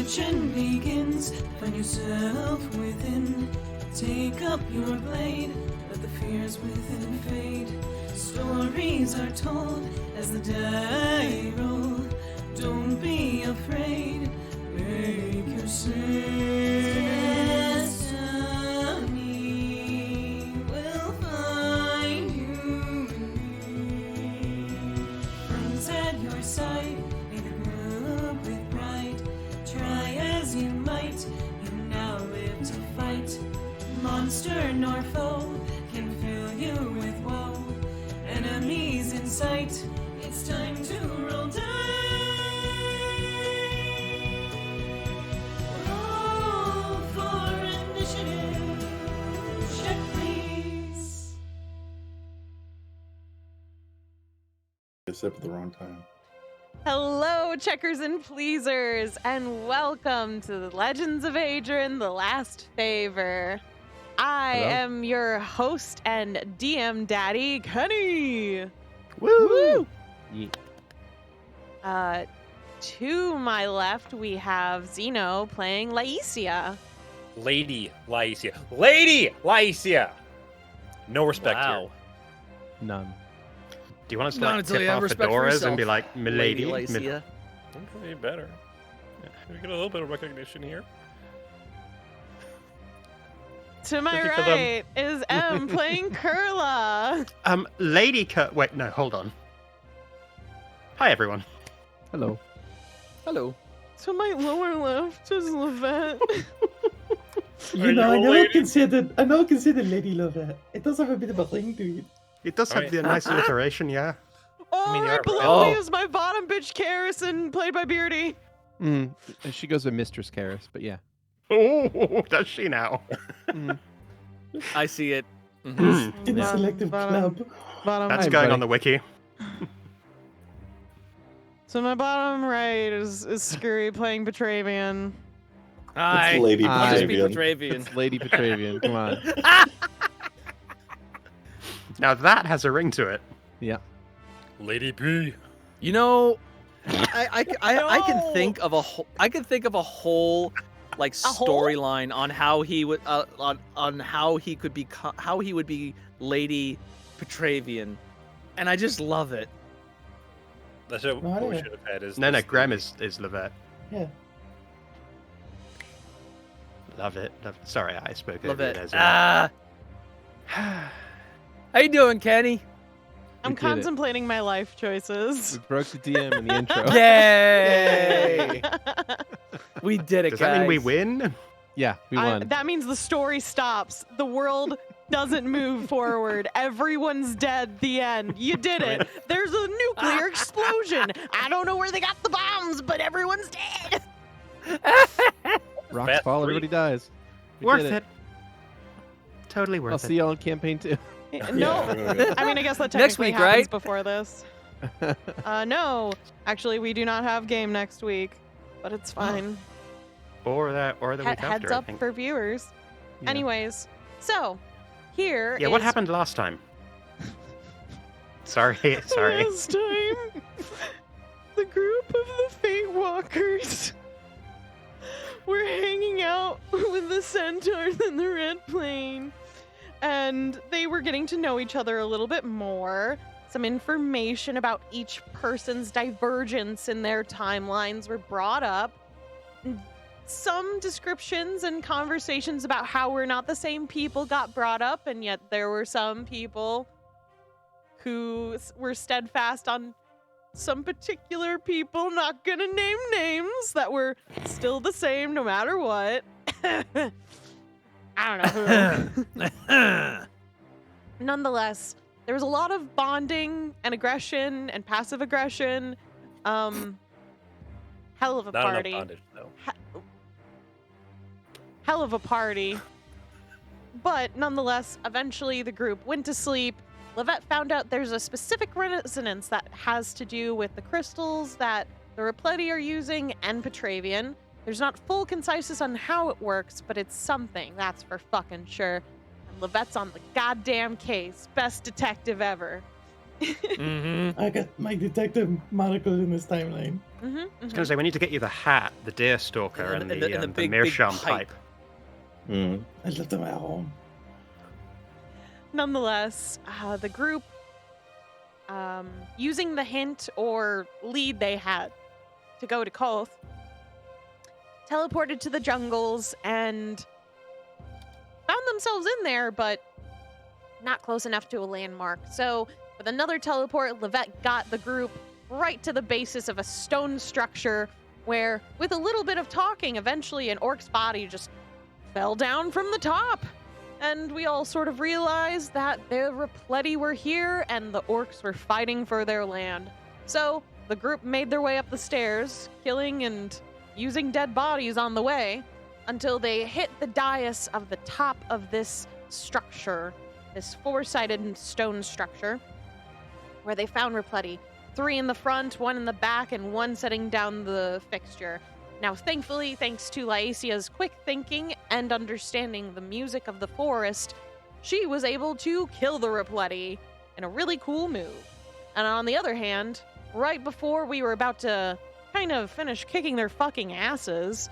legend begins. Find yourself within. Take up your blade. Let the fears within fade. Stories are told as the die roll. Don't be afraid. Make your destiny will find you. Friends at your side, make the group with pride. Try as you might, you now live to fight. Monster nor foe can fill you with woe. Enemies in sight, it's time to roll dice. Roll for initiative. Check, please. I sip at the wrong time. Hello, checkers and pleasers, and welcome to the Legends of Aedron, The Last Favor. I am your host and DM daddy, Keni. Woo! To my left, we have Xeno playing Lyeecia. Lady Lyeecia. Lady Lyeecia! No respect here. None. Do you want us to Not like, until you tip have off respect for fedoras yourself, and be like, milady? Lyeecia. Okay, better. We get a little bit of recognition here. To my Thank you for them. right is M playing Kurla. Lady wait, no, hold on. Hi, everyone. Hello. Hello. To my lower left is Lovette. You know, I never considered Lady Lovette. It does have a bit of a ring to it. It does have Alright. the nice alliteration, yeah. Oh, mean, right you're- below me is my bottom bitch Karis, and played by Beardy. She goes with Mistress Karis, but yeah. Oh, does she now? I see it. Mm. In a Bottom, selective bottom. club. Bottom. That's Hi, going buddy. on the wiki. So my bottom right is Skrewy playing Petravian. Hi. It's Lady Hi. Just be Petravian. Petravian. It's Lady Petravian. Come on. Now that has a ring to it. Yeah. Lady P. You know, I can think of a whole like hole? storyline on how he would on how he could be how he would be Lady Petravian, and I just love it. That's what Oh, we yeah. should have had. Is No, this Grem the- is Lovette. Yeah. Love it. Sorry, I spoke over Love it it. as How you doing, Kenny? I'm We did it. contemplating my life choices. We broke the DM in the intro. Yay! We did it, Does guys. that mean we win? Yeah, we won. That means the story stops. The world doesn't move forward. Everyone's dead. The end. You did it. There's a nuclear explosion. I don't know where they got the bombs, but everyone's dead. Rocks Fat fall, free. everybody dies. We Worth did it. Totally worth I'll it. see y'all in campaign 2. No. Yeah. I mean, I guess that Next technically week, happens right? before this. No. Actually, we do not have game next week, but it's fine. Or the week Heads after, I up think. for viewers. Yeah. Anyways, so here Yeah, what is happened last time? Sorry. Last time, the group of the Fate Walkers were hanging out with the Centaurs in the Red Plain, and they were getting to know each other a little bit more. Some information about each person's divergence in their timelines were brought up. Some descriptions and conversations about how we're not the same people got brought up, and yet there were some people who were steadfast on some particular people, not gonna name names, that were still the same no matter what. I don't know who. Nonetheless, there was a lot of bonding and aggression and passive aggression. Hell of a Not party. enough bondage, though. Hell of a party. But nonetheless, eventually the group went to sleep. Lovette found out there's a specific resonance that has to do with the crystals that the Repleti are using and Petravian. There's not full conciseness on how it works, but it's something, that's for fucking sure. And Lovette's on the goddamn case. Best detective ever. Mm-hmm. I got my detective monocle in this timeline. I was going to say, we need to get you the hat, the deer stalker, and the big meerschaum pipe. pipe. I left them at home. Nonetheless, the group, using the hint or lead they had to go to Koth, teleported to the jungles and found themselves in there, but not close enough to a landmark. So, with another teleport, Lovette got the group right to the basis of a stone structure where, with a little bit of talking, eventually an orc's body just fell down from the top. And we all sort of realized that the Repletti were here and the orcs were fighting for their land. So the group made their way up the stairs, killing and using dead bodies on the way, until they hit the dais of the top of this structure, this four-sided stone structure, where they found Repletti. 3 in the front, 1 in the back, and 1 setting down the fixture. Now, thankfully, thanks to Lyeecia's quick thinking and understanding the music of the forest, she was able to kill the Repletti in a really cool move. And on the other hand, right before we were about to kind of finish kicking their fucking asses,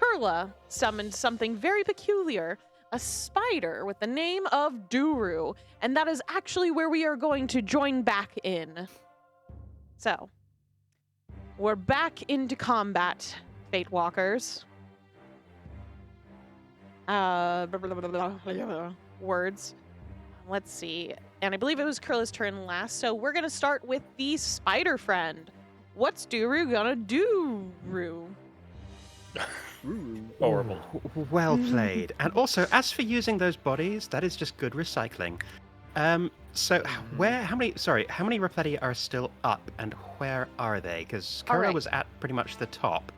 Kurla summoned something very peculiar, a spider with the name of Duru, and that is actually where we are going to join back in. So, we're back into combat, Fate Walkers. Words. Let's see. And I believe it was Kurla's turn last, so we're gonna start with the spider friend. What's Duru gonna do, Rue? Horrible. Well played. And also, as for using those bodies, that is just good recycling. So how many Repletti are still up, and where are they? Because Kurla Alright. was at pretty much the top.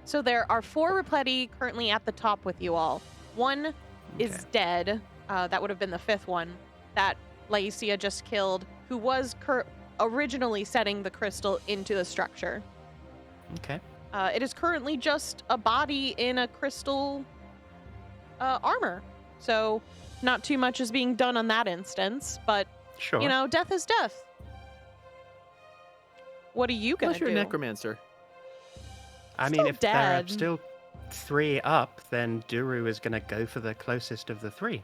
So there are 4 Repletti currently at the top with you all. 1 is Okay. dead. That would have been the 5th one that Lyeecia just killed, who was originally setting the crystal into the structure. Okay. It is currently just a body in a crystal armor. So not too much is being done on that instance, but, Sure. you know, death is death. What are you going Unless to you're do? a necromancer. I still mean, if there are dead. still 3 up, then Duru is going to go for the closest of the 3.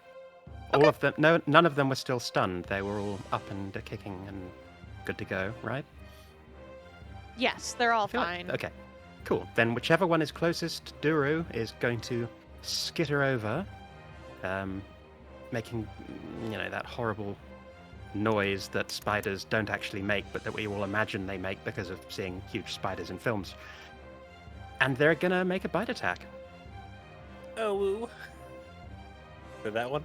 All Okay. of them. No, none of them were still stunned. They were all up and kicking and good to go, right? Yes, they're all I feel like- fine. okay, cool. Then whichever one is closest, Duru is going to skitter over, making, that horrible noise that spiders don't actually make, but that we all imagine they make because of seeing huge spiders in films. And they're gonna make a bite attack. Oh, woo. For that one?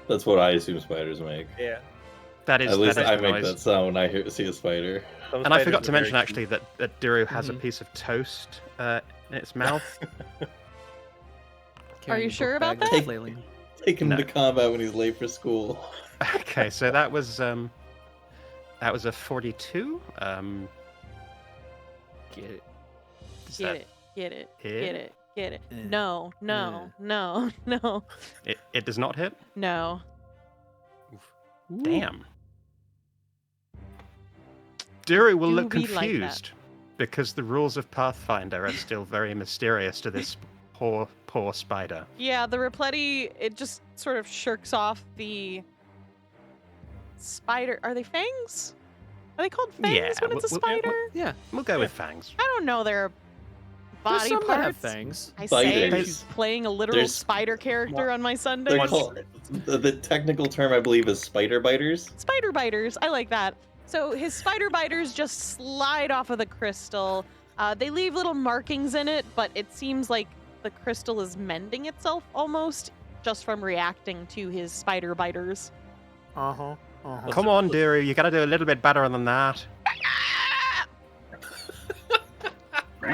That's what I assume spiders make. Yeah. That is At least that is I the make noise. that sound when I see a spider. Some And I spiders forgot are to very mention actually that Duru has a piece of toast in its mouth. Carrying you a sure book about bag that? and flailing. Take him No. to combat when he's late for school. Okay, so that was a 42. Get it. Does Get that it, get it, hit? get it, get it. Eh. No, no, no, no, It does not hit. no. Damn. Duru will Do look we like that? confused because the rules of Pathfinder are still very mysterious to this poor spider. Yeah, the Repletti, it just sort of shirks off the spider. Are they fangs? Are they called fangs Yeah, when it's a we'll- spider? Yeah. We'll go with fangs. I don't know their There's body some that have parts. fangs. I say Spiders. she's playing a literal There's- spider character on my Sundays. They're called, the technical term, I believe, is spider biters. Spider biters. I like that. So his spider biters just slide off of the crystal. They leave little markings in it, but it seems like the crystal is mending itself almost just from reacting to his spider biters. Uh-huh. Uh-huh. Come on, Duru, you gotta do a little bit better than that.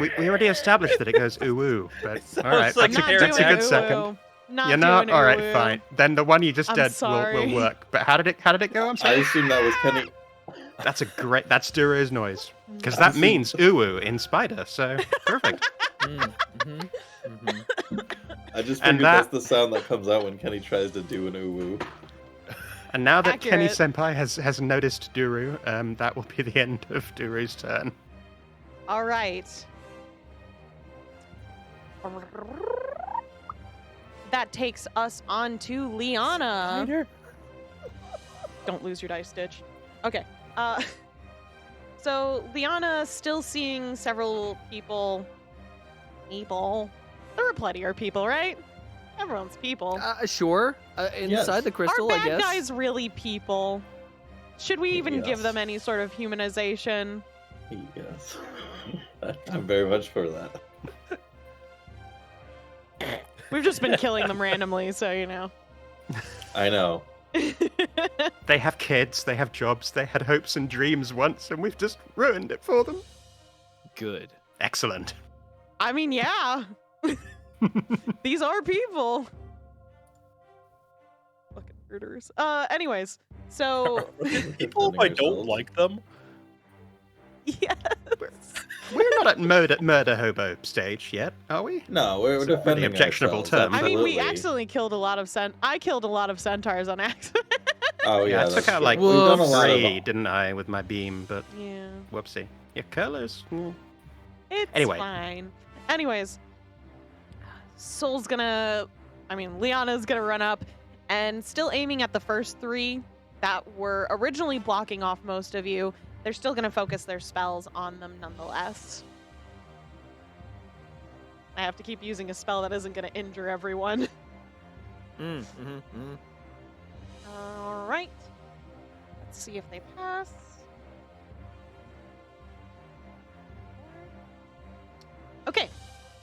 We already established that it goes ooh ooh, but Sounds all right, like that's I'm a, not that's a doing good ooh-ooh. second. Not You're not doing all right, ooh-ooh. fine. Then the one you just I'm did sorry. will work. But how did it go? I'm I sorry. assume that was Keni. That's that's Duru's noise because that means ooh ooh in spider. So perfect. Mm-hmm. Mm-hmm. I just And figured that- that's the sound that comes out when Kenny tries to do an uwu. And now that Keni Accurate. Senpai has noticed Duru, that will be the end of Duru's turn. All right. That takes us on to Lyeecia. Don't lose your dice, Stitch. Okay. So Lyeecia still seeing several people. There were plenty of people, right? Everyone's people. Sure. Inside the crystal, Are I bad guess. guys really people? Should we even give Yes. them any sort of humanization? Yes. I'm very much for that. We've just been killing them randomly, so you know. I know. They have kids, they have jobs, they had hopes and dreams once, and we've just ruined it for them. Good. Excellent. I mean, yeah. These are people. Fucking murderers. Anyways, so People, if I don't like them, yes. We're not at murder hobo stage yet, are we? No, we're It's a pretty defending objectionable ourselves, term. I mean, we absolutely. accidentally killed a lot of I killed a lot of centaurs on accident. Oh Yeah, yeah, I that's took out true. like We've done a lot of 3, didn't I, with my beam, but Yeah, whoopsie. Yeah, Kurla's. it's Anyway. fine. Anyways, Lyeecia's gonna run up and still aiming at the first 3 that were originally blocking off most of you. They're still gonna focus their spells on them nonetheless. I have to keep using a spell that isn't gonna injure everyone. All right. Let's see if they pass. Okay,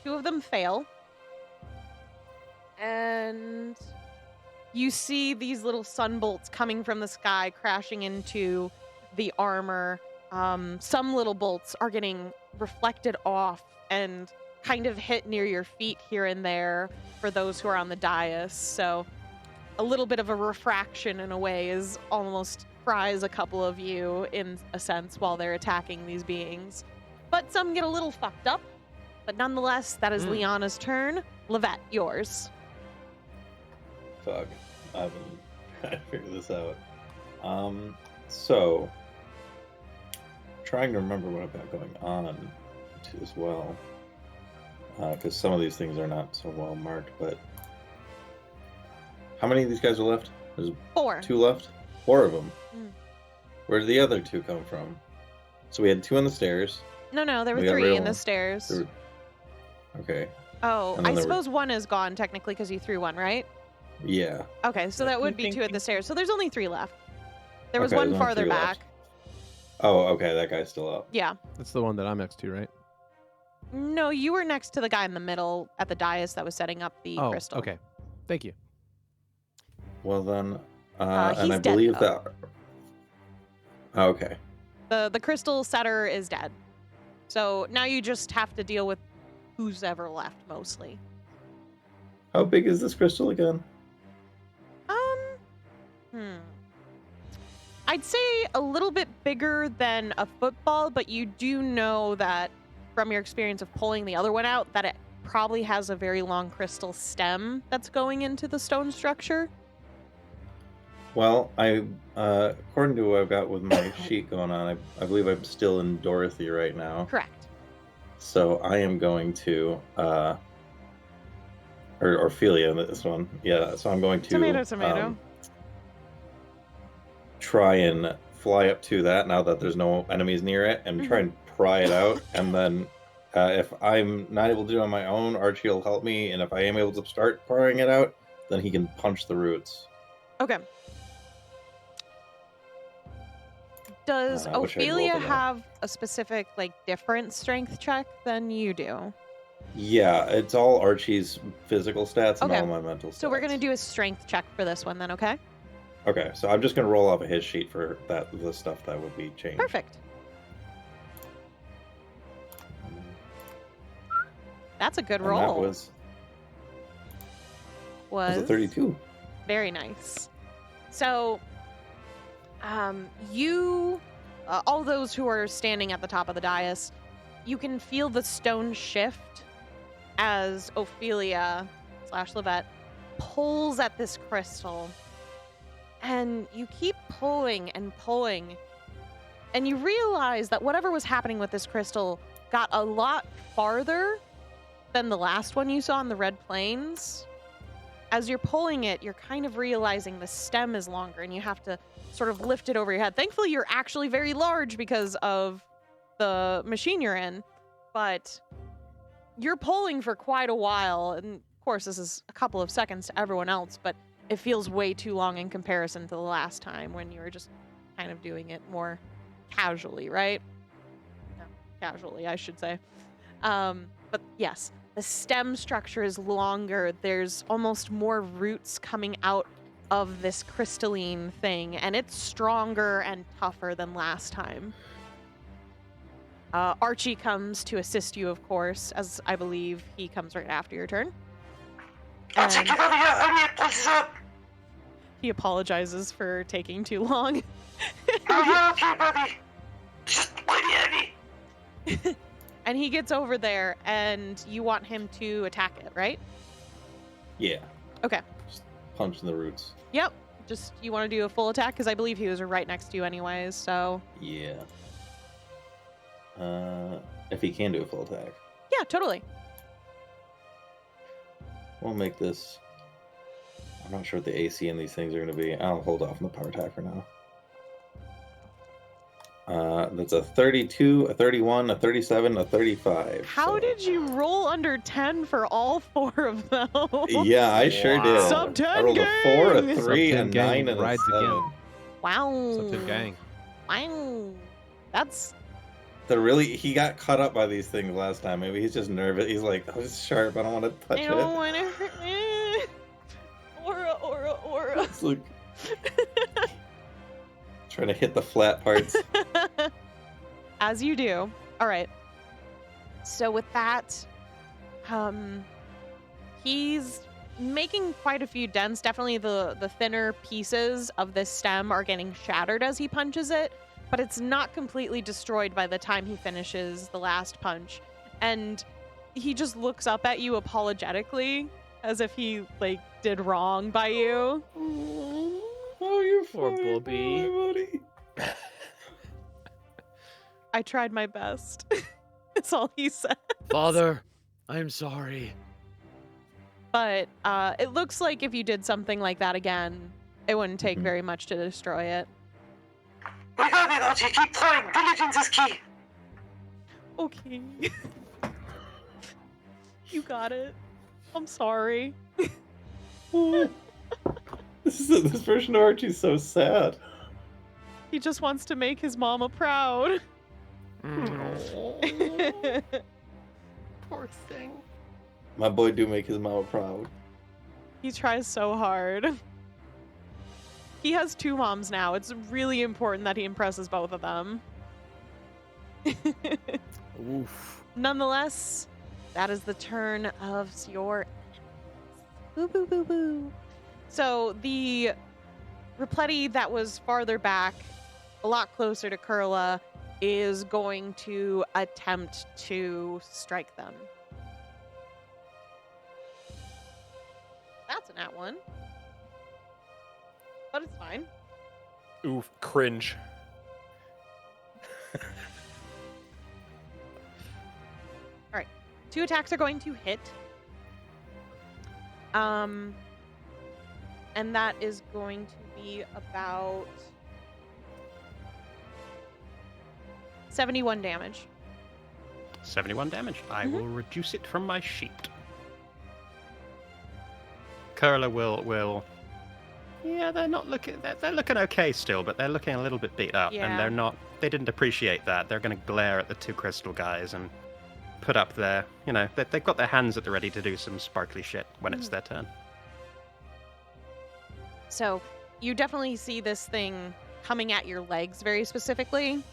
2 of them fail. And you see these little sunbolts coming from the sky, crashing into the armor. Some little bolts are getting reflected off and kind of hit near your feet here and there for those who are on the dais. So a little bit of a refraction in a way is almost fries a couple of you in a sense while they're attacking these beings. But some get a little fucked up. But nonetheless, that is Lyeecia's turn. Lovette, yours. Fuck. I've been trying to figure this out. So trying to remember what I've got going on as well. Because some of these things are not so well marked, but how many of these guys are left? There's 4. 2 left? 4 of them. Mm. Where did the other 2 come from? So we had 2 on the stairs. No, there were We got 3 rid in of the one. stairs. There were... Okay. Oh, and then I there were- suppose 1 is gone technically because you threw 1, right? Yeah. Okay, so that would be 2 at the stairs. So there's only 3 left. There was Okay, 1 there's only farther 3 back. left. Oh, okay. That guy's still up. Yeah. That's the one that I'm next to, right? No, you were next to the guy in the middle at the dais that was setting up the Oh, crystal. okay. Thank you. Well then, he's and I dead, believe though. that. Okay. The crystal setter is dead. So now you just have to deal with who's ever left, mostly. How big is this crystal again? I'd say a little bit bigger than a football, but you do know that from your experience of pulling the other one out that it probably has a very long crystal stem that's going into the stone structure. Well, according to what I've got with my sheet going on, I believe I'm still in Dorothy right now. Correct. So I am going to, or Ophelia in this one. Yeah, so I'm going to Tomato. try and fly up to that now that there's no enemies near it and try and pry it out. And then if I'm not able to do it on my own, Archie will help me. And if I am able to start prying it out, then he can punch the roots. Okay. Does I wish I had rolled Ophelia on that. have a specific, different strength check than you do? Yeah, it's all Archie's physical stats and Okay. all my mental stats. So we're going to do a strength check for this one then, okay? Okay, so I'm just going to roll off of his sheet for the stuff that would be changed. Perfect. That's a good And roll. that was a 32. Very nice. So, you, all those who are standing at the top of the dais, you can feel the stone shift as Ophelia / Lovette pulls at this crystal. And you keep pulling and pulling. And you realize that whatever was happening with this crystal got a lot farther than the last one you saw in the Red Plains. As you're pulling it, you're kind of realizing the stem is longer and you have to sort of lift it over your head. Thankfully, you're actually very large because of the machine you're in, but you're pulling for quite a while. And of course, this is a couple of seconds to everyone else, but it feels way too long in comparison to the last time when you were just kind of doing it more casually, right? No, casually, I should say. But yes, the stem structure is longer. There's almost more roots coming out of this crystalline thing, and it's stronger and tougher than last time. Archie comes to assist you, of course, as I believe he comes right after your turn. Archie, get over here! Hurry up! What's up? He apologizes for taking too long. Oh, you're okay, buddy. Just wait heavy. And he gets over there, and you want him to attack it, right? Yeah. Okay. Just punching the roots. Yep. Just, you want to do a full attack? Because I believe he was right next to you anyways, so... Yeah. If he can do a full attack. Yeah, totally. We'll make this... I'm not sure what the AC in these things are going to be. I'll hold off on the power attack for now. That's a 32, a 31, a 37, a 35. How so- did you roll under 10 for all 4 of them? Yeah, I sure did. Sub 10 I rolled a 4, a gang! 3, Sub a 10 gang 9, and a rides 7. again. Wow. Something gang. Wow. That's... He got cut up by these things last time. Maybe he's just nervous. He's like, oh, it's sharp. I don't want to touch I don't it. want to hurt me. Aura. It's like trying to hit the flat parts. As you do. All right. So with that, he's making quite a few dents. Definitely the thinner pieces of this stem are getting shattered as he punches it, but it's not completely destroyed by the time he finishes the last punch. And he just looks up at you apologetically, as if he did wrong by you. Oh, you Poor funny Bobby. boy, buddy. I tried my best. It's all he said. Father, I'm sorry. But it looks like if you did something like that again, it wouldn't take Mhm. very much to destroy it. We got it, Archie. Keep trying. Diligence is key. Okay. You got it. I'm sorry. This version of Archie's so sad. He just wants to make his mama proud. Poor thing. My boy do make his mama proud. He tries so hard. He has 2 moms now. It's really important that he impresses both of them. Oof. Nonetheless, that is the turn of your boo boo boo boo. So the Repletti that was farther back, a lot closer to Kurla, is going to attempt to strike them. That's an at one. But it's fine. Oof, cringe. 2 attacks are going to hit. And that is going to be about 71 damage. 71 damage. I Mhm. will reduce it from my sheet. Kurla will. Yeah, they're not looking. They're looking okay still, but they're looking a little bit beat up, Yeah. and they're not. They didn't appreciate that. They're going to glare at the 2 crystal guys and put up their. They've got their hands at the ready to do some sparkly shit when it's their turn. So you definitely see this thing coming at your legs very specifically.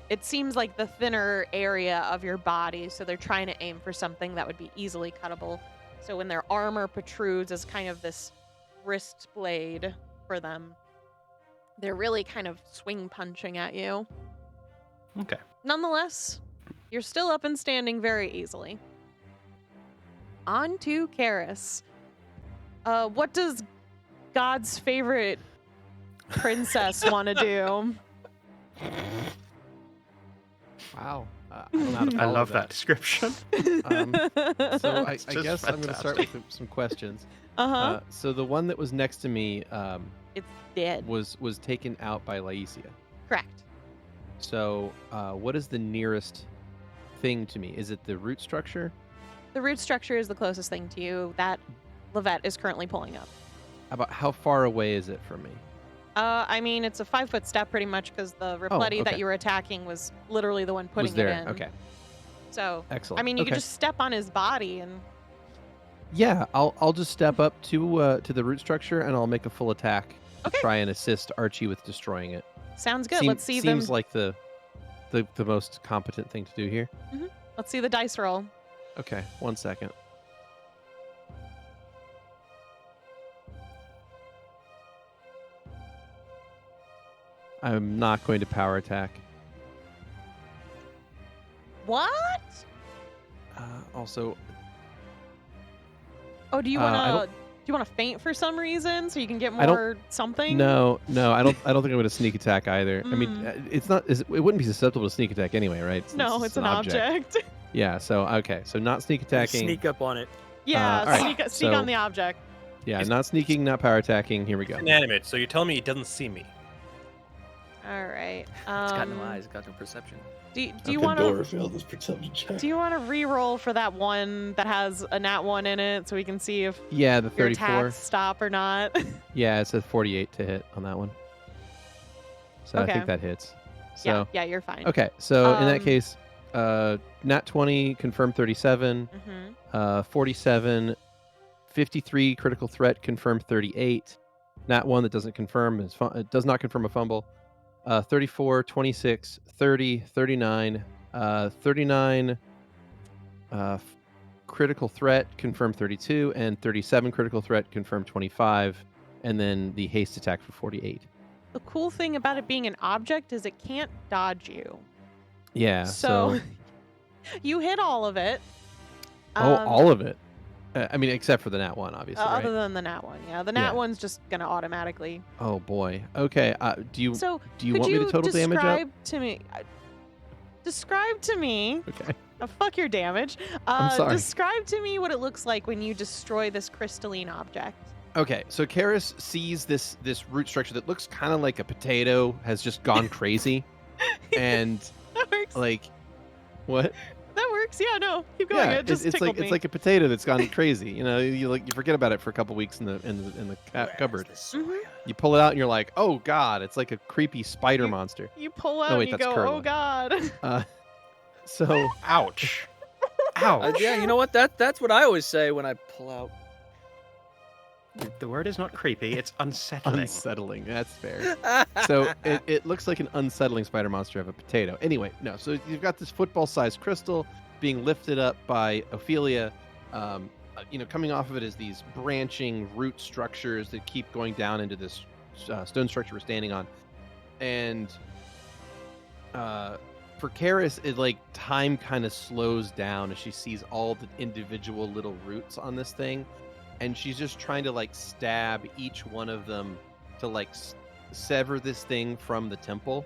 It seems like the thinner area of your body, so they're trying to aim for something that would be easily cuttable. So when their armor protrudes as kind of this wrist blade for them, they're really kind of swing punching at you. Okay. Nonetheless, you're still up and standing very easily. On to Karis. What does God's favorite princess want to do? Wow. I don't know how to I follow love that description. So I It's guess just I'm going to start with some questions. Uh-huh. So the one that was next to me It's dead. was taken out by Lyeecia. Correct. So what is the nearest thing to me? Is it the root structure? The root structure is the closest thing to you that Lovette is currently pulling up. About how far away is it from me? I mean, it's a 5-foot step pretty much because the Repletti okay. that you were attacking was literally the one putting was there? it in. Okay. So, Excellent. I mean, you okay. could just step on his body and. Yeah, I'll just step up to the root structure and I'll make a full attack to Okay. try and assist Archie with destroying it. Sounds good. Let's see Seems them. like the most competent thing to do here. Let's see the dice roll. Okay, 1 second. I'm not going to power attack. What? Also, Oh, do you I want don't- to? Do you want to faint for some reason so you can get I don't- more something? no, I don't think I'm going to sneak attack either. I mean, Mm. it's not. It wouldn't be susceptible to sneak attack anyway, right? No, Since it's an object. Yeah. So okay. So not sneak attacking. Sneak up on it. Yeah, all right, sneak so- on the object. Yeah, not sneaking, not power attacking. Here we go. Inanimate, so you're telling me it doesn't see me. All right. It's got no eyes, got no perception. Do you Okay, want to? Dora failed this perception check. Do you want to re-roll for that one that has a nat 1 in it so we can see if Yeah, the your 34. attacks stop or not? Yeah, it's a 48 to hit on that one. So I Okay. think that hits. So yeah, you're fine. okay, so in that Um, case, nat 20, confirm 37, Mm-hmm. 47, 53 critical threat, confirm 38. Nat 1 that doesn't confirm it does not confirm a fumble. 34, 26, 30, 39, 39 critical threat, confirm 32, and 37 critical threat, confirm 25, and then the haste attack for 48. The cool thing about it being an object is it can't dodge you. Yeah, So you hit all of it. all of it. I mean, except for the nat 1, obviously, right? Other than the nat 1, yeah. The nat Yeah. 1's just gonna automatically. Oh boy. Okay. Do you So do you could want me to total damage up? describe to me? Describe to me. Okay. Fuck your damage. I'm sorry. Describe to me what it looks like when you destroy this crystalline object. Okay. So Karis sees this root structure that looks kind of like a potato has just gone crazy, and That works. like, what? That works. Yeah, no, keep going. Yeah, It just it's tickled like me. it's like a potato that's gone crazy. You know, you forget about it for a couple weeks in the cupboard. Mhm. You pull it out and you're like, oh god, it's like a creepy spider monster. You pull out Oh, wait, and you that's go, Kurla. oh god. So Ouch. Ouch. Yeah, you know what? That's what I always say when I pull out. The word is not creepy, it's unsettling. unsettling. That's fair. So it looks like an unsettling spider monster of a potato. Anyway, no. So you've got this football-sized crystal being lifted up by Ophelia. Coming off of it is these branching root structures that keep going down into this stone structure we're standing on. And for Karis, it like time kind of slows down as she sees all the individual little roots on this thing. And she's just trying to like stab each one of them to like sever this thing from the temple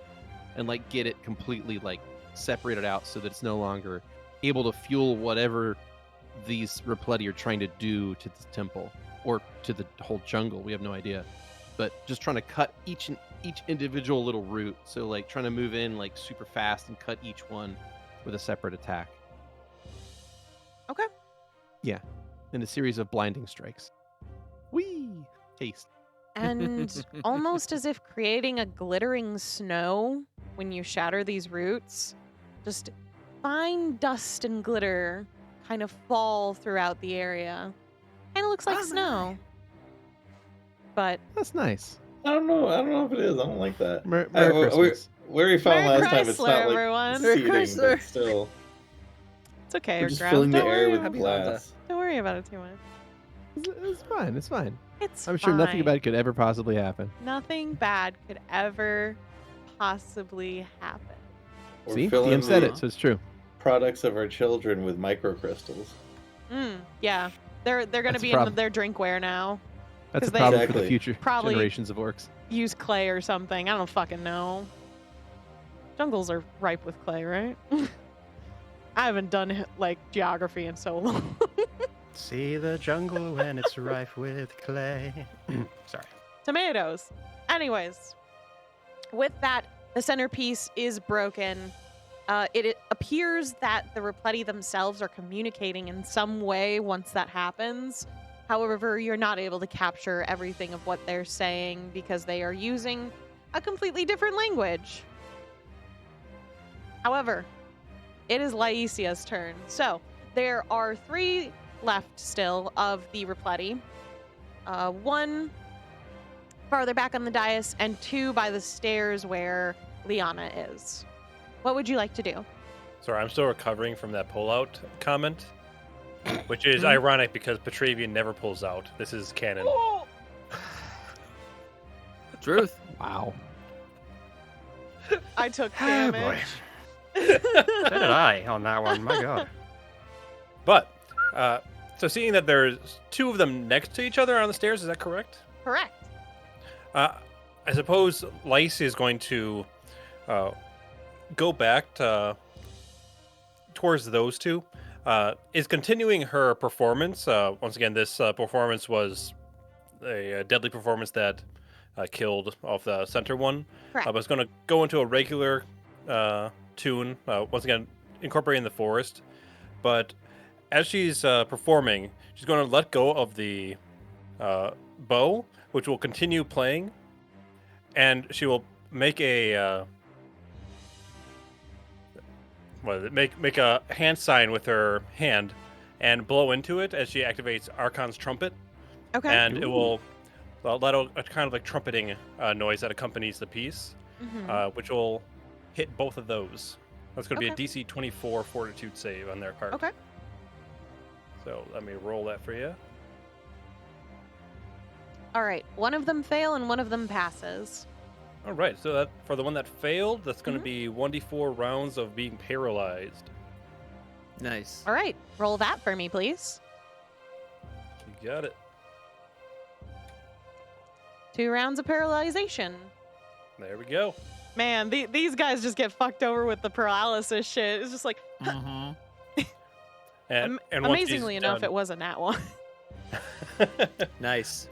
and like get it completely like separated out so that it's no longer able to fuel whatever these Repletti are trying to do to the temple or to the whole jungle. We have no idea, but just trying to cut each individual little root. So like trying to move in like super fast and cut each one with a separate attack. Okay. Yeah. In a series of blinding strikes. Whee! Haste. And almost as if creating a glittering snow when you shatter these roots, just fine dust and glitter kind of fall throughout the area. Kind of looks like snow. But That's nice. I don't know if it is. I don't like that. Merry Where Christmas. we found Merry last time, it's Chrysler, not like everyone. Merry seeding, Chrysler. but still. it's okay, We're just Grem. filling the Don't air worry with about- Happy Hanukkah. glass. Don't worry about it too much. It's fine. It's fine. It's I'm sure nothing fine. bad could ever possibly happen. Nothing bad could ever possibly happen. We're See, filling DM said the it, so it's true. products of our children with microcrystals. Yeah, they're gonna That's be a in problem. their drinkware now. That's 'Cause a they- problem for Exactly. the future Probably- generations of orcs. Use clay or something. I don't fucking know. Jungles are ripe with clay, right? I haven't done like geography in so long. See the jungle when it's rife with clay. Sorry. Tomatoes. Anyways, with that, the centerpiece is broken. It appears that the Repleti themselves are communicating in some way once that happens. However, you're not able to capture everything of what they're saying because they are using a completely different language. However, it is Lyeecia's turn. So there are 3 left still of the Repleti. 1 farther back on the dais and 2 by the stairs where Liana is. What would you like to do? Sorry, I'm still recovering from that pullout comment, which is ironic because Petravian never pulls out. This is canon. Truth. Wow. I took Oh, damage. So did I on that one. My God. But, so seeing that there's 2 of them next to each other on the stairs, is that correct? Correct. I suppose Lyeecia is going to go back towards those 2. Is continuing her performance. Once again, this performance was a deadly performance that killed off the center one. Correct. But it's going to go into a regular tune, once again, incorporating the forest. But as she's performing, she's going to let go of the bow, which will continue playing, and she will make a make a hand sign with her hand and blow into it as she activates Archon's trumpet, Okay. and it will let out a kind of like trumpeting noise that accompanies the piece, Mhm. which will hit both of those. That's going to be a Okay. DC 24 Fortitude save on their part. Okay. So let me roll that for you. All right. One of them fail and one of them passes. All right, so that for the one that failed, that's going to be 1d4 rounds of being paralyzed. Nice. All right. Roll that for me, please. You got it. 2 rounds of paralyzation. There we go. Man, these guys just get fucked over with the paralysis shit. It's just like, Mm-hmm. And once she's amazingly enough, done- it wasn't that one. Nice.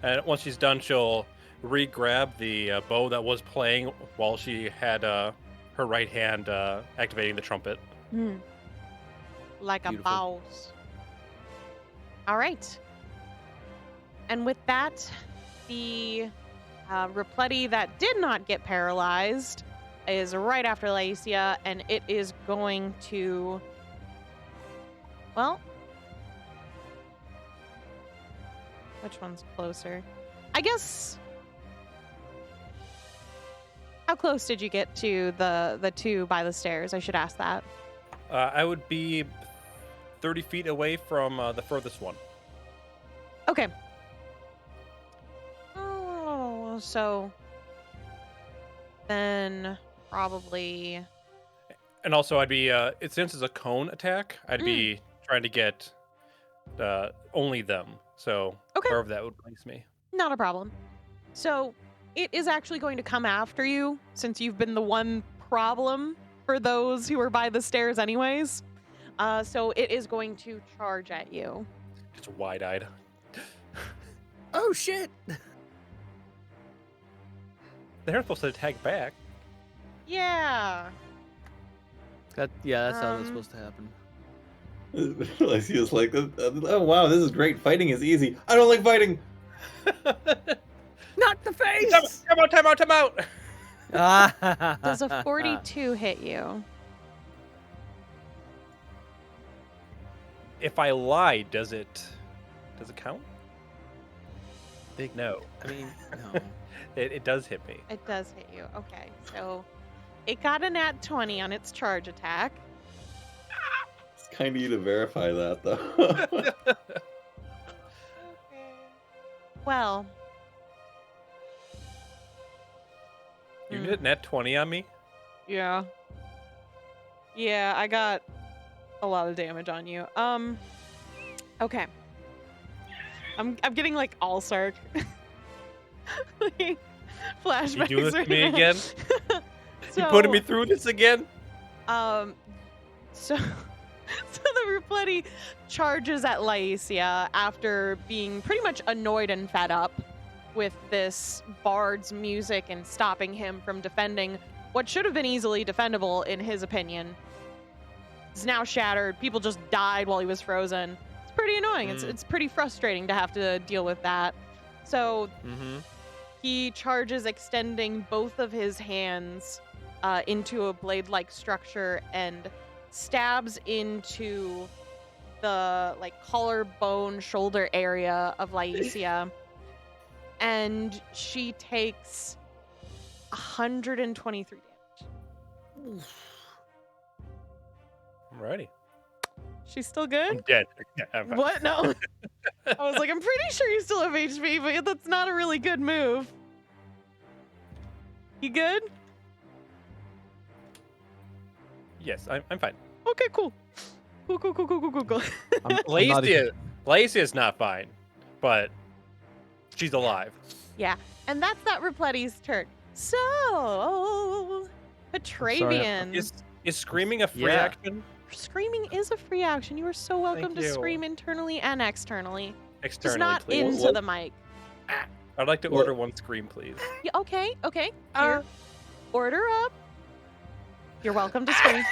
And once she's done, she'll re-grab the bow that was playing while she had her right hand activating the trumpet. Like a Beautiful. boss. All right. And with that, the Repleti that did not get paralyzed is right after Lyeecia, and it is going to... Well... Which one's closer? I guess... How close did you get to the 2 by the stairs? I should ask that. I would be 30 feet away from the furthest one. Okay. Oh, so then probably. And also, I'd be since it's a cone attack, I'd be trying to get only them. So Okay. wherever that would place me. Not a problem. So it is actually going to come after you since you've been the one problem for those who are by the stairs anyways. So it is going to charge at you. Just wide-eyed. Oh shit! They're supposed to attack back. Yeah. That's how that's Um, supposed to happen. Lyeecia's like, oh wow, this is great. Fighting is easy. I don't like fighting. Not the face! Time out! Does a 42 hit you? If I lie, does it count? Big No. I mean, no. It does hit me. It does hit you. Okay. So it got a nat 20 on its charge attack. It's kind of you to verify that, though. Well. You hit net 20 on me? Yeah. Yeah, I got a lot of damage on you. Okay. I'm getting like all Sark. Like, flashbacks. You do this right to me now. again? You putting me through this again? So the Rupletti charges at Lyeecia after being pretty much annoyed and fed up with this bard's music and stopping him from defending what should have been easily defendable in his opinion. It's now shattered. People just died while he was frozen. It's pretty annoying. It's pretty frustrating to have to deal with that. So he charges, extending both of his hands into a blade-like structure and stabs into the like collarbone shoulder area of Lyeecia. And she takes 123 damage. Alrighty. She's still good? I'm dead. Yeah, I'm fine. What? No. I was like, I'm pretty sure you still have HP, but that's not a really good move. You good? Yes, I'm fine. Okay, cool. Cool. Lyeecia is not fine, but she's alive. Yeah, and that's that Rupletti's turn. So, Petravian. Is screaming a free Yeah. action? Screaming is a free action. You are so welcome Thank to you. scream internally and externally. Externally, Just not please. into the mic. I'd like to order one scream, please. Yeah, okay. Here. Order up. You're welcome to scream.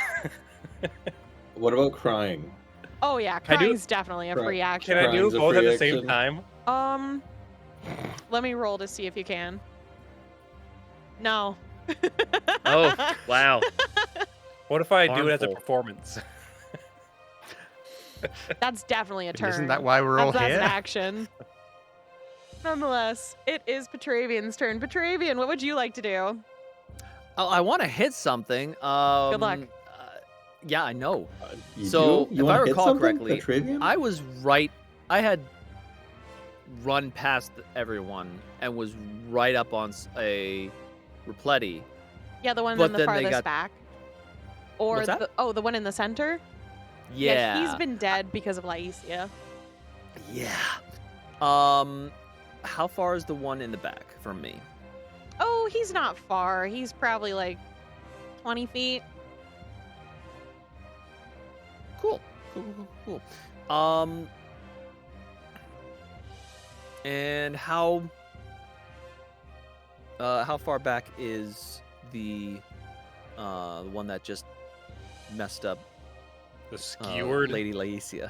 What about crying? Oh yeah, Can I do- crying's definitely a free action. Can I do Crying's a both at free the same action. time? Let me roll to see if you can. No. Oh, wow. What if I do it as a Harmful. performance? That's definitely a turn. Isn't that why we're all That's an here? action. Nonetheless, it is Petravian's turn. Petravian, what would you like to do? Oh, I want to hit something. Good luck. Yeah, I know. You So, do? You if wanna I hit recall something, correctly, Petravian? I was right. I had run past everyone and was right up on a Rupletti. Yeah, the one But in the then they farthest got- back. Or What's that? the one in the center? Yeah. he's been dead because of Lyeecia. Yeah. How far is the one in the back from me? Oh, he's not far. He's probably like 20 feet. Cool. And how far back is the one that just messed up The skewered. Lady Lyeecia?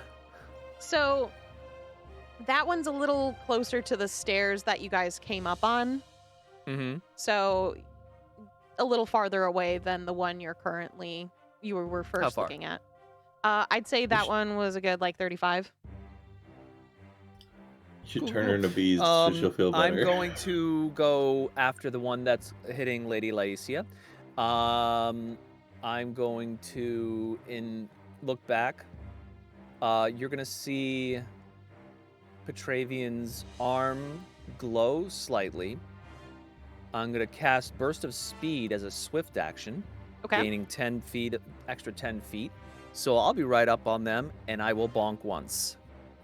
So that one's a little closer to the stairs that you guys came up on. Mm-hmm. So a little farther away than the one you were How first far? looking at. I'd say that one was a good like 35. You should Cool, turn cool. her into bees so she'll feel better. I'm going to go after the one that's hitting Lady Lyeecia. I'm going to look back. You're gonna see Petravian's arm glow slightly. I'm gonna cast Burst of Speed as a swift action, Okay. gaining 10 feet, extra 10 feet. So I'll be right up on them, and I will bonk once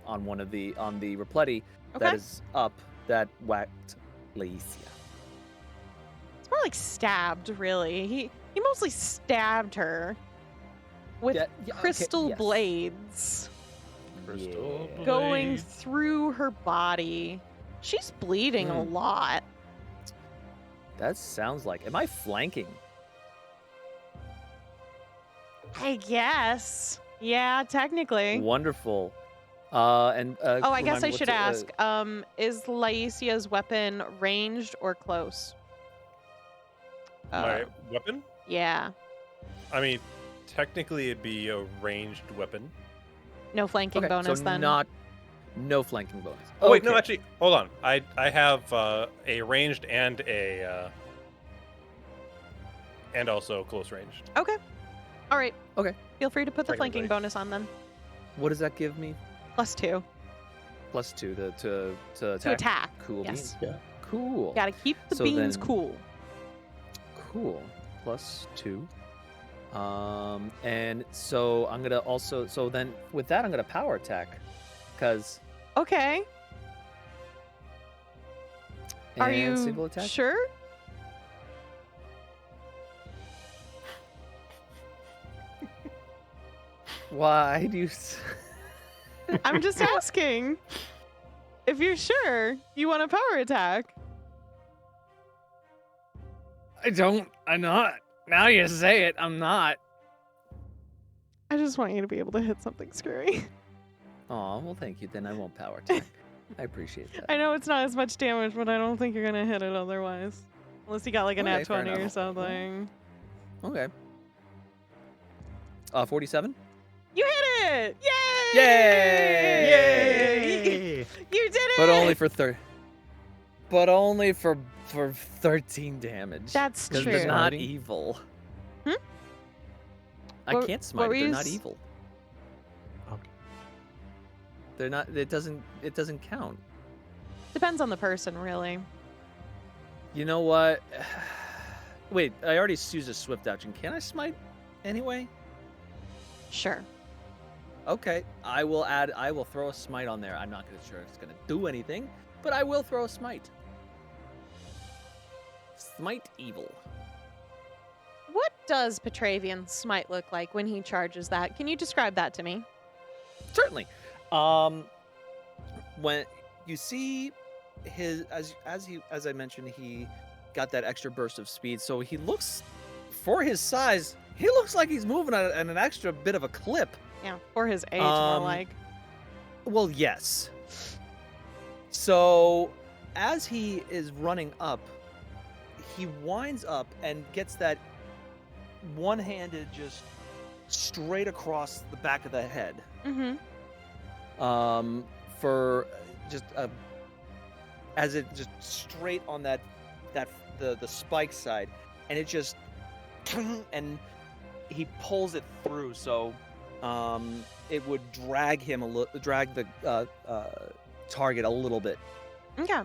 on the Rupletti Okay. that is up that whacked Lyeecia. It's more like stabbed, really. He mostly stabbed her with Yeah, okay, crystal yes. blades Crystal Yeah. going blade. through her body. She's bleeding a lot. That sounds like. Am I flanking? I guess. Yeah, technically. Wonderful. Oh, I guess remind me I what should to- ask. Is Lyeecia's weapon ranged or close? My weapon? Yeah. I mean, technically it'd be a ranged weapon. No flanking Okay, bonus so then. no flanking bonus. Oh wait, no, Okay. actually, hold on. I have a ranged and and also close ranged. Okay. All right. Okay. Feel free to put the flanking Technically. bonus on then. What does that give me? +2 +2 to attack. to attack. Cool Yes. beans. Cool. Gotta keep the So beans then- cool. Cool. +2. And so I'm gonna also. So then with that, I'm gonna power attack, because Okay. Are And you single attack. sure? Why do you? I'm just asking. If you're sure, you want a power attack. I don't. I'm not. Now you say it. I'm not. I just want you to be able to hit something screwy. Aw, well, thank you. Then I won't power attack. I appreciate that. I know it's not as much damage, but I don't think you're gonna hit it otherwise. Unless you got like a Okay, nat fair 20 or enough. something. Okay. 47. You hit it! Yay! Yay! You did it! But only for But only for 13 damage. That's Because true. they're not Smiting? evil. Hmm? I What- can't what smite. were They're you not s- evil. Okay. They're not. It doesn't count. Depends on the person, really. You know what? Wait, I already used a swift action. Can I smite anyway? Sure. Okay, I will throw a smite on there. I'm not gonna sure it's gonna do anything, but I will throw a smite. Smite evil. What does Petravian Smite look like when he charges that? Can you describe that to me? Certainly. When you see his as I mentioned, he got that extra burst of speed, so he looks, for his size, he looks like he's moving at an extra bit of a clip. Yeah, for his age, more Um, like. Well, yes. So, as he is running up, he winds up and gets that one-handed just straight across the back of the head. Mm-hmm. For just as it just straight on the spike side, and it just and he pulls it through, so it would drag the target a little bit. Okay.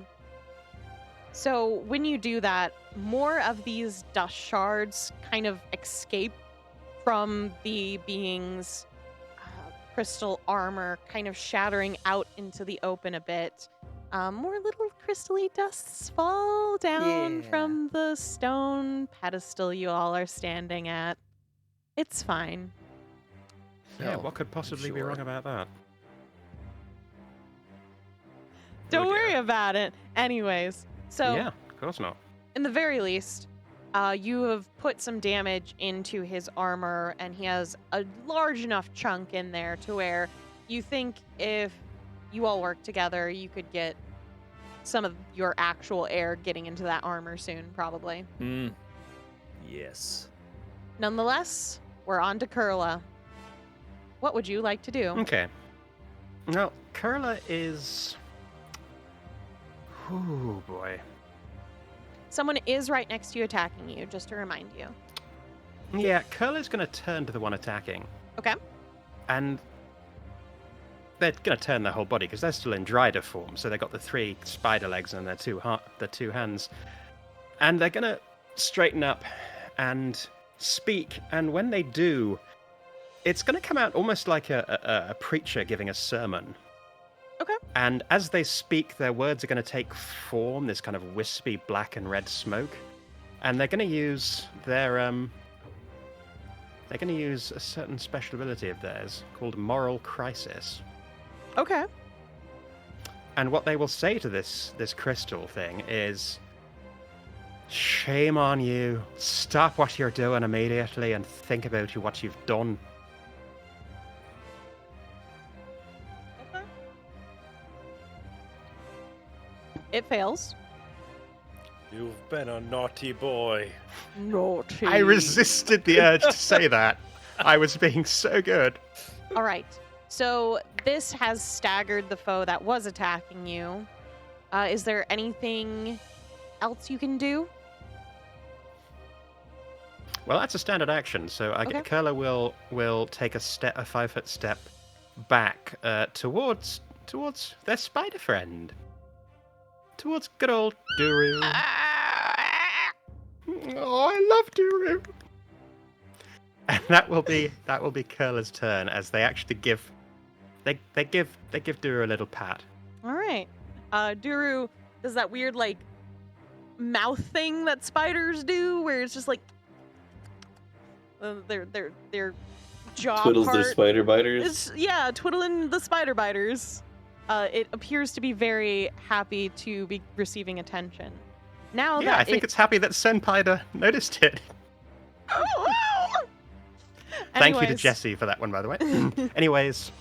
So when you do that, more of these dust shards kind of escape from the being's crystal armor, kind of shattering out into the open a bit. More little crystally dusts fall down Yeah. from the stone pedestal you all are standing at. It's fine. Yeah, So, what could possibly be sure. wrong about that? Don't Oh, worry dear. about it. Anyways, so Yeah, of course not. in the very least, you have put some damage into his armor, and he has a large enough chunk in there to where you think if you all work together, you could get some of your actual air getting into that armor soon, probably. Yes. Nonetheless, we're on to Kurla. What would you like to do? Okay. Well, Kurla is. Oh boy. Someone is right next to you attacking you, just to remind you. Yeah, Kurla's going to turn to the one attacking, Okay. and they're going to turn their whole body because they're still in Drider form. So they've got the 3 spider legs and their two hands, and they're going to straighten up and speak. And when they do, it's going to come out almost like a preacher giving a sermon. Okay. And as they speak, their words are going to take form, this kind of wispy black and red smoke. And they're going to use their, they're going to use a certain special ability of theirs called Moral Crisis. Okay. And what they will say to this crystal thing is, shame on you, stop what you're doing immediately and think about what you've done. Okay. It fails. You've been a naughty boy. Naughty. I resisted the urge to say that. I was being so good. All right. So this has staggered the foe that was attacking you. Is there anything else you can do? Well, that's a standard action. So Okay. Kurla will take a 5-foot step back towards their spider friend, towards good old Duru. Oh, I love Duru. And that will be Kurla's turn as they actually give Duru a little pat. All right. Duru does that weird, like, mouth thing that spiders do, where it's just like their jaw Twiddles part. their spider biters. It's, twiddling the spider biters. It appears to be very happy to be receiving attention. Now Yeah, that I think it's happy that Senpai noticed it. Thank you to Anyways. Jesse for that one, by the way. Anyways.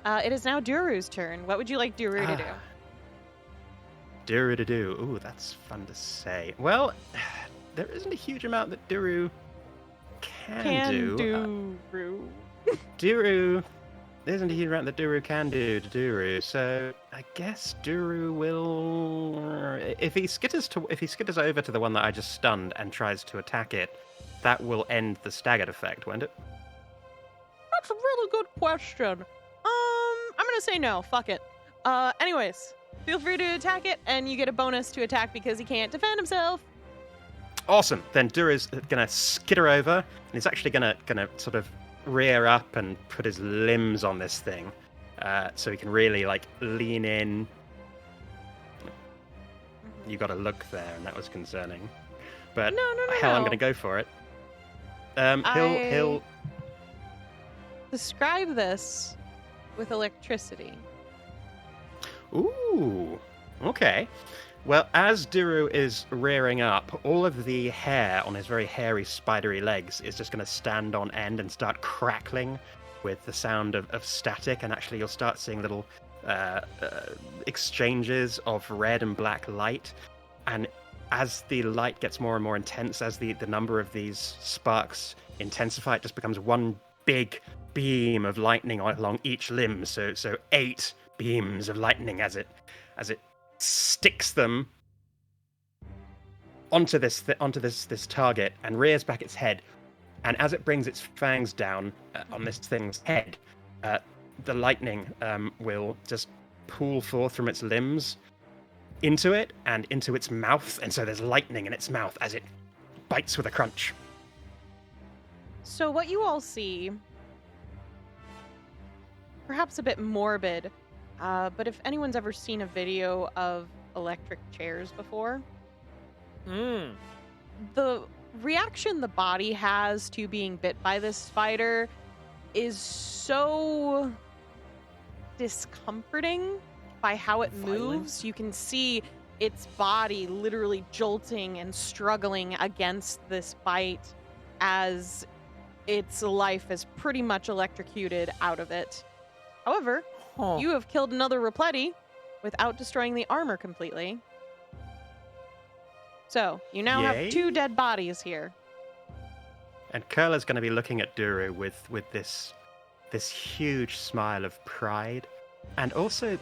It is now Duru's turn. What would you like Duru to do? Duru to do. Ooh, that's fun to say. Well, there isn't a huge amount that Duru can do. Duru. Duru. There isn't a huge amount that Duru can do to Duru, so I guess Duru will. If he skitters over to the one that I just stunned and tries to attack it, that will end the staggered effect, won't it? That's a really good question. I'm gonna say no. Fuck it. Anyways, feel free to attack it, and you get a bonus to attack because he can't defend himself. Awesome. Then Duru's gonna skitter over, and he's actually gonna sort of rear up and put his limbs on this thing, so he can really like lean in. You got to look there, and that was concerning. But No. hell, I'm gonna go for it. He'll describe this with electricity. Ooh, okay. Well, as Duru is rearing up, all of the hair on his very hairy, spidery legs is just going to stand on end and start crackling with the sound of static, and actually you'll start seeing little exchanges of red and black light. And as the light gets more and more intense, as the number of these sparks intensify, it just becomes one big beam of lightning along each limb. So 8 beams of lightning as it sticks them onto this target and rears back its head. And as it brings its fangs down on this thing's head, the lightning will just pool forth from its limbs into it and into its mouth. And so there's lightning in its mouth as it bites with a crunch. So what you all see, perhaps a bit morbid, but if anyone's ever seen a video of electric chairs before, the reaction the body has to being bit by this spider is so discomforting by how it moves. You can see its body literally jolting and struggling against this bite as its life is pretty much electrocuted out of it. However, you have killed another Repletti without destroying the armor completely. So, you now Yay. have 2 dead bodies here. And Kurla's going to be looking at Duru with this huge smile of pride. And also,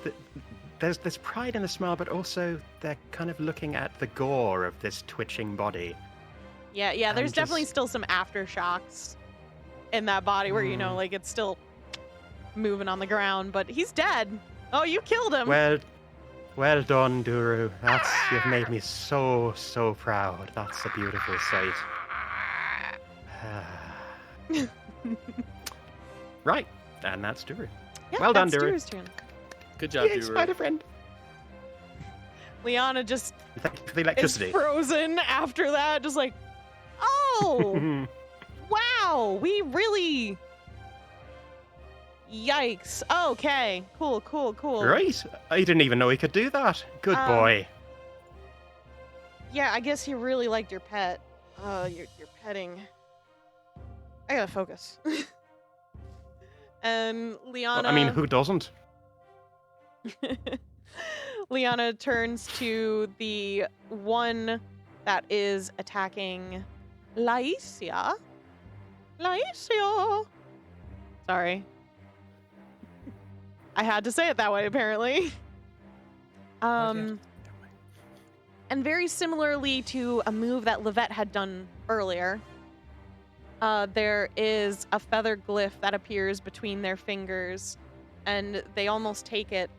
there's pride in the smile, but also they're kind of looking at the gore of this twitching body. Yeah, And there's definitely just- still some aftershocks in that body where, like, it's still moving on the ground, but he's dead. Oh, you killed him. Well done, Duru. You've made me so proud. That's a beautiful sight. Right, and that's Duru. Yep, well done, that's Duru. Duru's turn. Good job, Yay, Duru. spider friend. Liana just Thank you for the is electricity. frozen after that, just like, oh, wow, we really... Yikes. Okay, cool. Right, I didn't even know he could do that. Good boy. Yeah, I guess he really liked your pet. Your petting. I gotta focus. And Liana... Well, I mean, who doesn't? Liana turns to the one that is attacking Lyeecia. Lyeecia! Sorry. I had to say it that way, apparently. And very similarly to a move that Lovette had done earlier, there is a feather glyph that appears between their fingers, and they almost take it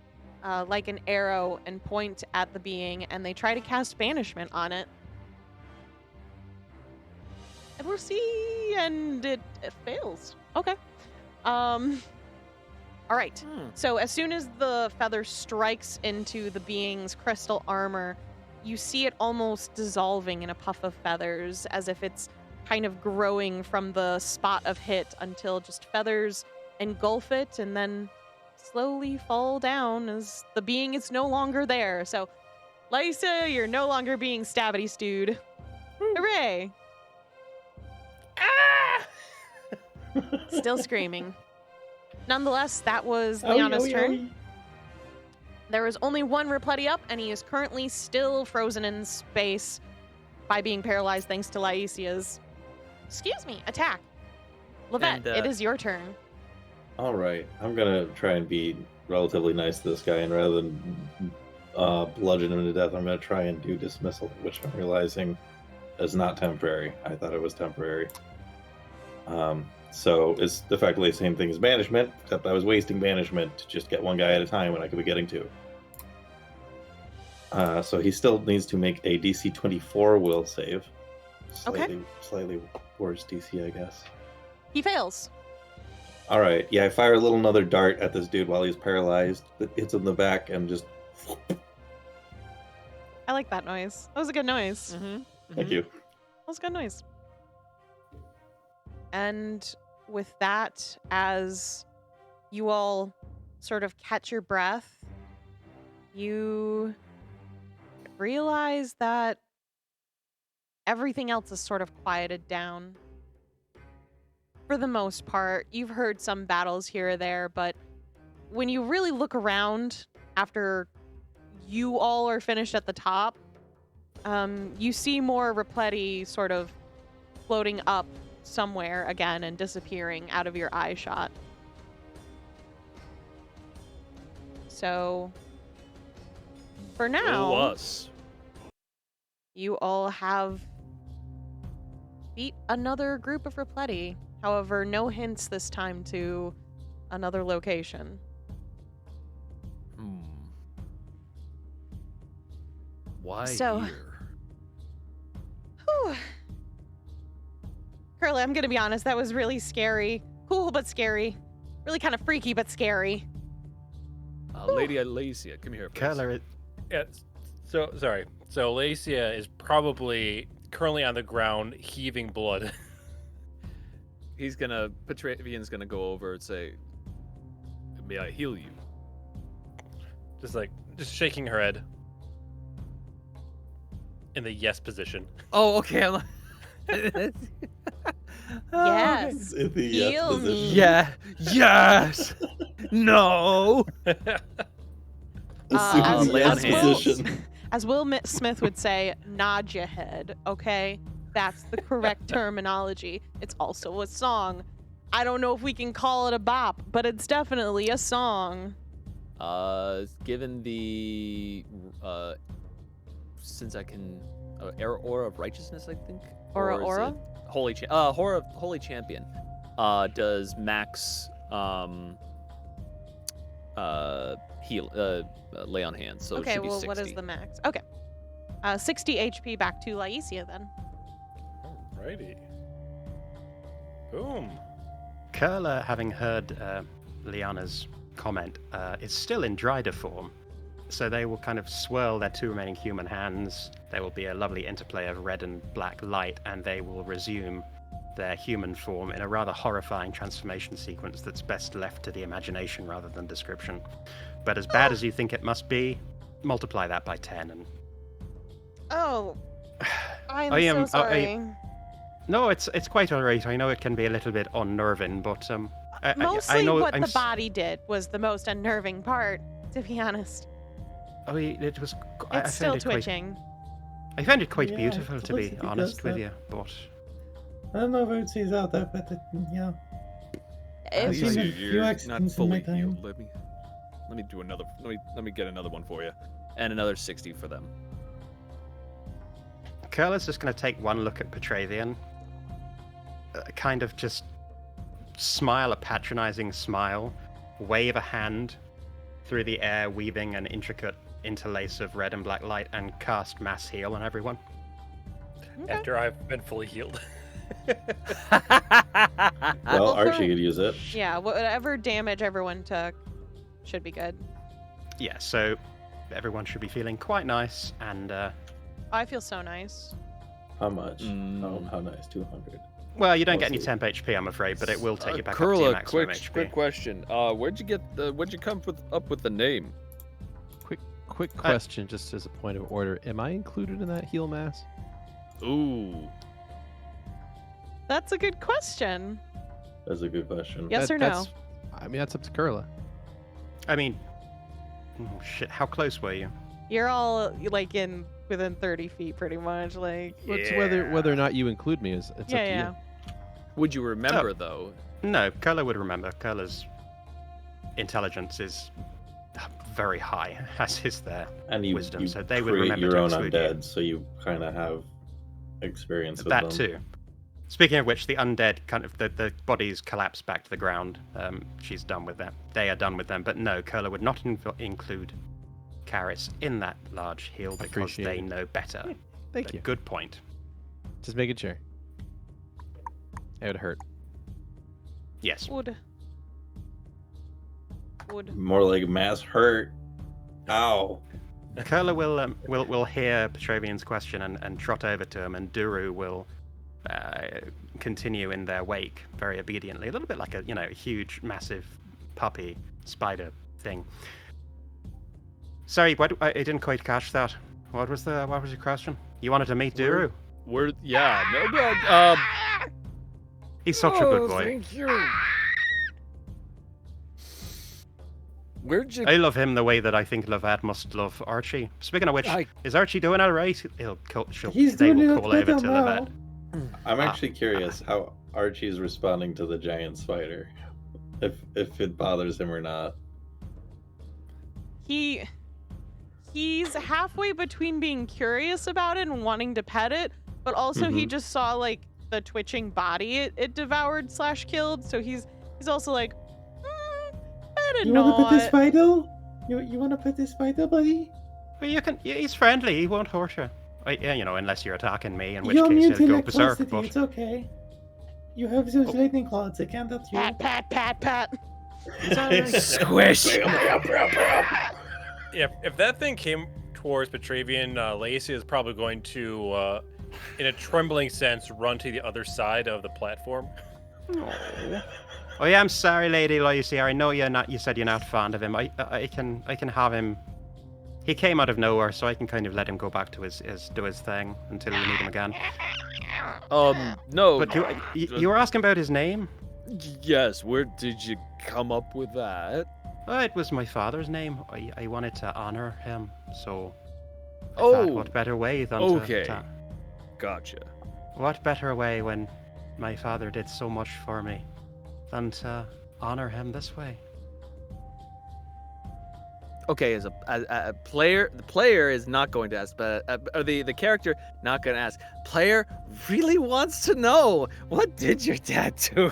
like an arrow and point at the being, and they try to cast banishment on it. And we'll see, and it fails. Okay. All right. So as soon as the feather strikes into the being's crystal armor, you see it almost dissolving in a puff of feathers, as if it's kind of growing from the spot of hit until just feathers engulf it and then slowly fall down as the being is no longer there. So, Lyeecia, you're no longer being stabbity stewed. Hooray! Still screaming. Nonetheless, that was Liana's turn. There is only one Repletti up, and he is currently still frozen in space by being paralyzed thanks to Lyeecia's, attack. Lovette, it is your turn. All right, I'm gonna try and be relatively nice to this guy, and rather than bludgeon him to death, I'm gonna try and do dismissal, which I'm realizing is not temporary. I thought it was temporary. So it's effectively the same thing as banishment, except I was wasting banishment to just get one guy at a time when I could be getting two. So he still needs to make a DC 24 will save. Slightly worse DC, I guess. He fails. All right. Yeah, I fire another dart at this dude while he's paralyzed. It hits him in the back and just... I like that noise. That was a good noise. Thank you. That was a good noise. And with that, as you all sort of catch your breath, you realize that everything else is sort of quieted down. For the most part, you've heard some battles here or there, but when you really look around after you all are finished at the top, you see more Repletti sort of floating up somewhere again and disappearing out of your eye shot. So, for now, you all have beat another group of Repletti. However, no hints this time to another location. Why So- here? Whew. Kurla, I'm gonna be honest, that was really scary. Cool, but scary. Really kind of freaky, but scary. Lady Lyeecia, come here, please. Kurla, Yeah. So sorry. So Lyeecia is probably currently on the ground, heaving blood. Petravian's gonna go over and say, "May I heal you?" just shaking her head in the yes position. Oh, okay. I'm like... Yes. In the yes Heal me. position. Yeah. Yes. No. Assuming the lay on yes hands. position. As Will Smith would say, nod your head, okay? That's the correct terminology. It's also a song. I don't know if we can call it a bop, but it's definitely a song. Given the since I can aura of righteousness, I think. Aura? Or is it holy champion. Does max heal lay on hands? So it Okay, should be well, 60. what is the max? Okay. 60 HP back to Lyeecia then. Alrighty. Boom. Kurla, having heard Liana's comment, is still in Drider form. So they will kind of swirl their two remaining human hands. There will be a lovely interplay of red and black light, and they will resume their human form in a rather horrifying transformation sequence that's best left to the imagination rather than description. But as bad as you think it must be, multiply that by 10 and... Oh. I'm I am- so sorry. No, it's quite alright. I know it can be a little bit unnerving, but Mostly I know what I'm the body did was the most unnerving part, to be honest. it was. It's still twitching. I found it quite Yeah, beautiful, it to looks be like it honest does with that. you, but I don't know if I would say it's out there, but yeah. It- I've seen a few You're not accidents in my fully healed. time. Let me do another. Let me get another one for you, and another 60 for them. Kurla's just going to take one look at Petravian, kind of just smile a patronizing smile, wave a hand through the air, weaving an intricate interlace of red and black light, and cast mass heal on everyone. Okay. After I've been fully healed. Well, for- Archie could use it. Yeah, whatever damage everyone took should be good. Yeah, so everyone should be feeling quite nice, and I feel so nice. How much? Mm. How nice? 200. Well, you don't get any Mostly. temp HP, I'm afraid, but it will take you back up to your Kurla, maximum quick HP. question. Where'd you come up with the name? Quick question, just as a point of order. Am I included in that heal mass? Ooh. That's a good question. That's a good question. Yes or no? That's, I mean, that's up to Kurla. I mean, shit, how close were you? You're all like within 30 feet, pretty much. Like, It's whether or not you include me is it's up to yeah. you. Would you remember Oh. though? No, Kurla would remember. Kurla's intelligence is very high, as is their And you, wisdom, you so they would create remember your to own exclude you. undead, so you kind of have experience with That them. too. Speaking of which, the undead kind of the bodies collapse back to the ground. She's done with them. They are done with them. But no, Kurla would not include Karis in that large heal because Appreciate they it. know better. Thank But you. Good point. Just making sure. It would hurt. Yes. Would. More like mass hurt. Ow. Kurla will hear Petravian's question and trot over to him, and Duru will continue in their wake very obediently, a little bit like a huge, massive puppy spider thing. Sorry, what I didn't quite catch that. What was your question? You wanted to meet Duru? He's such a good boy. Thank you. Where'd you? I love him the way that I think Lovette must love Archie. Speaking of which, I- is Archie doing all right? He's they doing will it call over better to now. Lovette. I'm actually curious how Archie's responding to the giant spider. If it bothers him or not. He's halfway between being curious about it and wanting to pet it, but also he just saw like the twitching body it devoured / killed, so he's also like, better You not. want to pet this spider? You want to pet this spider, buddy? Well, you can. He's friendly. He won't hurt you. Yeah, unless you're attacking me, in which You're case immune to he'll go berserk. electricity. But It's okay. You have those lightning claws. They can't hurt you. Pat. Squish. If that thing came towards Petravian, Lyeecia is probably going to, in a trembling sense, run to the other side of the platform. Oh yeah, I'm sorry, Lady Lyeecia. I know you're not. You said you're not fond of him. I can have him. He came out of nowhere, so I can kind of let him go back to his thing until we meet him again. No. But you were asking about his name? Yes. Where did you come up with that? It was my father's name. I wanted to honor him, so. I Oh. thought, what better way than Okay. to Gotcha. What better way when my father did so much for me than to honor him this way? Okay, as a player, the player is not going to ask, but or the character not going to ask. Player really wants to know, what did your dad do?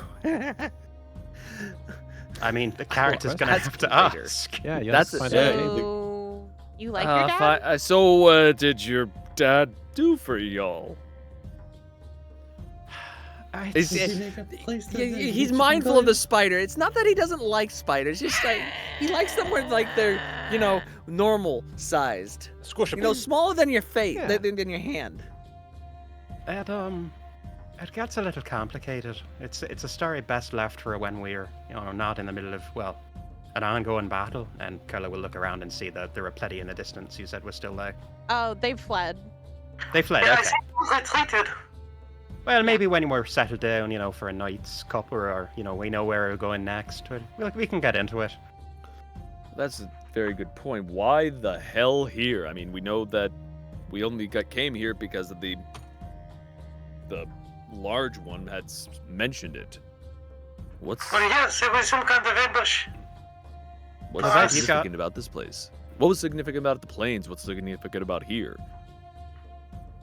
I mean, the character's gonna that's have to later. ask. Yeah, you That's have to find a- out. So, you like your dad? So, what did your dad do for y'all? Does he make a place to live? He's mindful of the spider. It's not that he doesn't like spiders. Just like he likes them when like they're normal sized. Squishable. Smaller than your face, Yeah. than your hand. It gets a little complicated. It's a story best left for when we're not in the middle of an ongoing battle. And Kurla will look around and see that there are plenty in the distance. You said we're still there. Oh, they've fled. They fled. Yeah, I Okay. think we retreated. Well, maybe when we're settled down, for a night's cuppa, or we know where we're going next. We can get into it. That's a very good point. Why the hell here? I mean, we know that we only came here because of the large one had mentioned it. What's Well, yes, it was some kind of ambush. what's Lovette, significant about this place? What was significant about the plains? What's significant about here?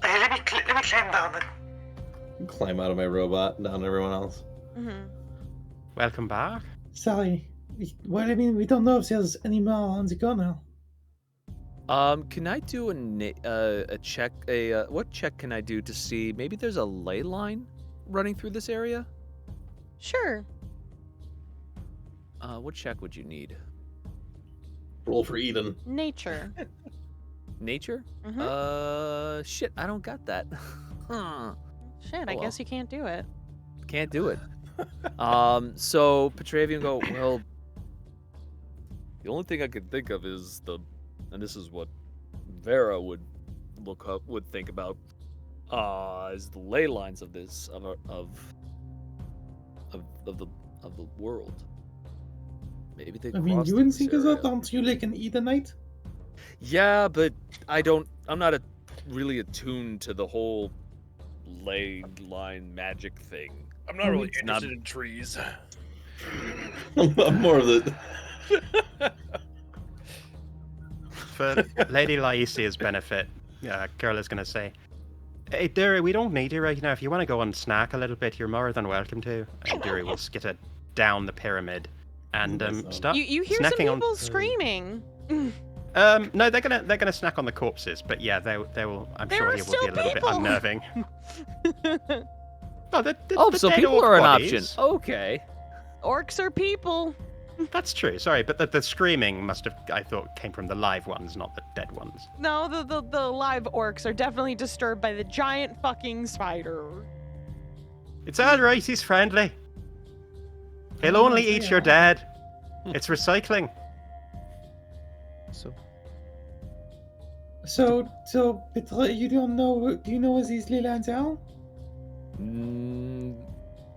Let me climb down then. Climb out of my robot and down everyone else. Mm-hmm. Welcome back. Sorry. We don't know if there's any more on the go now. Can I do a check? What check can I do to see maybe there's a ley line running through this area? Sure. What check would you need? Roll for Eden. Nature. Nature? Mhm. Shit, I don't got that. Shit, I well. guess you can't do it. Can't do it. So Petravian go, well, the only thing I could think of is and this is what Vera would think about, is the ley lines of this, of the world. Maybe they I mean, crossed you in wouldn't this think of that, area. aren't you like an Edenite? Yeah, but I'm not really attuned to the whole ley line magic thing. I'm not really It's not- interested in trees. I'm more of the. For Lady Lyeecia's benefit, Kurla's going to say, "Hey, Duri, we don't need you right now. If you want to go and snack a little bit, you're more than welcome to." And Duri will skitter down the pyramid and start You hear some snacking people on. screaming. No, they're gonna snack on the corpses, but yeah, they will. I'm There sure are he will still be a little bit people. unnerving. No, So people are an option. Okay. Orcs are people. That's true. Sorry, but the screaming must have, I thought, came from the live ones, not the dead ones. No, the live orcs are definitely disturbed by the giant fucking spider. It's all right. He's friendly. He'll only eat your dead. It's recycling. So, Petra, you don't know? Do you know where these ley lines are?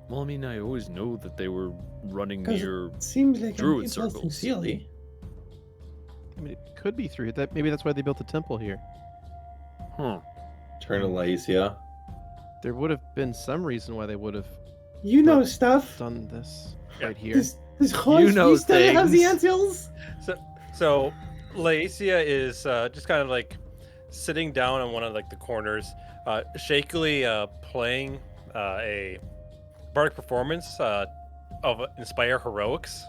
Well, I mean, I always know that they were running 'Cause near. it seems like an druid interesting circles. theory. I mean, it could be through that. Maybe that's why they built the temple here. Huh. Turn to Lyeecia. There would have been some reason why they would have You know stuff. done this Yeah. right here. This horse, know you still have the things. answers? So Lyeecia is just kind of like sitting down on one of like the corners, shakily playing a bardic performance of Inspire Heroics.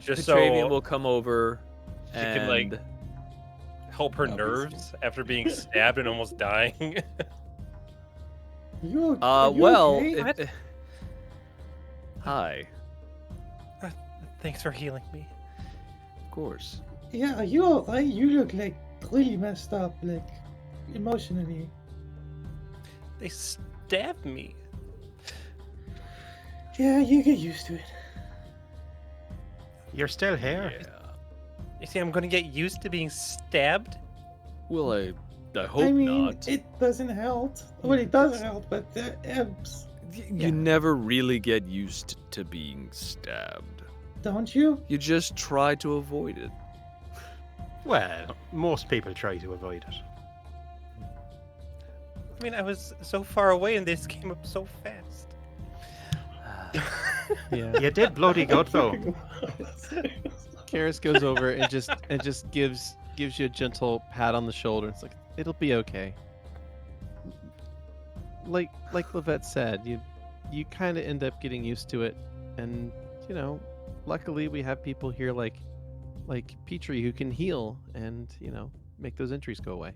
Just Petravian so will come over she and can like help her nerves after being stabbed and almost dying. Are you well, okay? hi. Thanks for healing me. Of course. Yeah, are you alright? You look like really messed up, like emotionally. They stabbed me. Yeah, you get used to it. You're still here. You see, I'm gonna get used to being stabbed. Well, I hope I mean, not. it doesn't help. Well, it does help, but You never really get used to being stabbed. don't you? You just try to avoid it. Well, most people try to avoid it. I mean, I was so far away and this came up so fast. Yeah. You did bloody good though. Karis goes over and just gives you a gentle pat on the shoulder. It's like, it'll be okay. Like Lovette said, you kind of end up getting used to it, and you know, luckily we have people here like Petrie who can heal and make those injuries go away.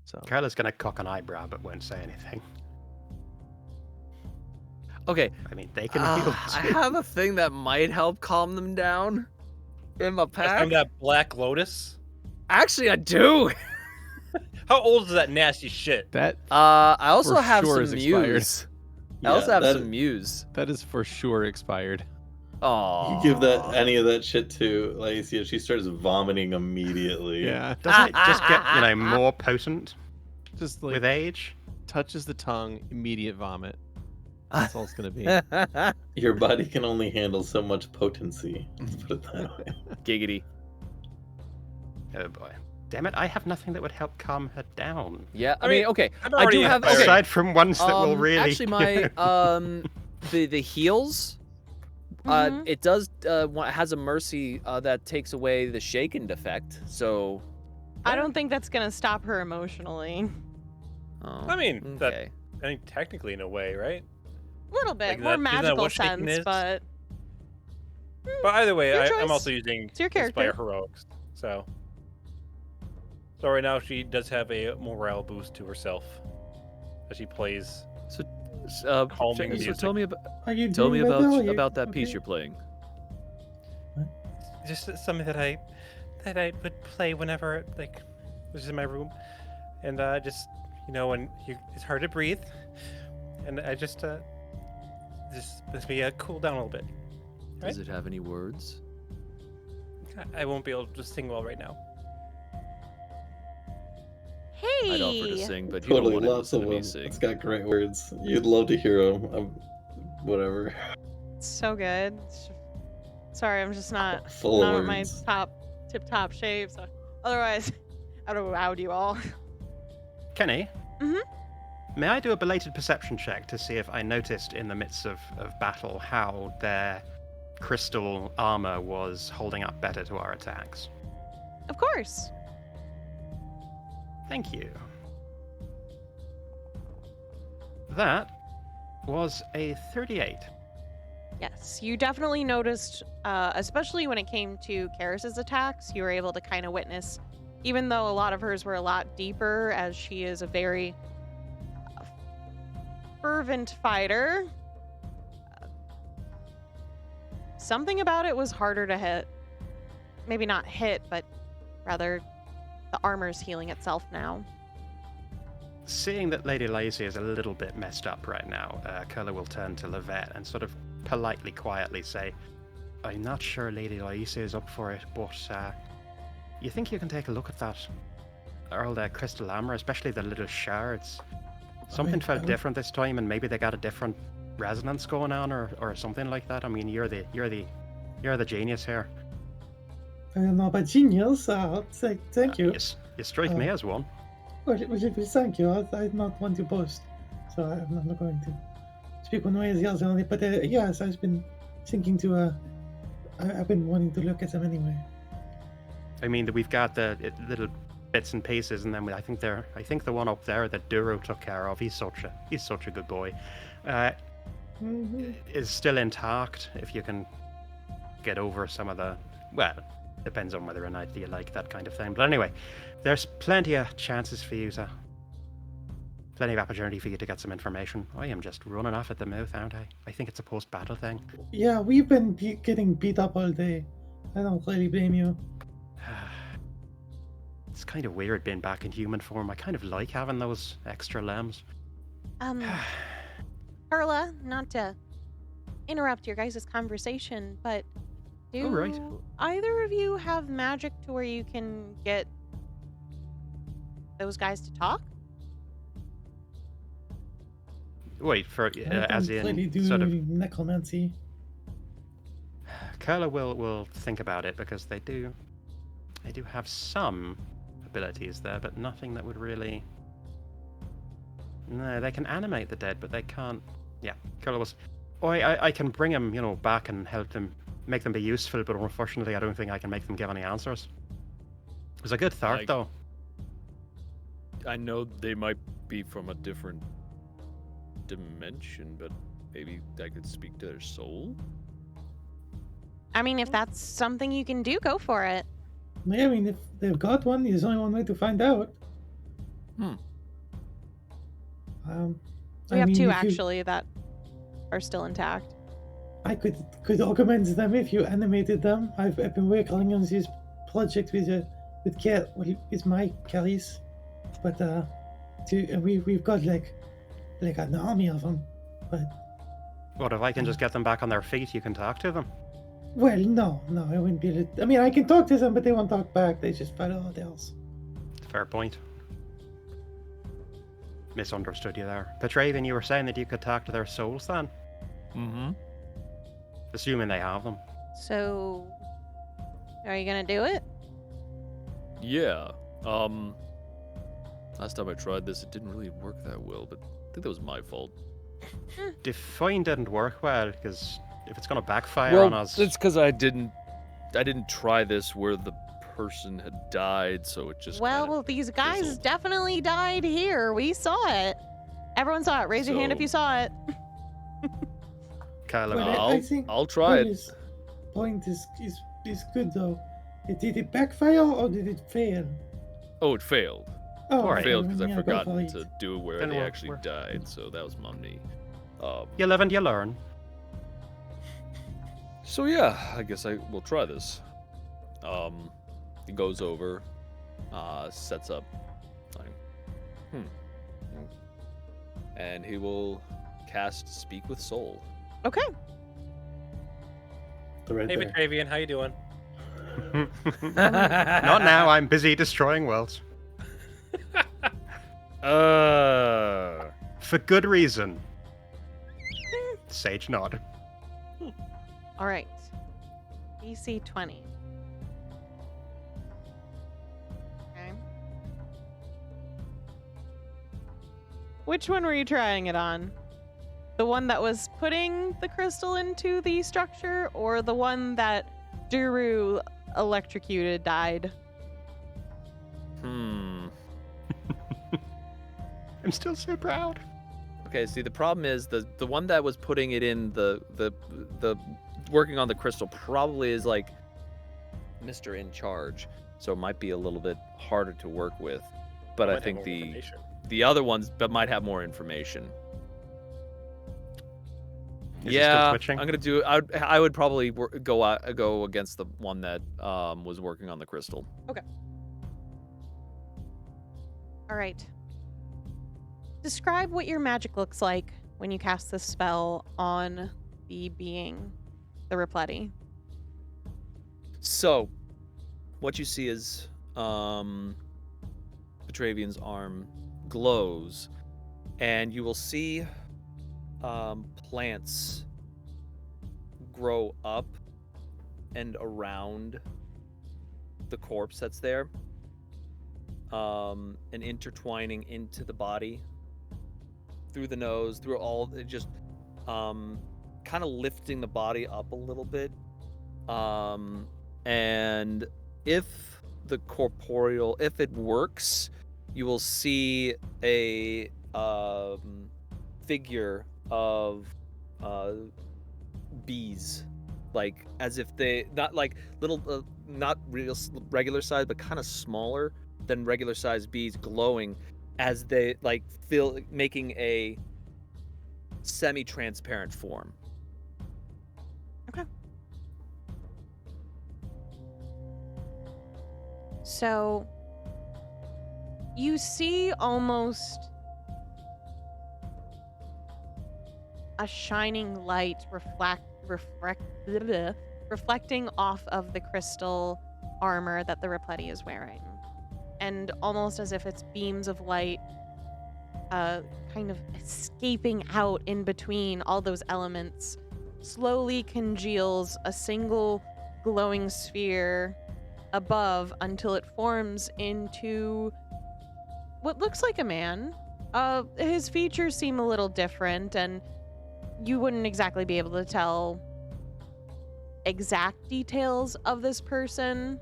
So Kurla's gonna cock an eyebrow but won't say anything. Okay. I mean, they can heal I too. have a thing that might help calm them down in my pack. From that Black Lotus. Actually, I do. How old is that nasty shit? that I also For have sure some is expired. muse. I also have that- some muse. that is for sure expired. Oh. You give that any of that shit to Lyeecia, she starts vomiting immediately. Yeah, Doesn't it just get, more potent just like with age? touches the tongue, immediate vomit. That's all it's gonna be. Your body can only handle so much potency. Let's put it that way. Giggity. Oh boy. Damn it, I have nothing that would help calm her down. Yeah, I I mean, mean, okay. I'm I do already have. inspired. Okay. Aside from ones that will really. Actually, my the heals. Mhm. It does. Has a mercy that takes away the shaken defect. So. I don't think that's gonna stop her emotionally. Oh, I mean, that- okay. I mean, technically, in a way, right? A little bit Like more that- isn't that magical what shaking sense, is? but But either way, Your I'm choice. also using It's your Inspire character. Heroics. So right now she does have a morale boost to herself as she plays. Calming So music. tell me about Are you doing better? Are you- about that piece okay? you're playing. Just something that I that I would play whenever like was in my room, and just when it's hard to breathe, and I just lets me cool down a little bit. Does it have any words? I won't be able to sing well right now. I'd Hey! offer to sing, but you Totally don't want to lots listen of to me them. sing. It's got great words. You'd love to hear them. Whatever. So good. Sorry, I'm just not Full of at my words. tip-top shape. So otherwise, I would have wowed you all. Keni? Mhm. May I do a belated perception check to see if I noticed in the midst of battle how their crystal armor was holding up better to our attacks? Of course. Thank you. That was a 38. Yes, you definitely noticed, especially when it came to Karis's attacks, you were able to kind of witness, even though a lot of hers were a lot deeper, as she is a very fervent fighter. Something about it was harder to hit. Maybe not hit, but rather the armor's healing itself now. Seeing that Lady Lyeecia is a little bit messed up right now, Kurla will turn to Lovette and sort of politely, quietly say, I'm not sure Lady Lyeecia is up for it, but you think you can take a look at that? All the crystal armor, especially the little shards. Something felt different this time, and maybe they got a different resonance going on, or something like that. I mean, you're the genius here. I don't know about genius. Thank you. Yes, you strike me as one. Well, thank you. I'm not one to boast, so I'm not going to speak one way or the other on it. But yes, I've been thinking to. I've been wanting to look at them anyway. I mean, we've got the little bits and pieces, and then I think the one up there that Duro took care of. He's such a good boy. Is still intact. If you can get over some of the, well, depends on whether or not you like that kind of thing. But anyway, there's plenty of chances for you to, plenty of opportunity for you to get some information. I am just running off at the mouth, aren't I? I think it's a post-battle thing. Yeah, we've been getting beat up all day. I don't really blame you. It's kind of weird being back in human form. I kind of like having those extra limbs. Kurla, not to interrupt your guys' conversation, but do right. either of you have magic to where you can get those guys to talk? Wait, for I as don't really in do sort of necromancy. Kurla will think about it, because they do have some abilities there, but nothing that would really. No, they can animate the dead, but they can't. Yeah, Kurla was. Oh, I can bring them, back and help them, make them be useful, but unfortunately, I don't think I can make them give any answers. It was a good thought, though. I know they might be from a different dimension, but maybe I could speak to their soul? I mean, if that's something you can do, go for it. Yeah, I mean, if they've got one, there's only one way to find out. We have two, actually, that are still intact. I could augment them if you animated them. I've been working on this project with my Karis, but we've got like an army of them. But What if I can just get them back on their feet? You can talk to them. well, no, I wouldn't be able to. I mean, I can talk to them, but they won't talk back. They just follow what else. Fair point. Misunderstood you there. Petravian, you were saying that you could talk to their souls then? Mm-hmm. Assuming they have them. So, are you gonna do it? Yeah. Last time I tried this, it didn't really work that well, but I think that was my fault. Define didn't work well, because if it's going to backfire on us... it's because I didn't try this where the person had died, so it just Well, these guys fizzled. definitely died here. We saw it. Everyone saw it. Raise your hand if So- you saw it. Kyla, Well, I'll- I think I'll try it. His point is good though. Did it backfire or did it fail? Oh, it failed. Oh, Alright. It failed because I yeah, go forgot for it. to do it where Then they we're- actually we're- died, so that was on me. you live and you learn. So yeah, I guess I will try this. He goes over, sets up, and he will cast Speak with Soul. Okay. They're right Hey, there. Petravian, how you doing? Not now. I'm busy destroying worlds. For good reason. Sage nod. All right. DC 20. Okay. Which one were you trying it on? The one that was putting the crystal into the structure, or the one that Duru electrocuted died? Hmm. I'm still so proud. Okay, see, the problem is the one that was putting it in the working on the crystal probably is like Mr. In Charge, so it might be a little bit harder to work with. But I Might have think more information. the other ones might have more information. Is he still Yeah, twitching? I'm gonna do. I would probably go against the one that was working on the crystal. All right. Describe what your magic looks like when you cast this spell on the being, the Repletti. So, what you see is Petravian's arm glows, and you will see plants grow up and around the corpse that's there, and intertwining into the body, through the nose, through all, just kind of lifting the body up a little bit. And if the corporeal, if it works, you will see a figure of bees, like as if they, not like little, not real regular size, but kind of smaller than regular size bees, glowing as they like feel, making a semi-transparent form. So you see almost a shining light reflecting off of the crystal armor that the Repletti is wearing. And almost as if it's beams of light kind of escaping out in between all those elements, slowly congeals a single glowing sphere above until it forms into what looks like a man. His features seem a little different, and you wouldn't exactly be able to tell exact details of this person.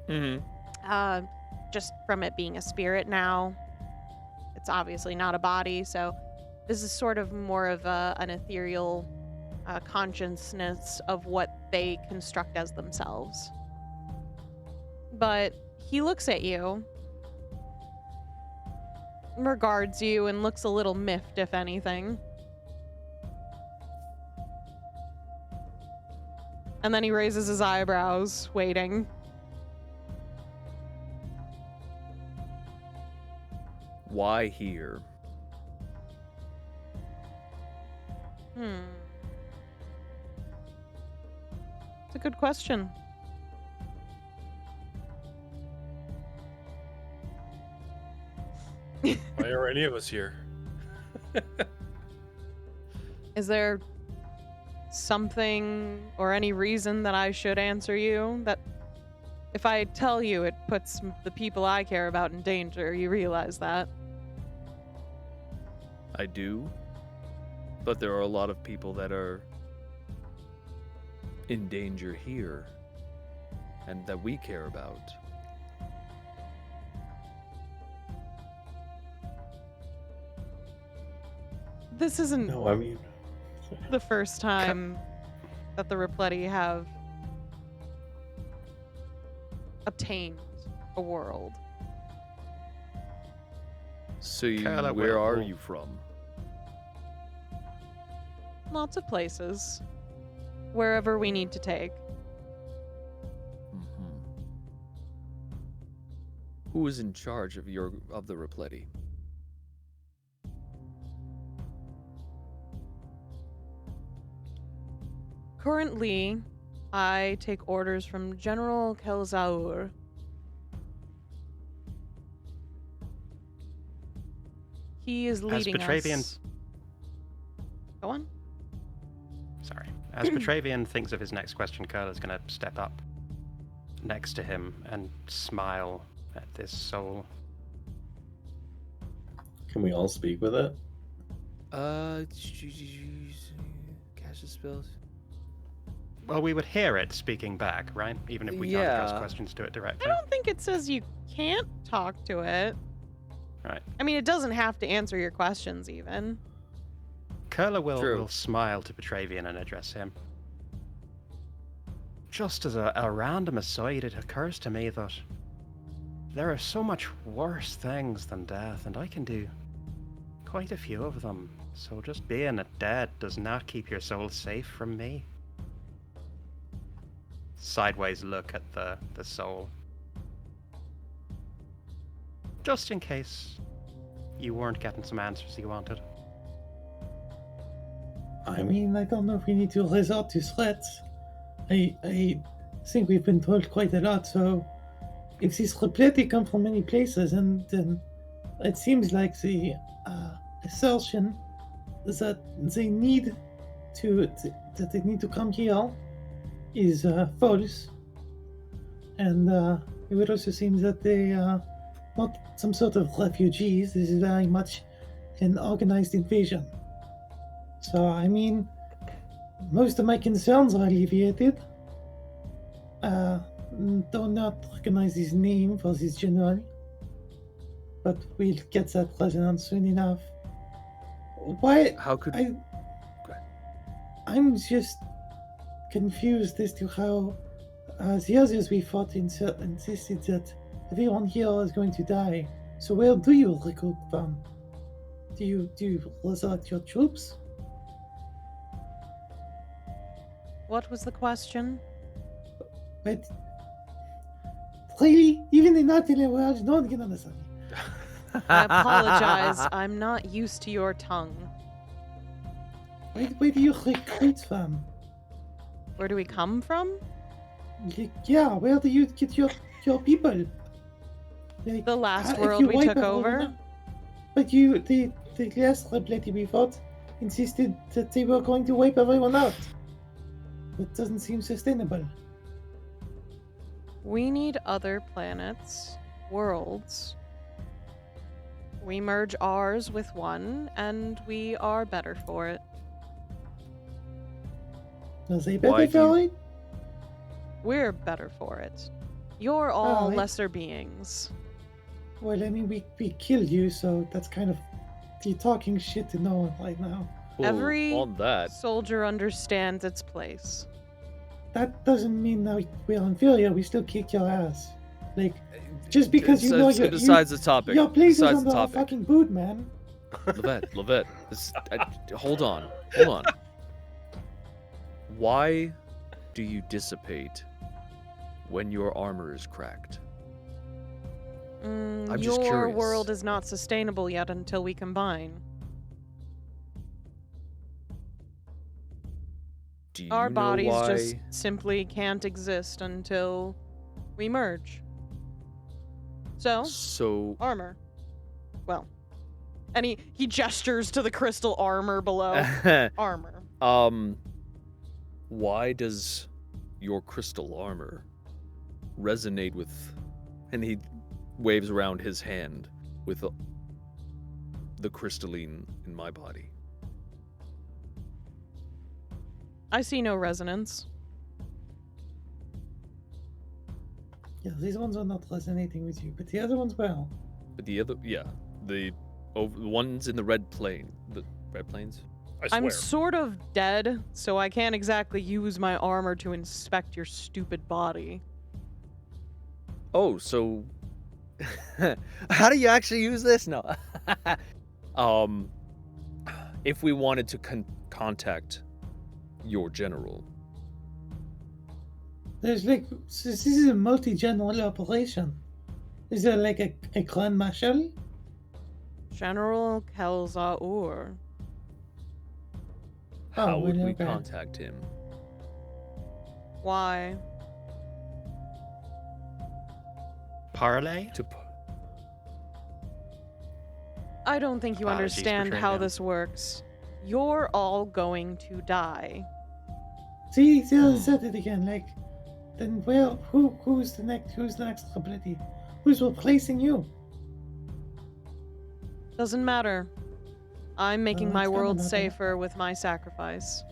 Mm-hmm. Just from it being a spirit now. It's obviously not a body, so this is sort of more of an ethereal consciousness of what they construct as themselves. But he looks at you, regards you, and looks a little miffed, if anything. And then he raises his eyebrows, waiting. Why here? It's a good question. Why are any of us here? Is there something or any reason that I should answer you? That if I tell you, it puts the people I care about in danger. You realize that? I do, but there are a lot of people that are in danger here and that we care about. This isn't No, I mean, the first time that the Repletti have obtained a world. So Kurla where will- are you from? Lots of places. Wherever we need to take. Who is in charge of the Repleti? Currently, I take orders from General Kelzaur. He is leading Petravian- us. Go on. Sorry. As Petravian thinks of his next question, Kurla's going to step up next to him and smile at this soul. Can we all speak with it? Cast the spells. Well, we would hear it speaking back, right? Even if we can't ask Yeah. questions to it I directly. don't think it says you can't talk to it. Right. I mean, it doesn't have to answer your questions, even. Kurla True. will smile to Petravian and address him. Just as a random aside, it occurs to me that there are so much worse things than death, and I can do quite a few of them. So just being dead does not keep your soul safe from me. Sideways look at the soul. Just in case you weren't getting some answers you wanted. I mean, I don't know if we need to resort to threats. I think we've been told quite a lot, so if these Repleti come from many places, and then it seems like the assertion that they need to come here is false, and it would also seem that they are not some sort of refugees. This is very much an organized invasion. So, I mean, most of my concerns are alleviated. Do not recognize his name for this general, but we'll get that resonance soon enough. Why? How could I'm just confused as to how the others we fought insisted that everyone here is going to die. So where do you recruit from? Do you resort your troops? What was the question? But really, even in that world, no one can understand me. I apologize. I'm not used to your tongue. Where do you recruit from? Where do we come from? Yeah, where do you get your people? Like, The last if world you we wipe took everyone over? out- But the last Repleti we fought insisted that they were going to wipe everyone out. That doesn't seem sustainable. We need other planets, worlds. We merge ours with one, and we are better for it. Are they Why better do you- for it? We're better for it. You're all Alright. lesser beings. Well, I mean, we killed you, so that's kind of you're talking shit to no one right now. well, Every on that? soldier understands its place. That doesn't mean that we're inferior. We still kick your ass. Like, just because you know It's- you're, besides the topic. your place is besides under the our topic. fucking boot, man. Lovette, hold on. Why do you dissipate when your armor is cracked? I'm just Your curious. world is not sustainable yet until we combine. Do you Our know bodies why? just simply can't exist until we merge. So, So armor. Well, and he gestures to the crystal armor below. Armor. why does your crystal armor resonate with, and he waves around his hand with the crystalline in my body? I see no resonance. Yeah, these ones are not resonating with you, but the other ones will. But the other, yeah, the ones in the red plane, the red planes. I swear. I'm sort of dead, so I can't exactly use my armor to inspect your stupid body. Oh, so how do you actually use this? No. If we wanted to contact your general, There's like this is a multi-general operation. Is there like a clan marshal? General Kelza-Ur. How would well, we okay. contact him? Why? Parlay? I don't think you Apologies, understand how Petravian. this works. You're all going to die. See, I said it again. Like, then who's the next ability? Who's replacing you? Doesn't matter. I'm making it's my gonna world matter. safer with my sacrifice.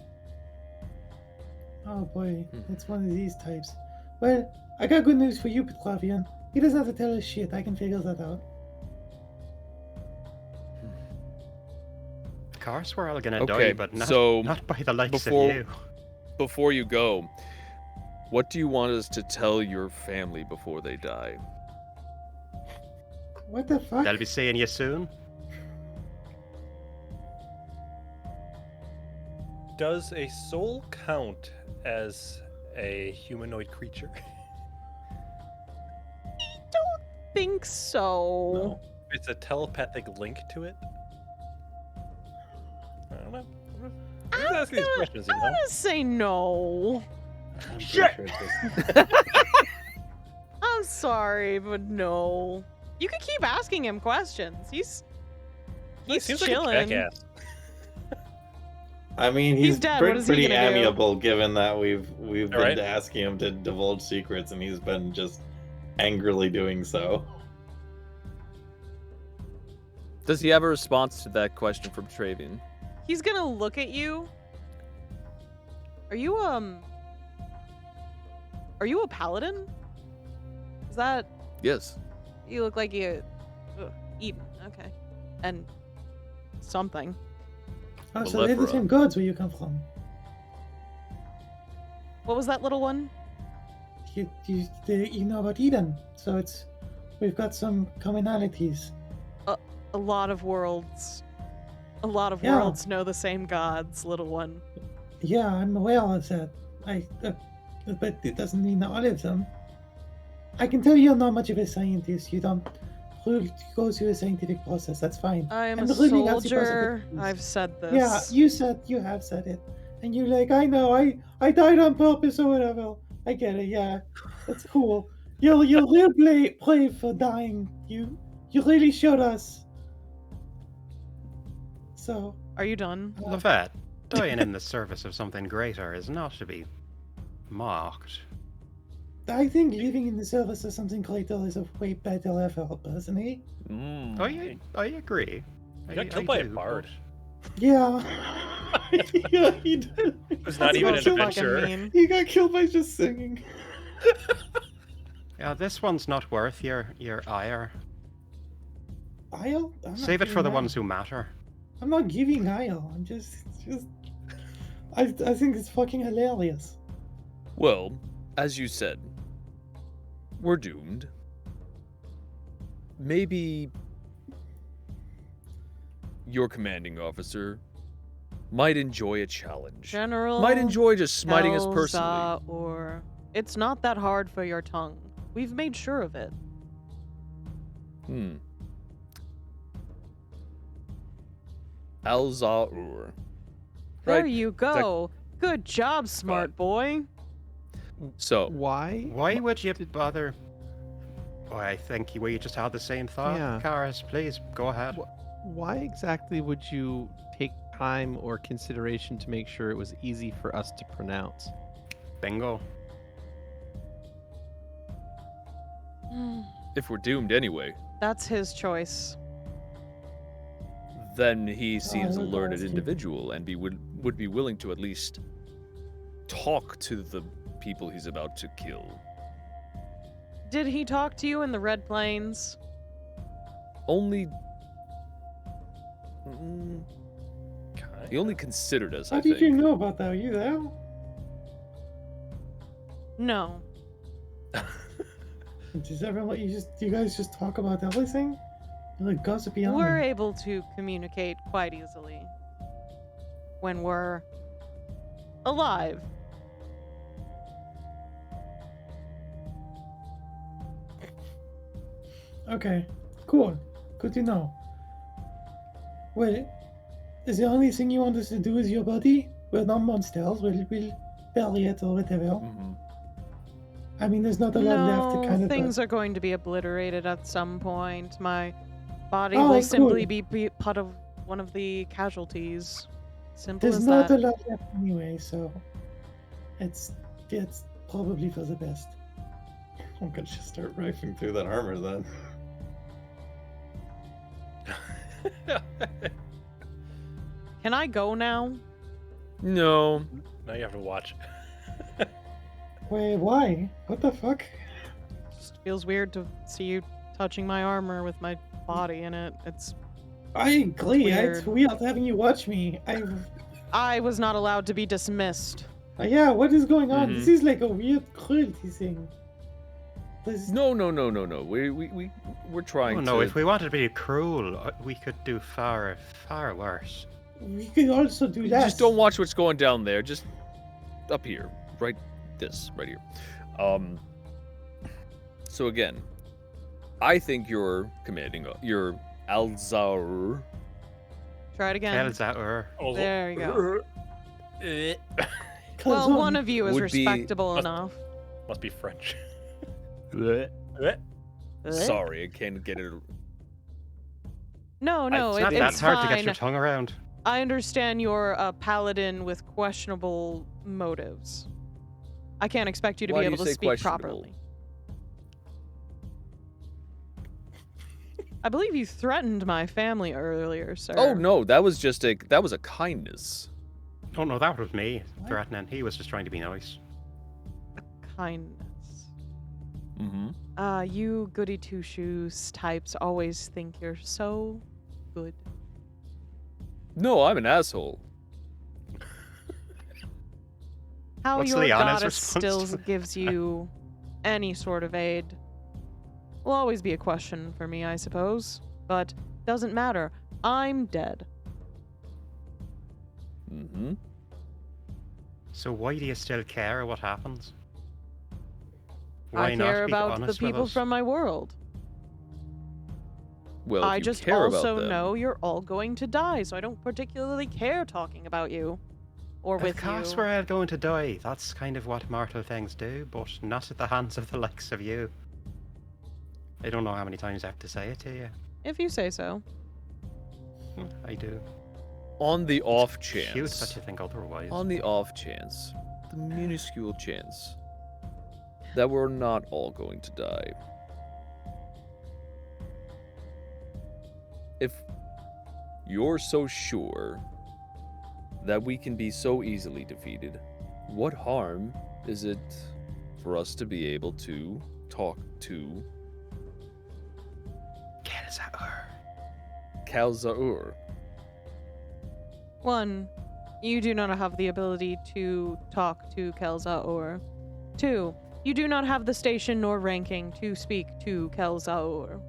Oh boy, it's one of these types. Well, I got good news for you, Petravian. He doesn't have to tell us shit. I can figure that out. Of course, we're all gonna Okay, die, but not, so not by the likes before- of you. Before you go, what do you want us to tell your family before they die? What the fuck? They'll be seeing you soon. Does a soul count as a humanoid creature? Think so. No. It's a telepathic link to it? I don't know. I'm just asking these questions, you I'm know? gonna say no. I'm pretty sure it's just- I'm sorry, but no. You can keep asking him questions. He's Seems chilling. like a jackass. I mean, He's he's dead, what is he pretty gonna do? amiable, given that we've been Alright. asking him to divulge secrets, and he's been just angrily doing so. Does he have a response to that question from Petravian? He's gonna look at you. Are you a paladin? Is that Yes. you look like you Eden, okay. And something. Oh, so they're the Malefra. same gods where you come from. What was that little one? You know about Eden, so we've got some commonalities. A lot of worlds. A lot of Yeah. worlds know the same gods, little one. Yeah, I'm aware of that. But it doesn't mean that all of them. I can tell you're not much of a scientist. You don't go through a scientific process. That's fine. I am And a really that's the soldier. possibilities. I've said this. Yeah, you have said it, and you're like, I know, I died on purpose or whatever. I get it. Yeah, that's cool. You're real brave for dying. You really showed us. So Are you done? Lovette, dying in the service of something greater is not to be mocked. I think living in the service of something greater is a way better effort, personally. I agree. You got killed by a bard. Yeah. Yeah, he did. It's not even an so fucking adventure. mean. He got killed by just singing. Yeah, this one's not worth your ire. I'm not Save it for giving the ire. ones who matter. I'm not giving ire. I'm just. I think it's fucking hilarious. Well, as you said, we're doomed. Maybe your commanding officer might enjoy a challenge. General. Might enjoy just smiting us personally. Or it's not that hard for your tongue. We've made sure of it. Alzaur. There Right. you go. Good job, smart boy. So, Why? Why would you bother? Oh, I think we just had the same thought. Yeah. Karis, please go ahead. Why exactly would you take time or consideration to make sure it was easy for us to pronounce? Bingo. if we're doomed anyway, That's his choice. then he seems a that's learned awesome. individual and would be willing to at least talk to the people he's about to kill. Did he talk to you in the Red Plains? Only. He only considered us, How I did you think. know about that? Were you there? No. Does everyone you guys just talk about everything? You're like gossipy on We're me. able to communicate quite easily when we're alive. Okay, cool. Good to know. Well, is the only thing you want us to do with your body? We're not monsters. We'll bury it or whatever. Mhm. I mean, there's not a lot left to kind of. Things are going to be obliterated at some point. My body Oh, will cool. simply be part of one of the casualties. Simple There's as not that. a lot left anyway, so it's probably for the best. I'm gonna just start rifling through that armor then. Can I go now? No. Now you have to watch. Wait, why? What the fuck? Just feels weird to see you touching my armor with my body in it. I agree. It's weird. weird having you watch me. I was not allowed to be dismissed. Yeah, what is going on? Mhm. This is like a weird cruelty thing. No. We're trying Oh to. no, if we wanted to be cruel, we could do far worse. We could also do that. Just don't watch what's going down there. Just up here, right here. So again, I think you're committing. You're Alzar. Try it again. Elzaur. There you go. Cause Well, one of you is Would be- respectable enough. Must be French. Sorry, I can't get it. No, It's not that it's hard fine. to get your tongue around. I understand you're a paladin with questionable motives. I can't expect you to Why be do you able to say speak questionable? properly. I believe you threatened my family earlier, sir. Oh no, that was a kindness. Oh no, that was me threatening. He was just trying to be nice. Kindness. Mm-hmm. You goody two shoes types always think you're so good. No, I'm an asshole. How What's your Liana's goddess response still to that? gives you any sort of aid will always be a question for me, I suppose. But doesn't matter. I'm dead. Mm-hmm. So why do you still care what happens? Why I not care be about the honest with people us? from my world. Well, if I you just care also about them, know you're all going to die, so I don't particularly care talking about you. Or with Of course you. we're all going to die. That's kind of what mortal things do, but not at the hands of the likes of you. I don't know how many times I have to say it to you. If you say so. I do. on the off Cute chance, that you think otherwise. on the off chance, the minuscule chance that we're not all going to die. If you're so sure that we can be so easily defeated, what harm is it for us to be able to talk to Kalzaur? 1. You do not have the ability to talk to Kelzaur. 2. You do not have the station nor ranking to speak to Kelzaur.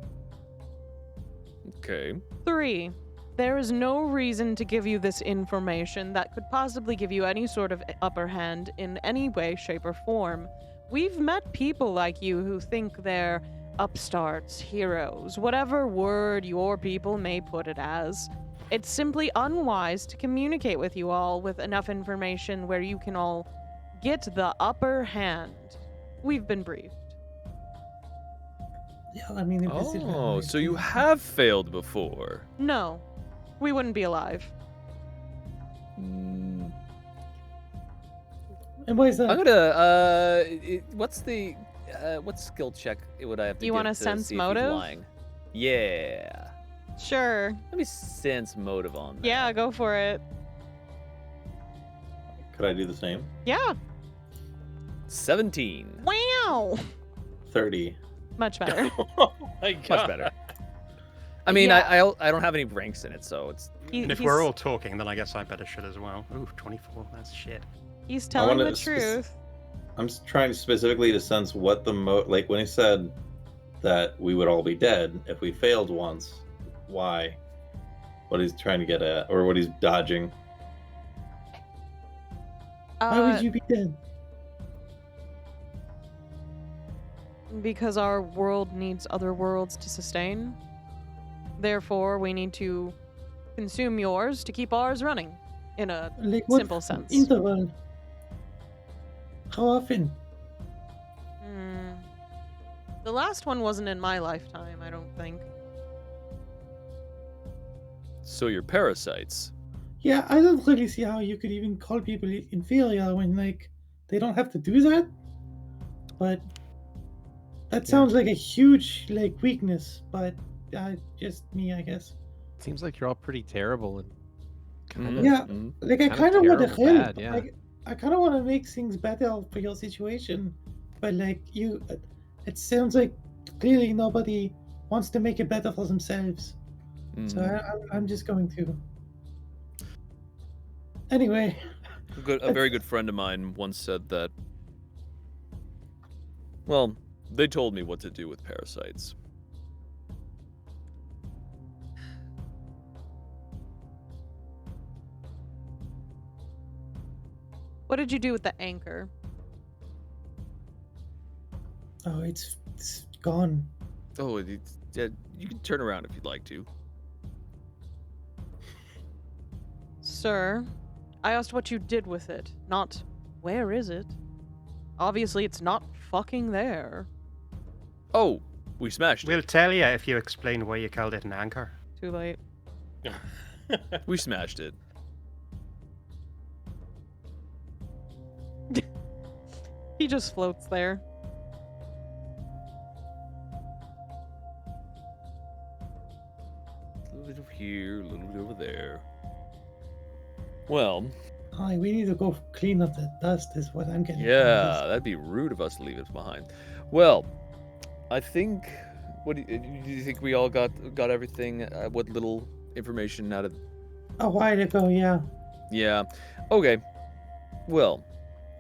Okay. 3. There is no reason to give you this information that could possibly give you any sort of upper hand in any way, shape, or form. We've met people like you who think they're upstarts, heroes, whatever word your people may put it as. It's simply unwise to communicate with you all with enough information where you can all get the upper hand. We've been briefed. Yeah, I mean, if this is Oh, so you have failed before. No, we wouldn't be alive. Mm, And why is that? I'm gonna. What's the? What skill check would I have to? You give wanna to sense see if he's motive? lying? Yeah. Sure. Let me sense motive on that. Yeah, go for it. Could I do the same? Yeah. 17. Wow. 30. Much better. Oh my god. Much better. I mean, Yeah. I don't have any ranks in it, so it's. And if He's- we're all talking, then I guess I better shit as well. Ooh, 24. That's shit. He's telling wanna the truth. I'm trying specifically to sense what the like when he said that we would all be dead if we failed once. Why? What he's trying to get at, or what he's dodging. Why would you be dead? Because our world needs other worlds to sustain. Therefore, we need to consume yours to keep ours running, in a Like what simple sense. interval? How often? The last one wasn't in my lifetime, I don't think. So you're parasites. Yeah, I don't really see how you could even call people inferior when, like, they don't have to do that. But that sounds like a huge, like, weakness. But just me, I guess. Seems like you're all pretty terrible and kind of. Yeah, like I Kind of kind of want to terrible help. bad, yeah. Like, I kind of want to make things better for your situation, but like it sounds like clearly nobody wants to make it better for themselves. So I'm just going to. Anyway, A very good friend of mine once said that. Well, they told me what to do with parasites. What did you do with the anchor? oh, it's gone. Oh, you can turn around if you'd like to. Sir, I asked what you did with it, not where is it? Obviously, it's not fucking there. Oh, we smashed We'll it. tell you if you explain why you called it an anchor. Too late. We smashed it. He just floats there. A little bit over here, a little bit over there. Well, Hi, we need to go clean up the dust. Is what I'm getting. from yeah, this. that'd be rude of us to leave it behind. Well, I think. What do you think we all got everything? What little information out of? A while ago, yeah. Yeah. Okay. Well,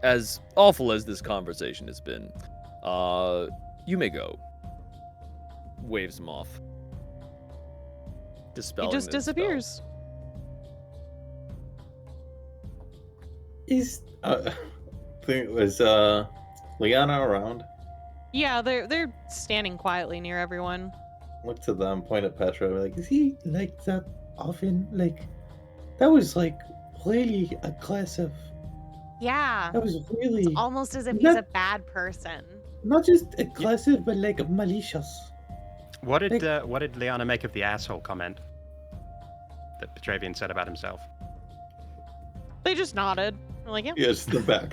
as awful as this conversation has been, you may go. Waves him off. He Dispelling just the spell. disappears. Is Was Liana around? Yeah, they're standing quietly near everyone. Look to them, point at Petra, be like, is he like that often? Like that was like really aggressive. Yeah. That was really Almost as if Is he's a that- bad person. not just aggressive, but like malicious. What did Liana make of the asshole comment that Petravian said about himself? They just nodded. They're like, yeah, yeah, just the back.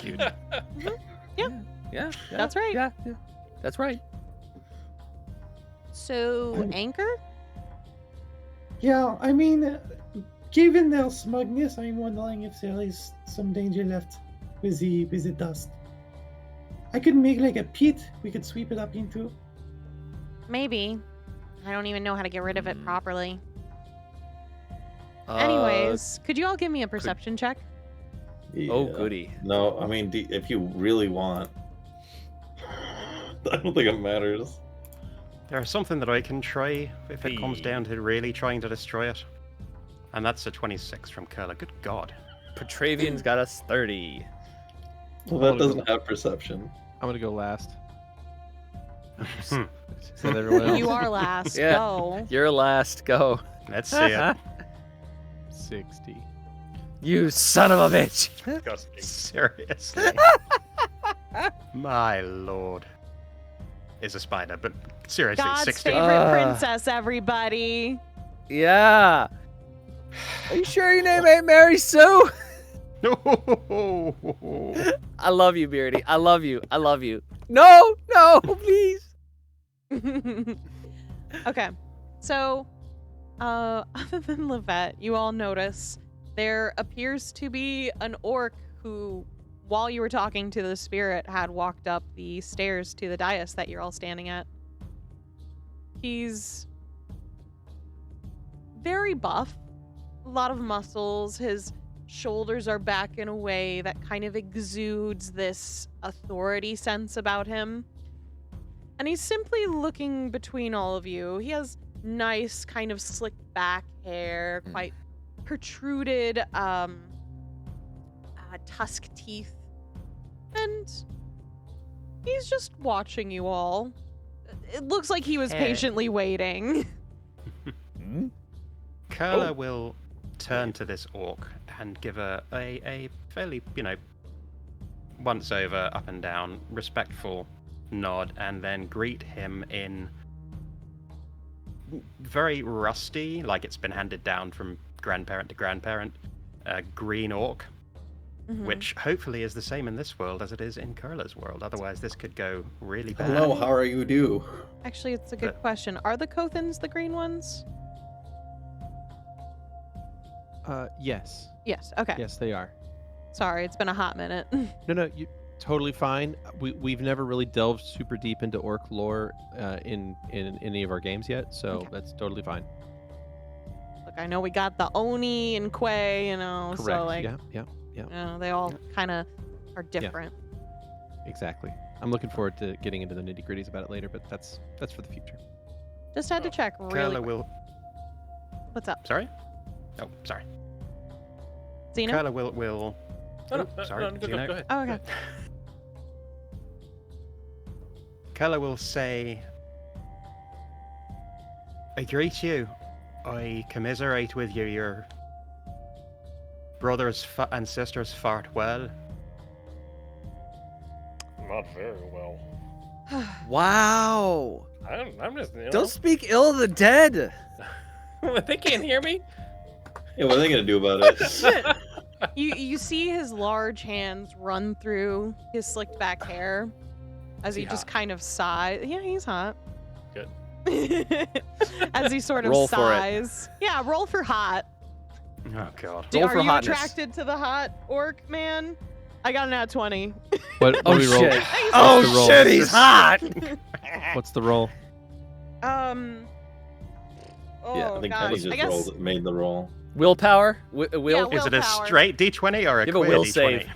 Cute. Yeah. that's right. Yeah. That's right. So, Anchor? Yeah, I mean, given their smugness, I'm wondering if there is some danger left with the dust. I could make like a pit we could sweep it up into. Maybe. I don't even know how to get rid of it Hmm. properly. Anyways, could you all give me a perception check? Oh, Yeah. goody. No, I mean, if you really want, I don't think it matters. There's something that I can try if it comes down to really trying to destroy it. And that's a 26 from Kurla. Good God. Petravian's got us 30. Well, that doesn't have perception. I'm gonna go last. Hmm. Said everyone else. You are last. Yeah. Go. You're last. Go. Let's see it. 60. You son of a bitch. Seriously. My lord. Is a spider, but seriously, God's 60. favorite princess, everybody. Yeah. Are you sure your name ain't Mary Sue? No. I love you, Beardy. I love you. I love you. No, please. Okay. So, other than Lovette, you all notice there appears to be an orc who, while you were talking to the spirit, had walked up the stairs to the dais that you're all standing at. He's very buff, a lot of muscles. His shoulders are back in a way that kind of exudes this authority sense about him. And he's simply looking between all of you. He has nice, kind of slicked back hair, quite protruded, tusk teeth. And He's just watching you all. It looks like he was Hey. patiently waiting. Kurla will turn to this orc and give a fairly, once over, up and down, respectful nod, and then greet him in very rusty, like it's been handed down from grandparent to grandparent, green orc, which hopefully is the same in this world as it is in Kurla's world. Otherwise, this could go really bad. Hello, how are you do? Actually, it's a good question. Are the Kothans the green ones? Yes. Yes. Okay. Yes, they are. Sorry, it's been a hot minute. No, you totally fine. We've never really delved super deep into orc lore in any of our games yet, so Okay. that's totally fine. Look, I know we got the Oni and Quay, Correct. so like, Yeah. they all kind of are different. Exactly. I'm looking forward to getting into the nitty-gritties about it later, but that's for the future. Just had to check really Kurla quick. will. What's up? Sorry? Oh, sorry. Xeno? Kurla will. No, Oh, sorry. go Xeno. ahead. Oh, okay. Kurla will say, I greet you. I commiserate with you. Your brothers and sisters fart well. Not very well. Wow. I'm just. Don't speak ill of the dead. They can't hear me. Yeah, what are they gonna do about it? You see his large hands run through his slicked back hair as he he just hot? kind of sighs. Yeah, he's hot. Good. As he sort of Roll for it. sighs. Yeah, roll for hot. Oh, God. Roll Are for you hotness. attracted to the hot orc man? I got an at 20. What Oh do we roll? shit! What's Oh the roll? shit! He's hot. What's the roll? Yeah, Oh I think gosh. Kenny just made the roll. Willpower. Will. Yeah, Is it a willpower. straight d20 or a Give a queer will d20? save.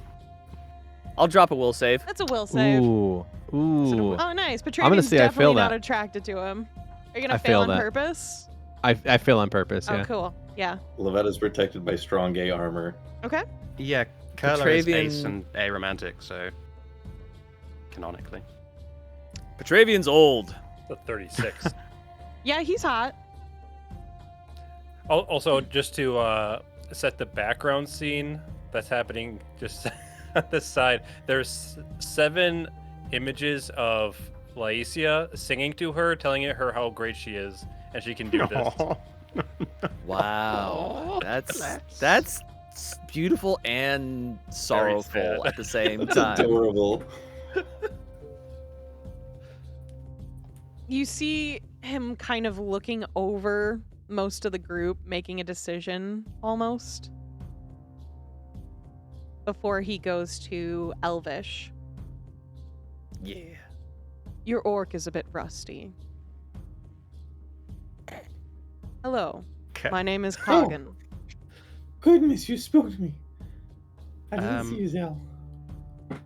I'll drop a will save. That's a will save. Ooh. Oh, nice. I'm gonna Petravian's say I definitely fail not that. attracted to him. Are you gonna I fail fail on that. purpose? I fail on purpose, yeah. Oh, cool. Yeah. Lovette is protected by strong gay armor. Okay. Yeah, Kurla is Petravian- ace and aromantic, so canonically. Petravian's old. The 36. Yeah, he's hot. Also, just to set the background scene that's happening just on this side, there's 7 images of Lyeecia singing to her, telling her how great she is, and she can do this. Wow. That's beautiful and sorrowful sad. at the same That's time. adorable. You see him kind of looking over most of the group, making a decision almost before he goes to Elvish. Yeah. Your orc is a bit rusty. Hello, my name is Kogan. Goodness, you spoke to me. I didn't Um, see you, Zal.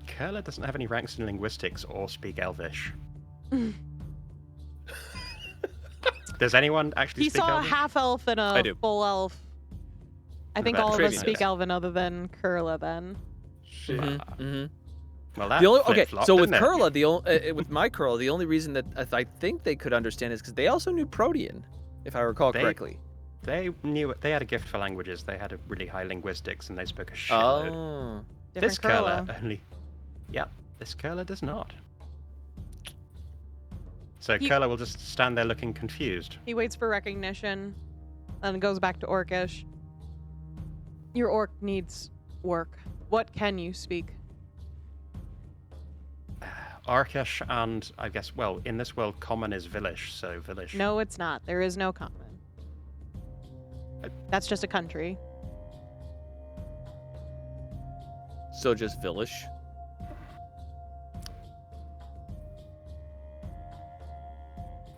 Kurla doesn't have any ranks in linguistics or speak Elvish. Does anyone actually He speak saw a Elvish? half elf and I a do. full elf. I think about all of us Petravian speak does? Elven other than Kurla then. Well, that The only, okay, flip-flopped, so with didn't it? Kurla, with my Kurla, the only reason that I think they could understand is because they also knew Protean, if I recall They- correctly. They knew they had a gift for languages. They had a really high linguistics, and they spoke a shitload. Oh. This Different Kurla only. Yeah, this Kurla does not. So He- Kurla will just stand there looking confused. He waits for recognition, then goes back to Orcish. Your orc needs work. What can you speak? Arkish and I guess, well, in this world, common is Vilish, so Vilish. No, it's not. There is no common. That's just a country. So just Vilish.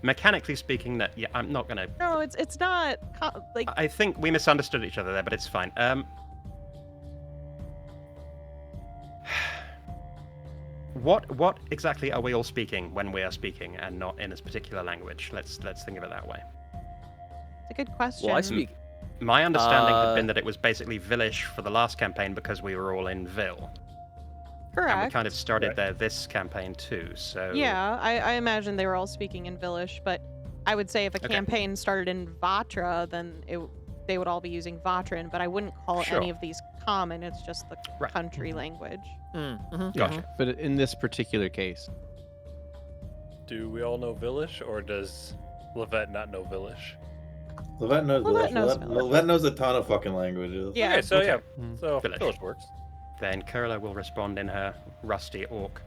Mechanically speaking, that yeah, I'm not gonna. No, it's not like I think we misunderstood each other there, but it's fine. What exactly are we all speaking when we are speaking and not in a particular language? Let's think of it that way. it's a good question. Well, I speak. My understanding had been that it was basically Vilish for the last campaign because we were all in Vil. Correct. And we kind of started there this campaign too, so... Yeah, I imagine they were all speaking in Vilish, but I would say if a Okay. campaign started in Vatra, then they would all be using Vatran, but I wouldn't call Sure. any of these common. It's just the Right. country language. Gotcha. But in this particular case, Do we all know Vilish, or does Lovette not know Vilish? Lovette knows Lovette Village. knows Lovette, Village. Lovette knows a ton of fucking languages. Yeah. Okay, so yeah, Mm. so Village. Vilish works. Then Kurla will respond in her rusty orc.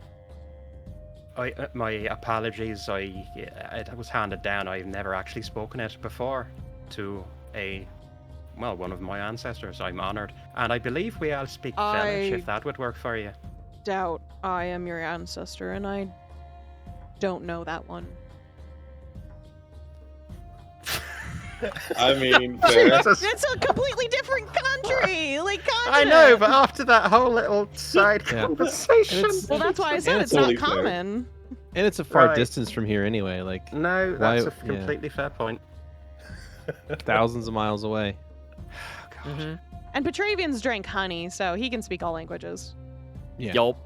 My apologies, it was handed down. I've never actually spoken it before to one of my ancestors. I'm honored. And I believe we all speak Village, if that would work for you. Doubt I am your ancestor, and I don't know that one. I mean, fair. It's a completely different country! Like, I know, but after that whole little side Yeah. conversation... Well, that's why I said And it's totally not fair. common. and it's a far Right. distance from here anyway, like No, that's Why- a completely fair point. thousands of miles away. And Petravians drank honey, so he can speak all languages. Yeah. Yup.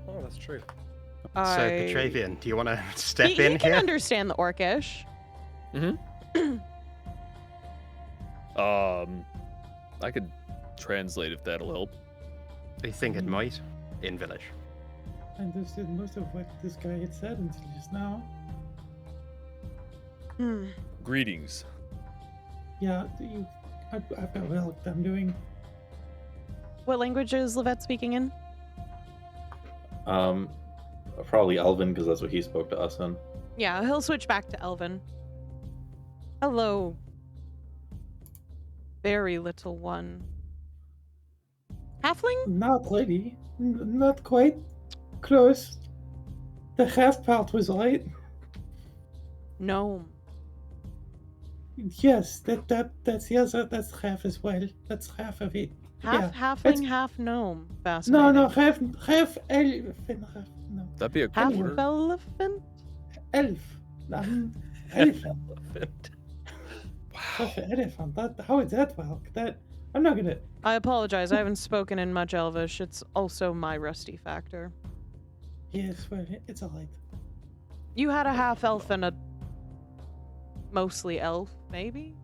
Oh, that's true. So, Petravian, do you want to step he in can here? understand the Orcish. I could translate if that'll help. I think it might, in Village. I understood most of what this guy had said until just now. Greetings. Yeah, I've got work I'm doing. What language is Lovette speaking in? Probably Elven, because that's what he spoke to us in. Yeah, he'll switch back to Elven. Hello, very little one. Halfling? Not really. Not quite. Close. The half part was right. Gnome. Yes, that's half as well. That's half of it. Half Yeah, halfling, it's- half gnome. No, Fascinating. no, half elf and half no That'd be a Half quarter. elephant? elf. Elephant. Half elephant. How would that work? I'm not gonna. I apologize, I haven't spoken in much Elvish. It's also my rusty factor. Yes, well, it's alright. You had a half elf and a mostly elf, maybe?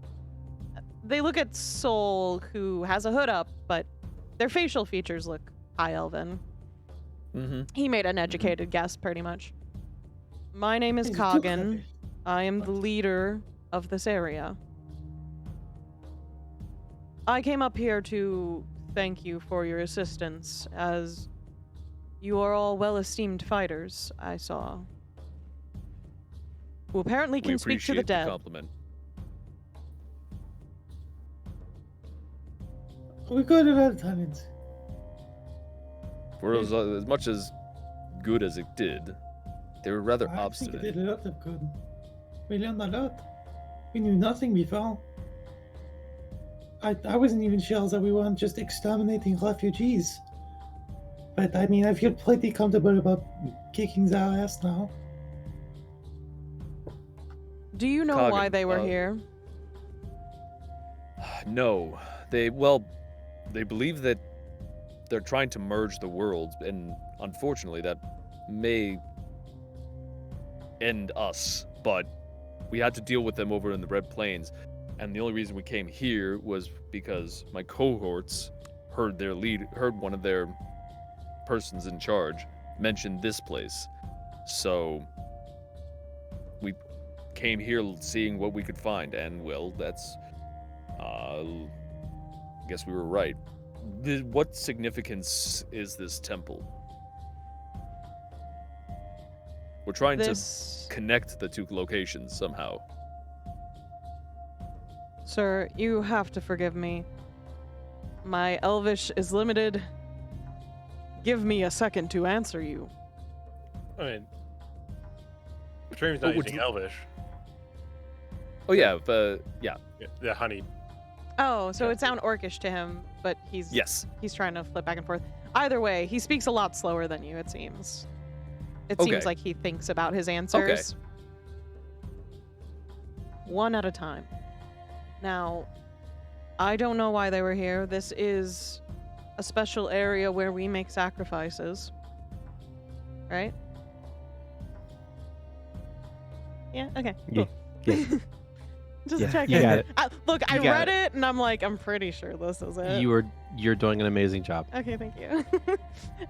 They look at Soul, who has a hood up, but their facial features look high elven. He made an educated guess, pretty much. My name is He's too Kagan. clever. I am the leader of this area. I came up here to thank you for your assistance, as you are all well-esteemed fighters, I saw. Who apparently We can speak to the appreciate dead. compliment. We got a lot of talent. For as much as good as it did, they were rather I think it obstinate. did a lot of good. We learned a lot. We knew nothing before. I wasn't even sure that we weren't just exterminating refugees. But I mean, I feel pretty comfortable about kicking their ass now. Do you know why Kagan, they were here? No, they believe that they're trying to merge the worlds, and unfortunately, that may end us. But we had to deal with them over in the Red Plains, and the only reason we came here was because my cohorts heard one of their persons in charge mention this place. So we came here seeing what we could find, and well, that's I guess we were right. What significance is this temple? We're trying to connect the two locations somehow. Sir, you have to forgive me. My Elvish is limited. Give me a second to answer you. I mean, Petravian's not would using you- Elvish. Oh yeah, yeah. Yeah, honey. Oh, so it sounds Orcish to him, but he's Yes. trying to flip back and forth. Either way, he speaks a lot slower than you, it seems. It Okay. seems like he thinks about his answers. One at a time. Now, I don't know why they were here. This is a special area where we make sacrifices. Right? Yeah, okay. Cool. Yeah. Just Yeah, checking. you got it. Look, I You got read it and I'm like, I'm pretty sure this is it. You're doing an amazing job. Okay, thank you.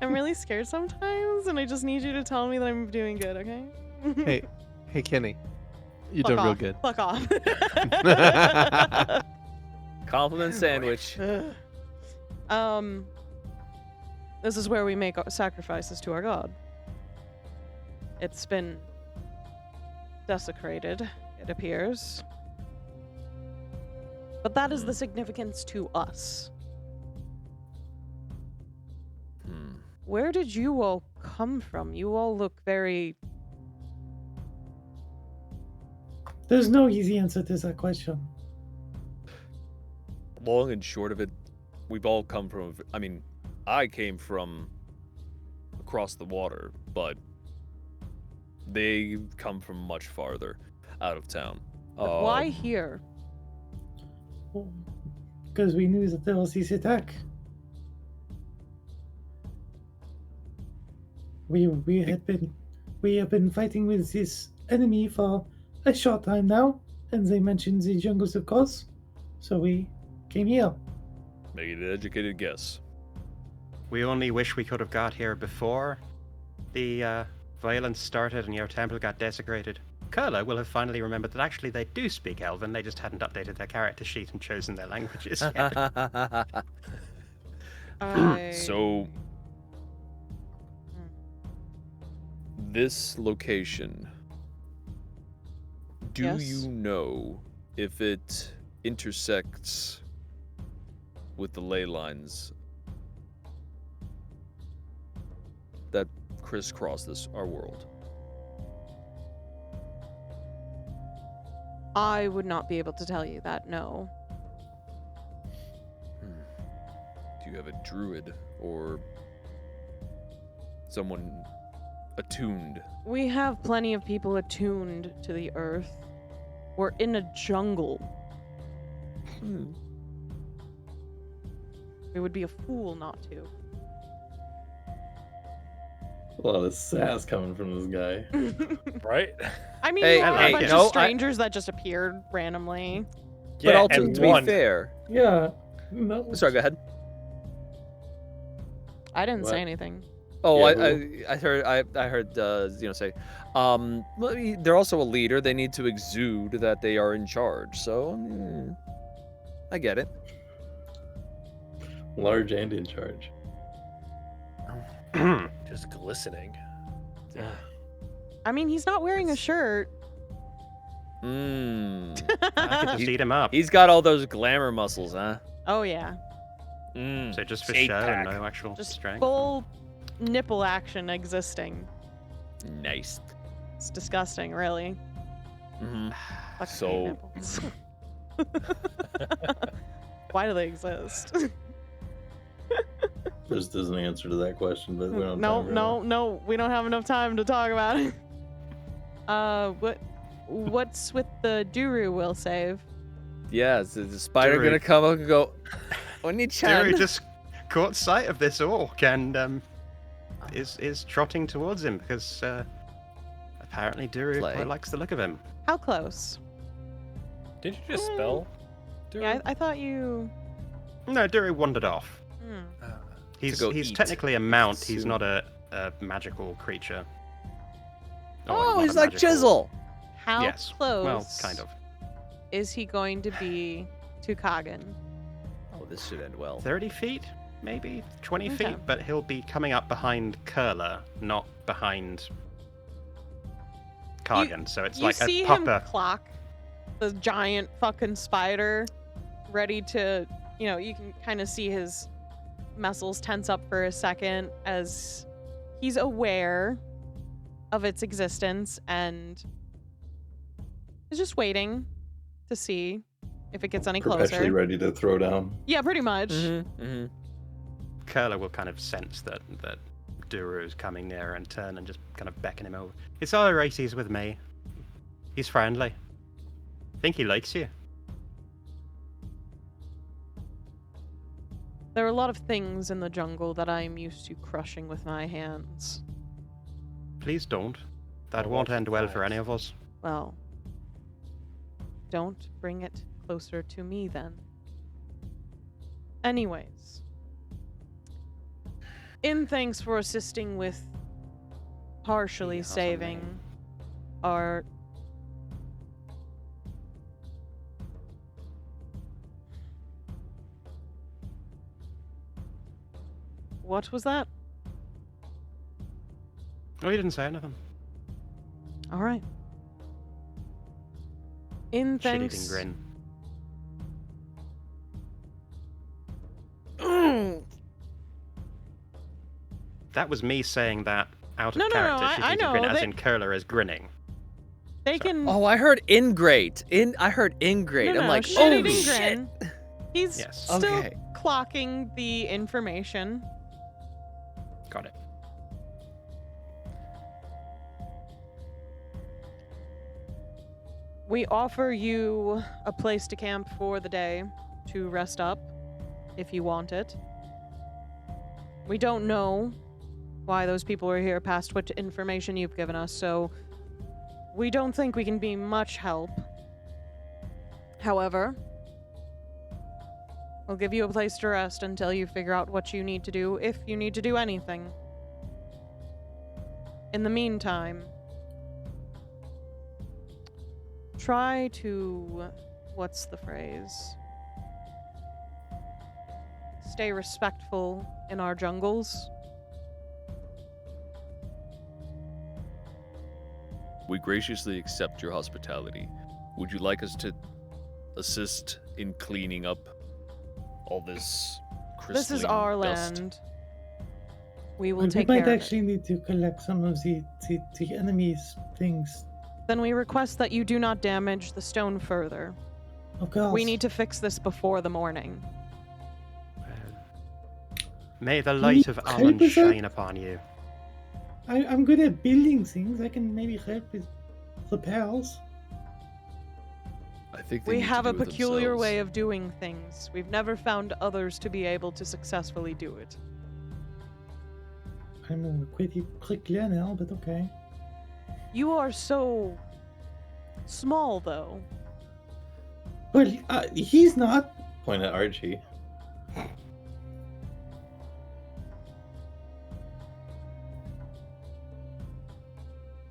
I'm really scared sometimes, and I just need you to tell me that I'm doing good, okay? Hey, Keni. You're Fuck doing real off. good. Fuck off. Compliment sandwich. This is where we make our sacrifices to our god. It's been desecrated, it appears. But that is the significance to us. Where did you all come from? You all look very... There's no easy answer to that question. Long and short of it, we've all come from... I mean, I came from across the water, but they come from much farther out of town. But why here? Because we knew that there was this attack. We have been fighting with this enemy for a short time now, and they mentioned the jungles of course, so we came here. Make an educated guess. We only wish we could have got here before the violence started and your temple got desecrated. Kurla will have finally remembered that actually they do speak Elven, they just hadn't updated their character sheet and chosen their languages yet. So, this location, do Yes? you know if it intersects with the ley lines that crisscross our world? I would not be able to tell you that, no. Do you have a druid or someone attuned? We have plenty of people attuned to the earth. We're in a jungle. It would be a fool not to. A lot of sass coming from this guy. Right? I mean, Hey, we are hey, a bunch no, of strangers that just appeared randomly. But also, and to be one. fair... Yeah. No. Sorry, go ahead. I didn't What? say anything. Oh, Yeah, I heard Xeno say, they're also a leader. They need to exude that they are in charge. So, I get it. Large and in charge. Just glistening. I mean, he's not wearing a shirt. I could just eat him up. He's got all those glamour muscles, huh? Oh, yeah. So just for Eight show pack. and no actual Just strength. full nipple action existing. Nice. It's disgusting, really. Mm-hmm. Fucking hate So- nipples. Why do they exist? There just isn't an answer to that question, but we don't have No, time for no, we don't have enough time to talk about it. What's with the Duru will save? Yeah, is the spider Duru. gonna come up and go, Duru Oni-chan? just caught sight of this orc and is trotting towards him because apparently Duru Play. quite likes the look of him. How close? Did you just spell? Yeah, I thought you... No, Duru wandered off. Hmm. He's go he's eat technically a mount. He's soon. not a magical creature. Oh, not he's a like magical- Chisel! How yes. close Well, kind of. is he going to be to Kagan? Oh, this should end well. 30 feet, maybe 20 Okay. feet, but he'll be coming up behind Kurla, not behind Kargan. So it's You like see a him proper. clock the giant fucking spider ready to, you can kind of see his muscles tense up for a second as he's aware of its existence and is just waiting to see if it gets any Perpetually closer. ready to throw down. Yeah, pretty much. Mm-hmm. Kurla will kind of sense that Duru is coming near and turn and just kind of beckon him over. It's all right, he's with me. He's friendly. Think he likes you. There are a lot of things in the jungle that I am used to crushing with my hands. Please don't. That Oh, won't lots end of well for knives. any of us. Well, don't bring it closer to me then. Anyways, in thanks for assisting with partially He has a saving name. our What was that? Oh, you didn't say anything. All right. In Shit-eating thanks. grin. That was me saying that out of No, no, no, character. I Shit-eating know, grin, as they- in Kurla is grinning. They can. Oh, I heard ingrate. I heard ingrate. no, I'm no, like, shit oh eating shit. grin. He's Yes. still Okay. clocking the information. Got it. We offer you a place to camp for the day to rest up if you want it. We don't know why those people are here past what information you've given us, so we don't think we can be much help. However, we'll give you a place to rest until you figure out what you need to do, if you need to do anything. In the meantime, try to... what's the phrase? Stay respectful in our jungles. We graciously accept your hospitality. Would you like us to assist in cleaning up all this crystalline This is our dust? land. We will Well, take we care might of actually it. need to collect some of the enemy's things. Then we request that you do not damage the stone further. Of course. We need to fix this before the morning. May the you light of help ANNNND us out? shine upon you. I'm good at building things. I can maybe help with repairs. I think they We need to have a do it peculiar themselves. way of doing things. We've never found others to be able to successfully do it. I'm a quick learner, but okay. You are so small, though. Well, he's not. Point at Archie.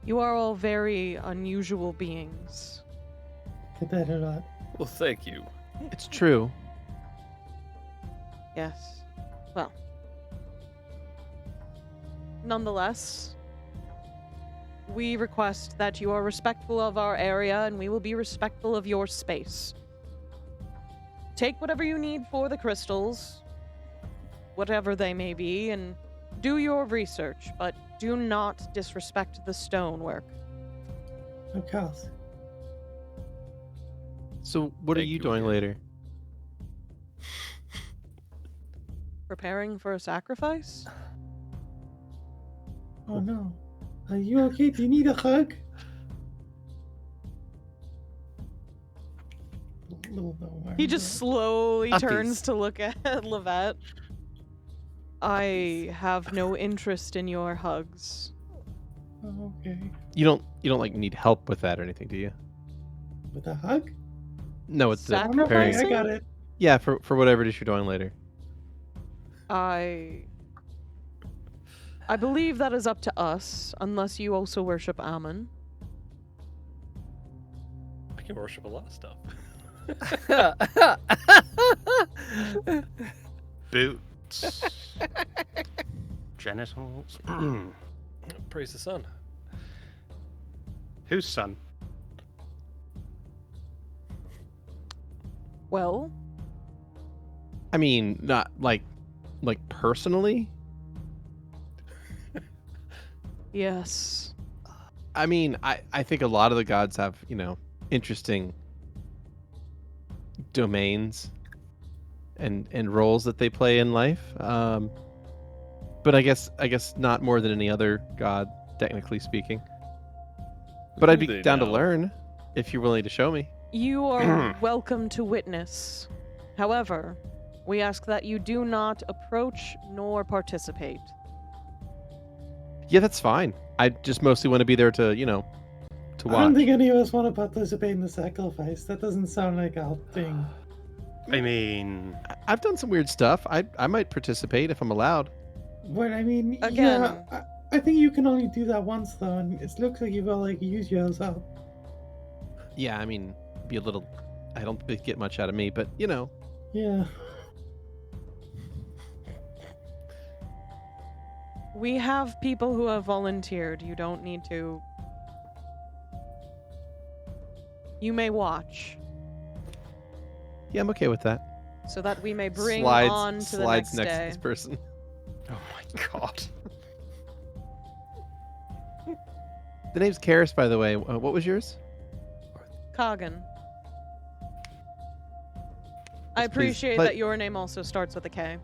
You are all very unusual beings. Get that a lot. Well, thank you. It's true. Yes. Well. Nonetheless, we request that you are respectful of our area and we will be respectful of your space. Take whatever you need for the crystals, whatever they may be, and do your research, but do not disrespect the stonework. Of course. So what are Thank you you doing again. later? Preparing for a sacrifice? Oh no. Are you okay? Do you need a hug? He just slowly Puppies. turns to look at Lovette. I have no interest in your hugs. Oh, okay. You don't like need help with that or anything, do you? With a hug? No, it's the I'm okay. preparing. I got it. Yeah, for whatever it is you're doing later. I believe that is up to us, unless you also worship Ammon. I can worship a lot of stuff. Boots. Genitals. Praise the sun. Whose son? Well, I mean, not like personally. yes. I mean, I think a lot of the gods have, interesting domains and roles that they play in life. But I guess not more than any other god, technically speaking. But I'd be They down to know. learn if you're willing to show me. You are welcome to witness. However, We ask that you do not approach nor participate. Yeah, that's fine. I just mostly want to be there to, to I don't watch. think any of us want to participate in the sacrifice. That doesn't sound like our thing. I mean, I've done some weird stuff. I might participate if I'm allowed. But I mean, Again. yeah, I think you can only do that once though, and it looks like you've already used yours up. Yeah, I mean, be a little. I don't get much out of me, but Yeah. We have people who have volunteered. You don't need to. You may watch, yeah, I'm okay with that. so that we may bring slides on to the slides next next day. to this person. oh my god. The name's Karis, by the way. What was yours? Kagan. I Yes, please. appreciate But- that your name also starts with a K.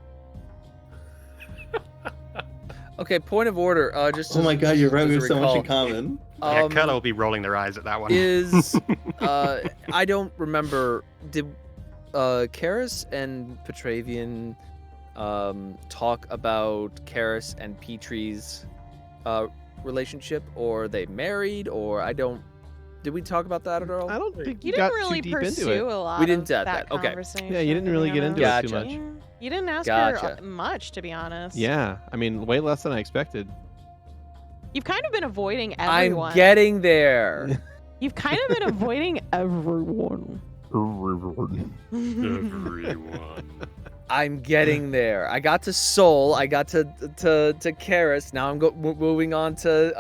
Okay, point of order. Just Oh my god, you're right. We as have a so much in recall, common. Yeah, Kurla will be rolling their eyes at that one. Is I don't remember. Did Karis and Petravian talk about Karis and Petrie's relationship, or are they married, or I don't. Did we talk about that at all? I don't think You got didn't really too deep into pursue it. a lot We didn't of add that that, okay. conversation. Yeah, you didn't really to get be into honest. it too much. Yeah. You didn't ask Gotcha. her much, to be honest. Yeah, I mean, way less than I expected. You've kind of been avoiding I'm everyone. getting there. You've kind of been avoiding everyone. Everyone. I'm getting there. I got to Soul. I got to Karis. Now I'm moving on to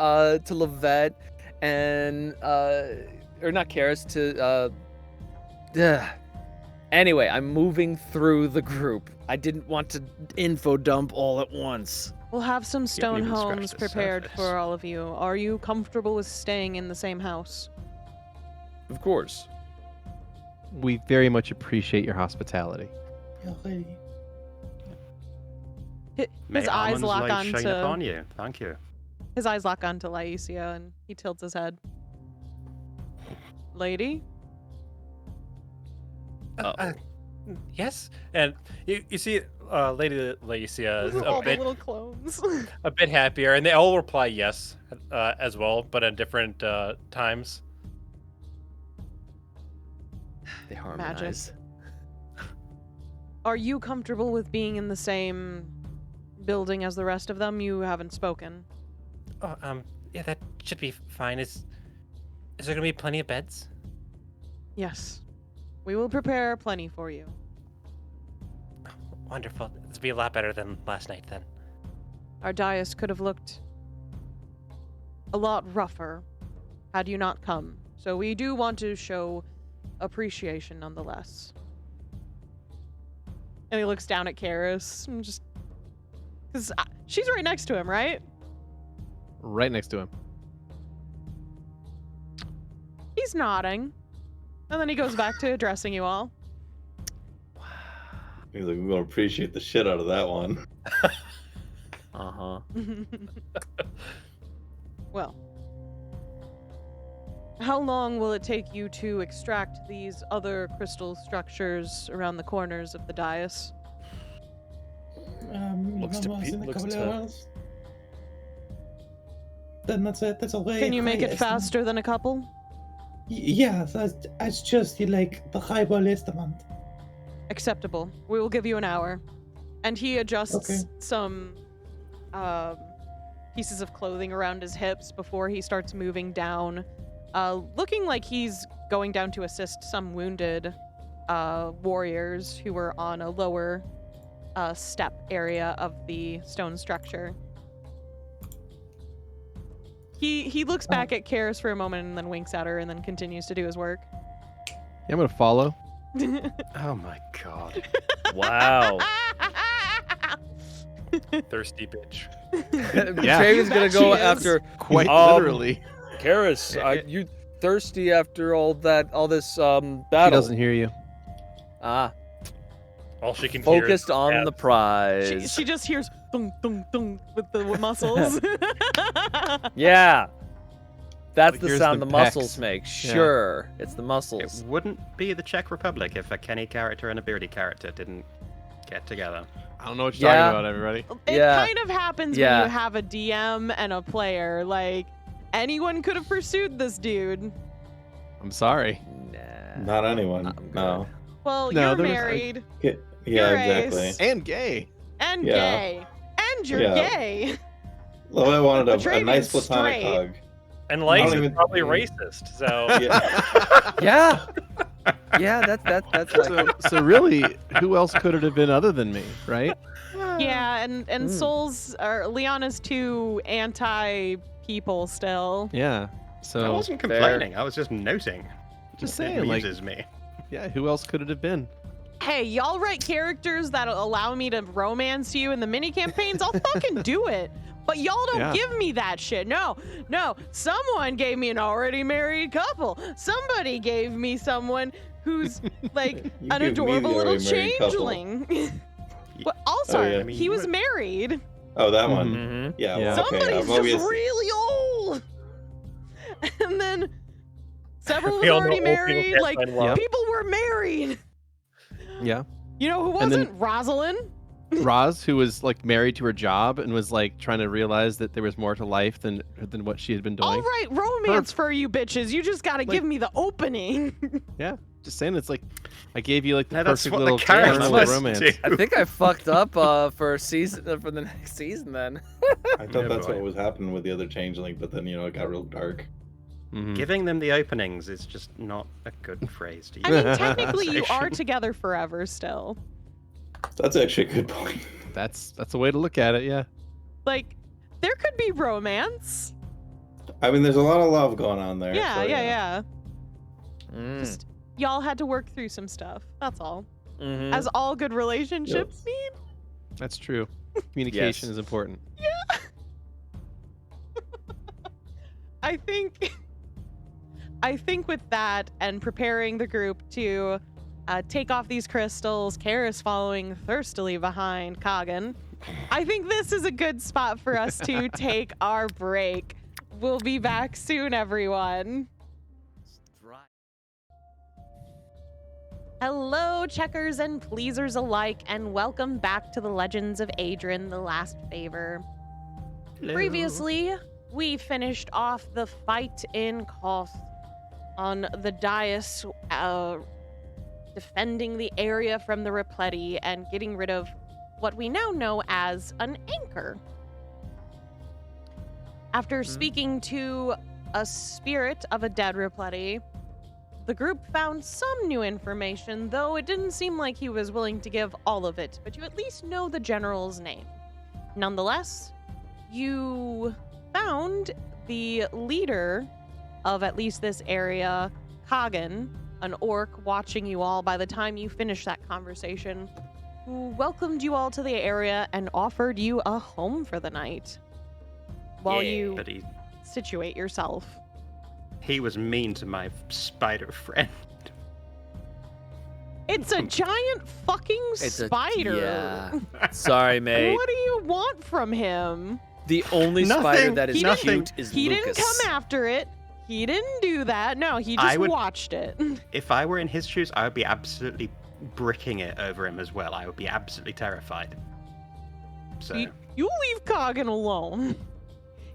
Lovette, and or not Karis to. Anyway, I'm moving through the group. I didn't want to info dump all at once. We'll have some stone even scratched homes the prepared surface. for all of you. Are you comfortable with staying in the same house? Of course. We very much appreciate your hospitality. Yeah, really. May His eyes Armand's lock light shine upon onto you. Thank you. his eyes lock onto Lyeecia, and he tilts his head. Lady, Yes, and you see, Lady Lyeecia is all a the bit little clones. a bit happier, and they all reply yes as well, but at different times. They harmonize. Are you comfortable with being in the same building as the rest of them? You haven't spoken. Oh, yeah, that should be fine. Is there gonna be plenty of beds? Yes. We will prepare plenty for you. Wonderful. This will be a lot better than last night then. Our dais could have looked a lot rougher had you not come. So we do want to show appreciation nonetheless. And he looks down at Karis and just... Because she's right next to him, right? Right next to him. He's nodding. And then he goes back to addressing you all. He's like, we're gonna appreciate the shit out of that one. Uh-huh. Well. How long will it take you to extract these other crystal structures around the corners of the dais? Looks to almost be- in a looks couple to- of hours. Then that's it. That's a way. Can you make it faster than a couple? Yeah, that's just like the highball estimate. Acceptable. We will give you an hour. And he adjusts Okay. some pieces of clothing around his hips before he starts moving down, looking like he's going down to assist some wounded warriors who were on a lower step area of the stone structure. He looks back at Karis for a moment and then winks at her and then continues to do his work. Yeah, I'm gonna follow. Oh my god. Wow. Thirsty bitch. Petravian's gonna That go she is. after Quite Um, literally. Karis. You thirsty after all this He battle? doesn't hear you. Ah, All she can hear is focused on the prize. she just hears thunk, thunk, thunk with the muscles. Yeah. That's Like, the here's sound the the muscles pecs. make. Yeah. Sure. It's the It muscles. wouldn't be the Czech Republic if a Keni character and a Beardy character didn't get together. I don't know what you're talking about, everybody. It Yeah. kind of happens when Yeah. you have a DM and a player. Like, anyone could have pursued this dude. I'm sorry. Nah. Not anyone. I'm good. No. Well, No, you're there was- married, Yeah, Your exactly. race. And gay. and Yeah. gay, and you're Yeah. gay. Lovette wanted a Petravian's nice platonic straight. hug. And I Lyeecia don't is even- probably racist, so Yeah. Yeah. Yeah, that's like So really, who else could it have been other than me, right? Yeah, and Souls are Liana's too anti people still. Yeah. I So wasn't Fair. complaining. I was just noting. Just It saying, like, amuses me. yeah, who else could it have been? Hey, y'all write characters that allow me to romance you in the mini campaigns, I'll fucking do it. But y'all don't Yeah. give me that shit. No. Someone gave me an already married couple. Somebody gave me someone who's like You an give me the adorable little already married couple. changeling. But also, yeah. he was married. Oh, that one. Mhm. Yeah. Yeah. Well, okay. Somebody's I've just really old. And then several we was all know already old people married. can't Like, find love. people were married. Yeah. You know who And then- wasn't? Rosalind. Roz, who was like married to her job and was like trying to realize that there was more to life than what she had been doing. All right, romance for you bitches. You just gotta Like- give me the opening. Yeah. Just saying, it's like I gave you like the No, that's perfect what little the characters little listen romance. to. I think I fucked up for the next season then. I thought Oh, that's boy. what was happening with the other changeling, but then it got real dark. Mhm. Giving them the openings is just not a good phrase to use. I mean, in technically, you are conversation. together forever still. That's actually a good point. That's a way to look at it. Yeah. Like, there could be romance. I mean, there's a lot of love going on there. Yeah, so, yeah. Mm. Just y'all had to work through some stuff. That's all. Mhm. As all good relationships need. That's true. Communication Yes. is important. I think with that and preparing the group to take off these crystals, Karis following thirstily behind Kagan, I think this is a good spot for us to take our break. We'll be back soon, everyone. Hello, checkers and pleasers alike, and welcome back to the Legends of Aedron, The Last Favor. Previously, we finished off the fight in Koth on the dais, defending the area from the Repleti and getting rid of what we now know as an anchor. After speaking to a spirit of a dead Repleti, the group found some new information, though it didn't seem like he was willing to give all of it, but you at least know the general's name. Nonetheless, you found the leader of at least this area, Kagan, an orc watching you all by the time you finished that conversation, who welcomed you all to the area and offered you a home for the night while you But situate yourself. he was mean to my spider friend. It's a giant fucking It's a- spider. yeah. Sorry, mate. What do you want from him? The only spider Nothing. that is He didn't- cute is He Lucas. didn't come after it. He didn't do that. No, he I just would- watched it. If I were in his shoes, I would be absolutely bricking it over him as well. I would be absolutely terrified. So, You leave Kagan alone.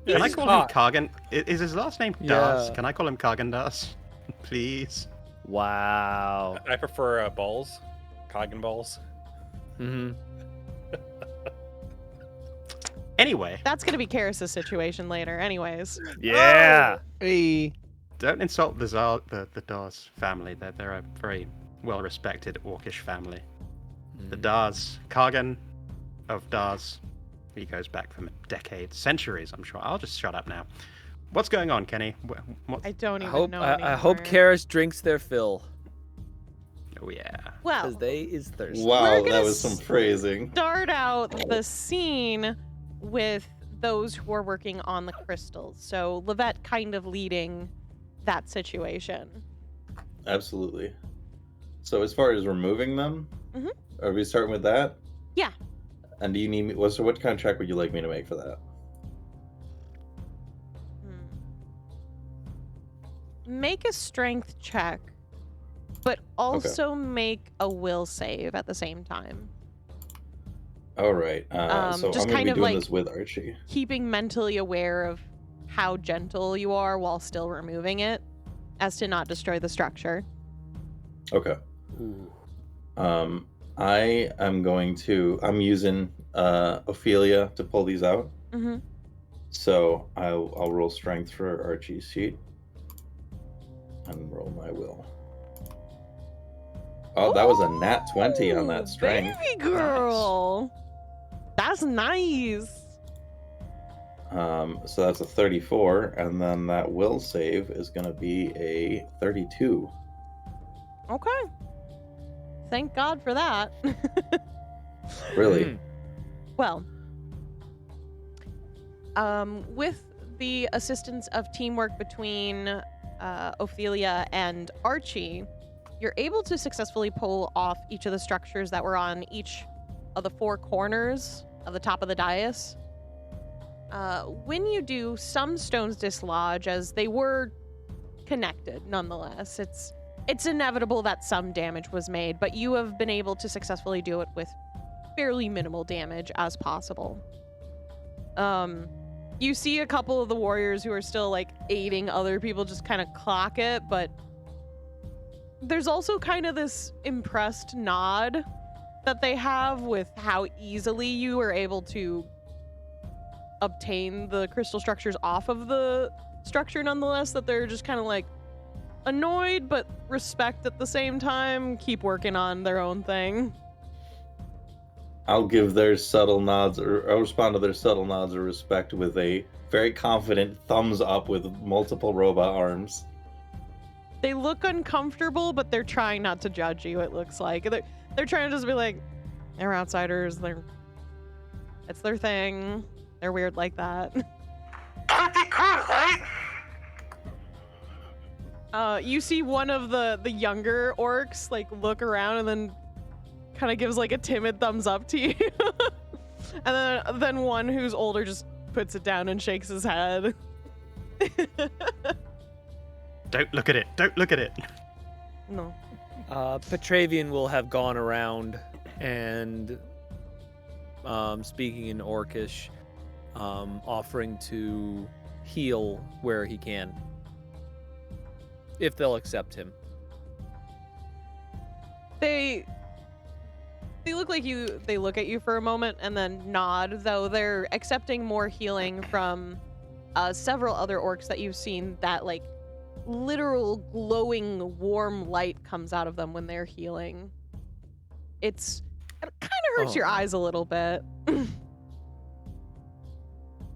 can I he's call hot. him Kargan? Is his last name Das? Yeah. Can I call him Kargan Das? Please. Wow. I prefer balls, Kagan balls. hmm Anyway, That's gonna be Karis' situation later, anyways. Yeah. Hey. don't insult the Dars family. They're a very well-respected orcish family. The Dars, Kargan of Dars. He goes back from decades, centuries, I'm sure. I'll just shut up now. What's going on, Keni? What's... I don't I even hope know. I hope anymore. Karis drinks their fill Oh yeah. Well, because they is thirsty. Wow, We're gonna that was some phrasing. start out the scene with those who are working on the crystals. So Lovette kind of leading that situation. Absolutely. So as far as removing them, Mhm. are we starting with that? Yeah. And do you need me? So what kind of check would you like me to make for that? Make a strength check, but also make a will save at the same time. All right. So just I'm going kind to of be doing like this with Archie. keeping mentally aware of how gentle you are while still removing it, as to not destroy the structure. Okay. I am going to. I'm using Ophelia to pull these out. Mm-hmm. So I'll roll strength for Archie's sheet and roll my will. Oh, that was a nat 20 on that strength. Baby girl. That's nice. So that's a 34, and then that will save is going to be a 32. Okay. Thank God for that. Really? Well, with the assistance of teamwork between Ophelia and Archie, you're able to successfully pull off each of the structures that were on each of the 4 corners of the top of the dais. When you do, some stones dislodge, as they were connected nonetheless. It's inevitable that some damage was made, but you have been able to successfully do it with fairly minimal damage as possible. You see a couple of the warriors who are still like aiding other people just kind of clock it, but there's also kind of this impressed nod that they have with how easily you were able to obtain the crystal structures off of the structure nonetheless, that they're just kind of like annoyed but respect at the same time, keep working on their own thing. I'll give their subtle nods, or I'll respond to their subtle nods of respect with a very confident thumbs up with multiple robot arms. They look uncomfortable, but they're trying not to judge you, it looks like. They're trying to just be like, they're outsiders, it's their thing. They're weird like that. Pretty cool, right? You see one of the younger orcs like look around and then kind of gives like a timid thumbs up to you. And then one who's older just puts it down and shakes his head. Don't look at it. Don't look at it. No. Petravian will have gone around and, speaking in Orcish, offering to heal where he can, if they'll accept him. They look like they look at you for a moment and then nod, though they're accepting more healing from several other orcs that you've seen. That like literal glowing warm light comes out of them when they're healing. It kind of hurts your eyes a little bit.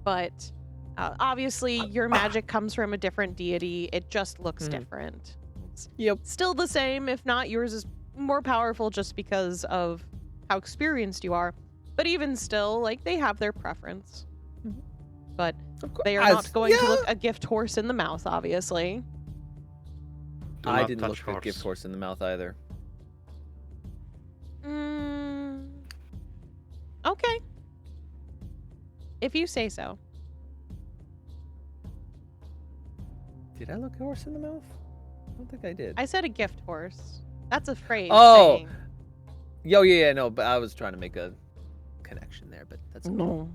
But obviously your magic comes from a different deity. It just looks different. It's still the same, if not yours is more powerful just because of how experienced you are. But even still, like, they have their preference. But they are not going to look a gift horse in the mouth, obviously. I didn't look a gift horse in the mouth either. Okay. If you say so. Did I look a horse in the mouth? I don't think I did. I said a gift horse. That's a phrase. Oh! Saying. Yeah, no, but I was trying to make a connection there, but that's no.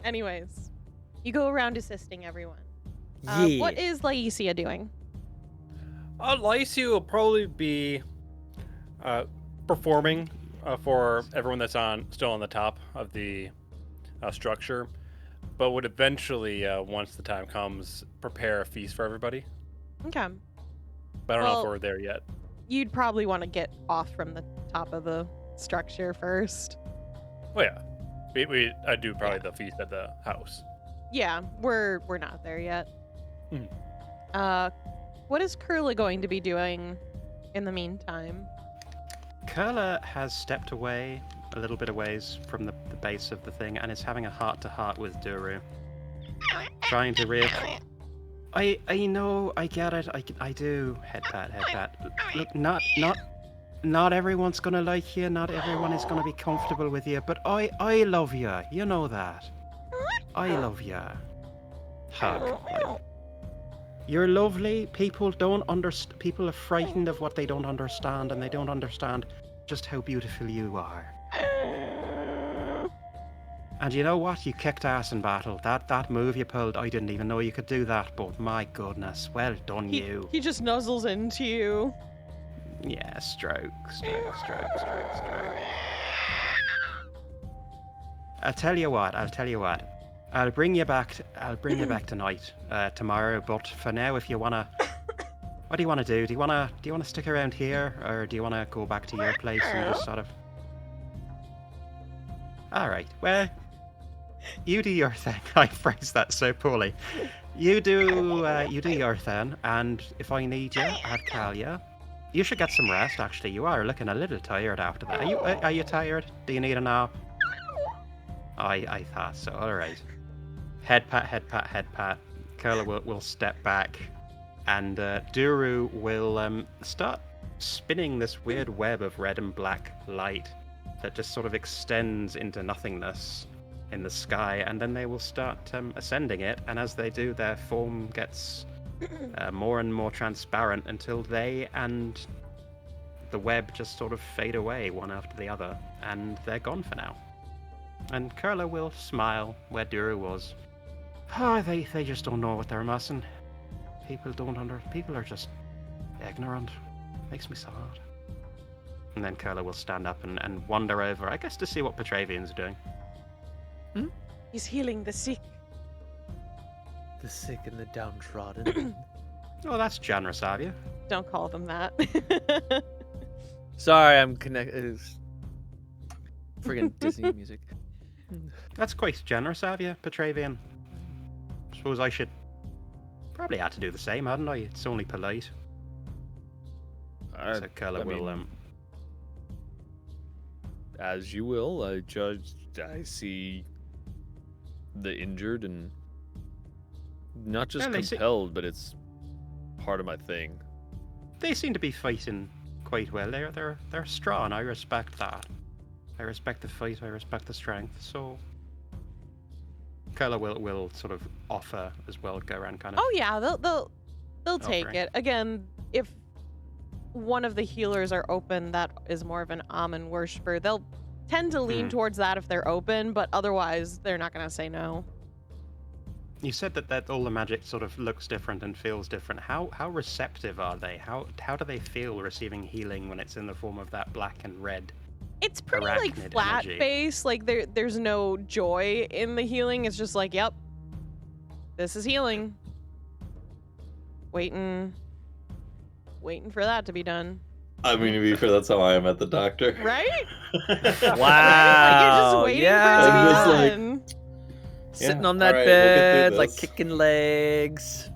Anyways, you go around assisting everyone. Yeah. What is Lyeecia doing? Lyeecia will probably be performing for everyone that's still on the top of the structure, but would eventually, once the time comes, prepare a feast for everybody. Okay. But I don't know if we're there yet. You'd probably want to get off from the top of the structure first. Oh yeah, I do probably the feast at the house. Yeah, we're not there yet. What is Kurla going to be doing in the meantime? Kurla has stepped away a little bit of ways from the base of the thing and is having a heart-to-heart with Duru. Trying to I know, I get it, I do. Head pat. Look, not everyone's gonna like you, not everyone is gonna be comfortable with you, but I love you, you know that. I love you. Hug. You're lovely, people are frightened of what they don't understand, and they don't understand just how beautiful you are. And you know what? You kicked ass in battle. That move you pulled, I didn't even know you could do that, but my goodness, well done you. He just nuzzles into you. Yeah, stroke. I'll tell you what. I'll bring you back tonight, tomorrow. But for now, if you wanna, what do you wanna do? Do you wanna stick around here, or do you wanna go back to your place and just sort of? All right. Well, you do your thing. I phrased that so poorly. You do your thing, and if I need you, I'll call you. You should get some rest. Actually, you are looking a little tired after that. Are you tired? Do you need a nap? I thought so. All right. Head pat. Kurla will step back, and Duru will start spinning this weird web of red and black light that just sort of extends into nothingness in the sky, and then they will start ascending it, and as they do, their form gets more and more transparent until they and the web just sort of fade away one after the other, and they're gone for now. And Kurla will smile where Duru was. Oh, they just don't know what they're missing. People are just ignorant. Makes me sad. And then Kurla will stand up and wander over, I guess, to see what Petravian's doing. He's healing the sick. The sick and the downtrodden. Oh, that's generous of you. Don't call them that. Sorry, I'm connected. Friggin' Disney music. That's quite generous of you, Petravian. Suppose I should probably have to do the same, hadn't I? It's only polite. So Kurla will As you will. I see the injured and not just compelled, but it's part of my thing. They seem to be fighting quite well. They're strong. I respect that. I respect the fight. I respect the strength. So Kurla will sort of offer as well. Go around kind of. Oh yeah, they'll take it. Again, if one of the healers are open, that is more of an Amun worshiper. They'll tend to lean towards that if they're open, but otherwise they're not going to say no. You said that all the magic sort of looks different and feels different. How receptive are they? How do they feel receiving healing when it's in the form of that black and red? It's pretty like flat face. Like there's no joy in the healing. It's just like, yep, this is healing. Waiting for that to be done. I mean, to be fair, that's how I am at the doctor. Right? Wow. Like, you're just waiting for it to be done. Sitting on that bed, like kicking legs.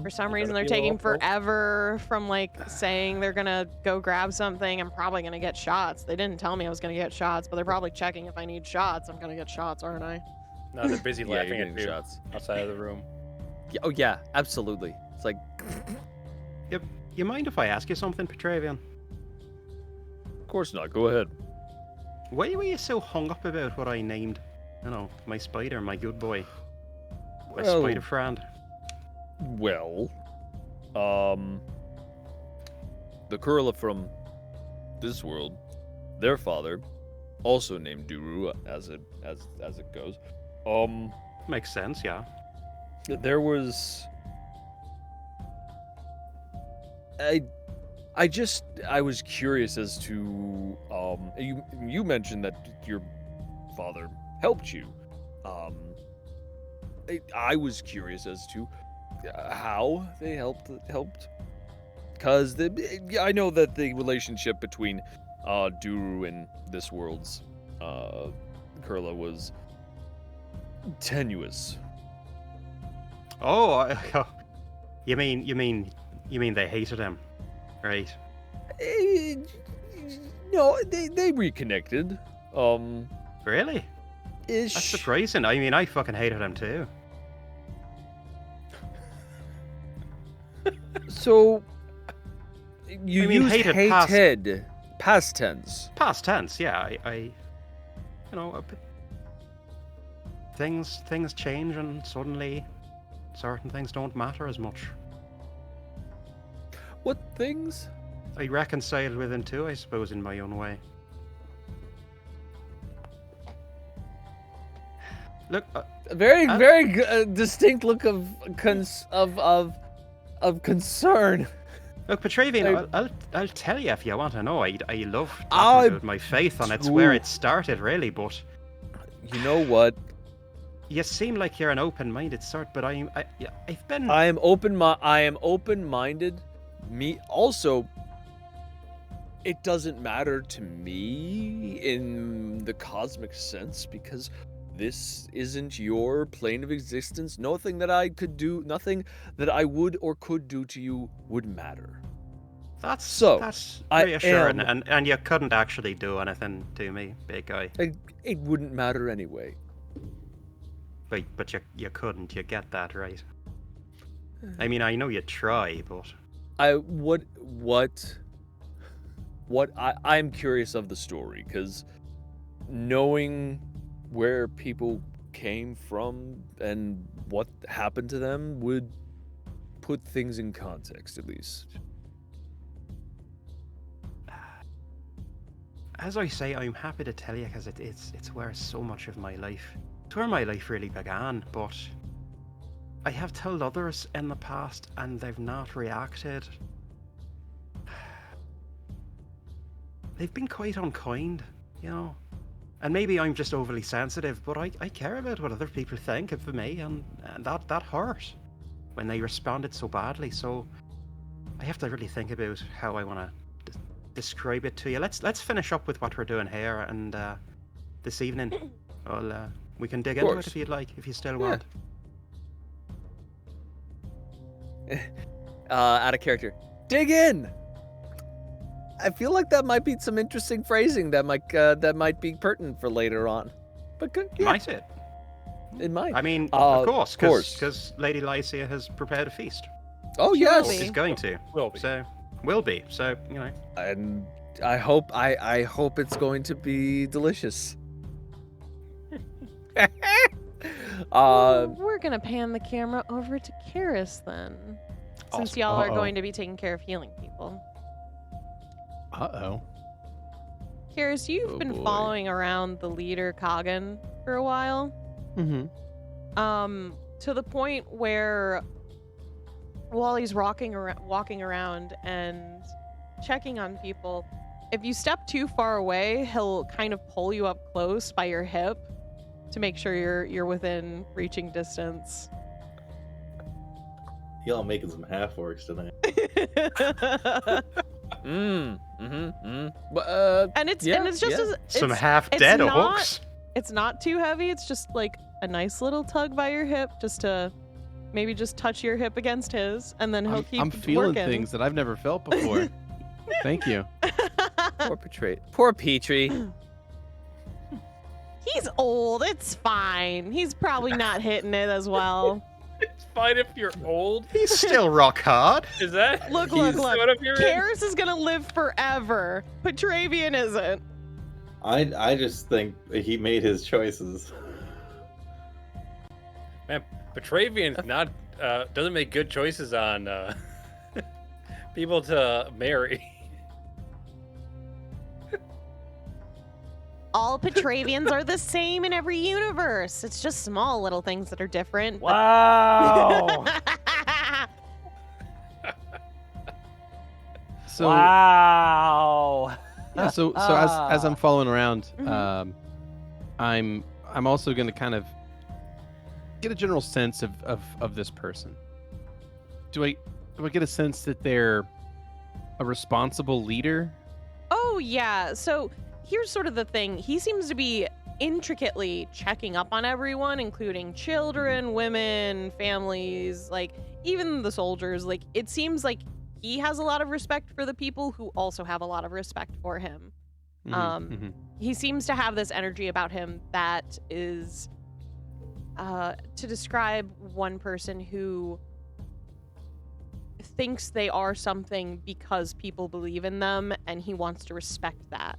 For some reason, they're taking forever from like saying they're gonna go grab something. I'm probably gonna get shots. They didn't tell me I was gonna get shots, but they're probably checking if I need shots. I'm gonna get shots, aren't I? No, they're busy laughing you're at getting you shots. outside of the room. Yeah, oh yeah, absolutely. It's like, Yep. You mind if I ask you something, Petravian? of course not. Go ahead. Why were you so hung up about what I named? You know, my spider, my good boy, my Well- spider friend. Well, the Kurla from this world, their father, also named Duru, as it goes. Makes sense, yeah. There was. I was curious as to you mentioned that your father helped you. I was curious as to how they helped, because I know that the relationship between Duru and this world's Kurla was tenuous. Oh, you mean they hated him, right? No, they reconnected. Really? Ish. That's surprising. I mean, I fucking hated him too. So you use hated past tense. Past tense, yeah. I things change and suddenly certain things don't matter as much. What things? I reconciled with him too, I suppose, in my own way. Look, A very, Uh, very distinct look of concern. look, Petravian, I- I'll tell you if you want to know. I love I talking about my faith, and it's where do. it started, really. But You know what? you seem like you're an open-minded sort. But I've been. I am open-minded. Me also. It doesn't matter to me in the cosmic sense because this isn't your plane of existence. Nothing that I could do, nothing that I would or could do to you would matter. That's I reassuring, am- and you couldn't actually do anything to me, big guy. It wouldn't matter anyway. But you couldn't. You get that right. I mean, I know you try, but I'm curious of the story because knowing where people came from and what happened to them would put things in context, at least. as I say, I'm happy to tell you because it's where so much of my life. It's where my life really began. But I have told others in the past, and they've not reacted. They've been quite unkind, you know. And maybe I'm just overly sensitive, but I care about what other people think of me, and that hurt when they responded so badly. So I have to really think about how I want to describe it to you. Let's finish up with what we're doing here, and this evening, we can dig into it if you'd like, if you still want. Out of character. Dig in. I feel like that might be some interesting phrasing that might be pertinent for later on. But good, yeah, Might it? it might. I mean, of of course. because Lady Lyeecia has prepared a feast. Oh She will yes. be. She's going to. Will be. So, will be. So, you know. And I hope it's going to be delicious. We're gonna pan the camera over to Karis then, since Awesome. y'all are Uh-oh. going to be taking care of healing people. Uh-oh. Karis, you've Oh, been boy. following around the leader Kagan for a while. Mm-hmm. To the point where while he's walking around and checking on people, if you step too far away, he'll kind of pull you up close by your hip to make sure you're within reaching distance. Y'all making some half orcs tonight. But, And it's Yeah, just yeah. as Some it's- half-dead it's not- orcs. It's not too heavy. It's just like a nice little tug by your hip, just to maybe just touch your hip against his, and then he'll keep I'm feeling working. things that I've never felt before. Thank you. Poor Petrie. He's old. It's fine. He's probably not hitting it as well. It's fine if you're old. He's still rock hard. Is that? Look. What if you're in? Karis is gonna live forever. Petravian isn't. I just think he made his choices. Man, Petravian's not doesn't make good choices on people to marry. All Petravians are the same in every universe. It's just small little things that are different. but- Wow. So Wow. yeah, so as I'm following around, I'm also going to kind of get a general sense of this person. Do I get a sense that they're a responsible leader? Oh, yeah. So here's sort of the thing. He seems to be intricately checking up on everyone, including children, women, families, like even the soldiers. Like it seems like he has a lot of respect for the people who also have a lot of respect for him. He seems to have this energy about him that is, to describe one person who thinks they are something because people believe in them, and he wants to respect that.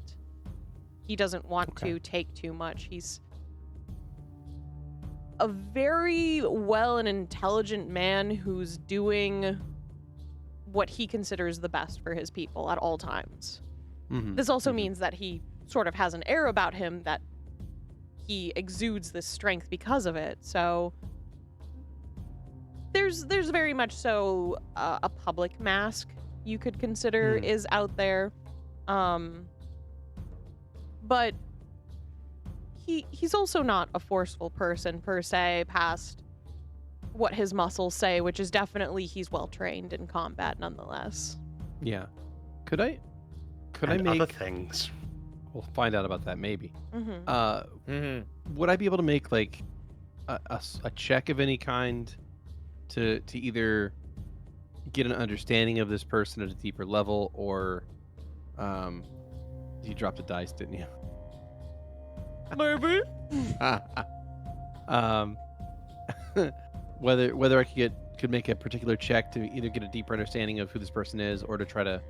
He doesn't want to take too much. He's a very well and intelligent man who's doing what he considers the best for his people at all times. Mhm, This also mhm. means that he sort of has an air about him that he exudes this strength because of it. So there's very much so a public mask you could consider is out there. But he's also not a forceful person per se, past what his muscles say, which is definitely he's well trained in combat nonetheless. Yeah. Could I And make? other things. We'll find out about that maybe. Mm-hmm. Would I be able to make like a check of any kind to either get an understanding of this person at a deeper level, or you dropped a dice, didn't you? Maybe. Whether I could make a particular check to either get a deeper understanding of who this person is, or to try to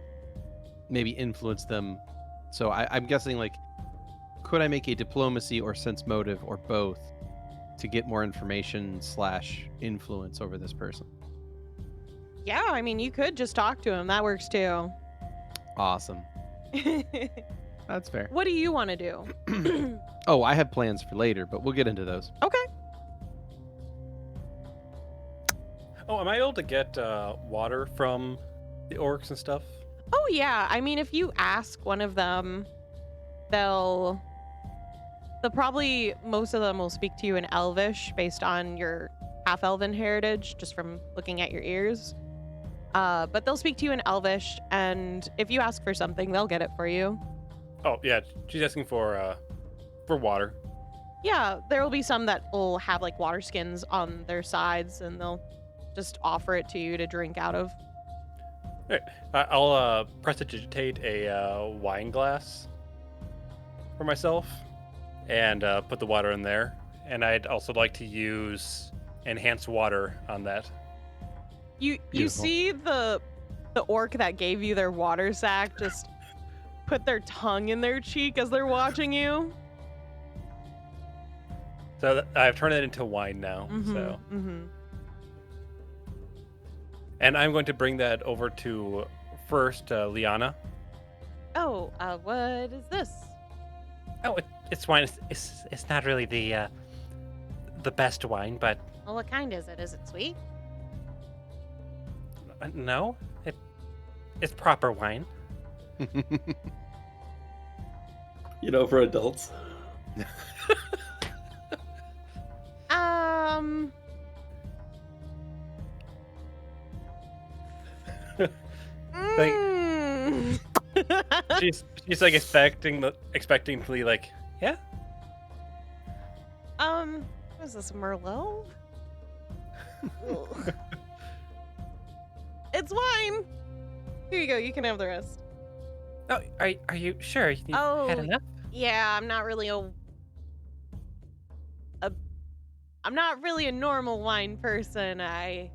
maybe influence them. So I'm guessing, like, could I make a diplomacy or sense motive or both to get more information / influence over this person? Yeah, I mean, you could just talk to him. That works too. Awesome. That's fair. What do you want to do? Oh, I have plans for later, but we'll get into those. Okay. Oh, am I able to get water from the orcs and stuff? Oh yeah, I mean, if you ask one of them, they'll probably, most of them will speak to you in Elvish based on your half-elven heritage, just from looking at your ears. But they'll speak to you in Elvish, and if you ask for something, they'll get it for you. Oh yeah, she's asking for water. Yeah, there will be some that will have like water skins on their sides, and they'll just offer it to you to drink out of. All right, I'll prestidigitate a wine glass for myself and put the water in there. And I'd also like to use enhanced water on that. You Beautiful. see the orc that gave you their water sack just put their tongue in their cheek as they're watching you. So I've turned it into wine now. So, Mm-hmm. and I'm going to bring that over to first Liana. Oh, what is this? Oh, it's wine. It's not really the best wine, but Well, what kind is it? Is it sweet? no, it's proper wine. You know, for adults. Mm. She's like expectingly like, yeah. What is this, Merlot? It's wine. Here you go. You can have the rest. Oh, are you sure you had enough? Yeah, I'm not really I'm not really a normal wine person. I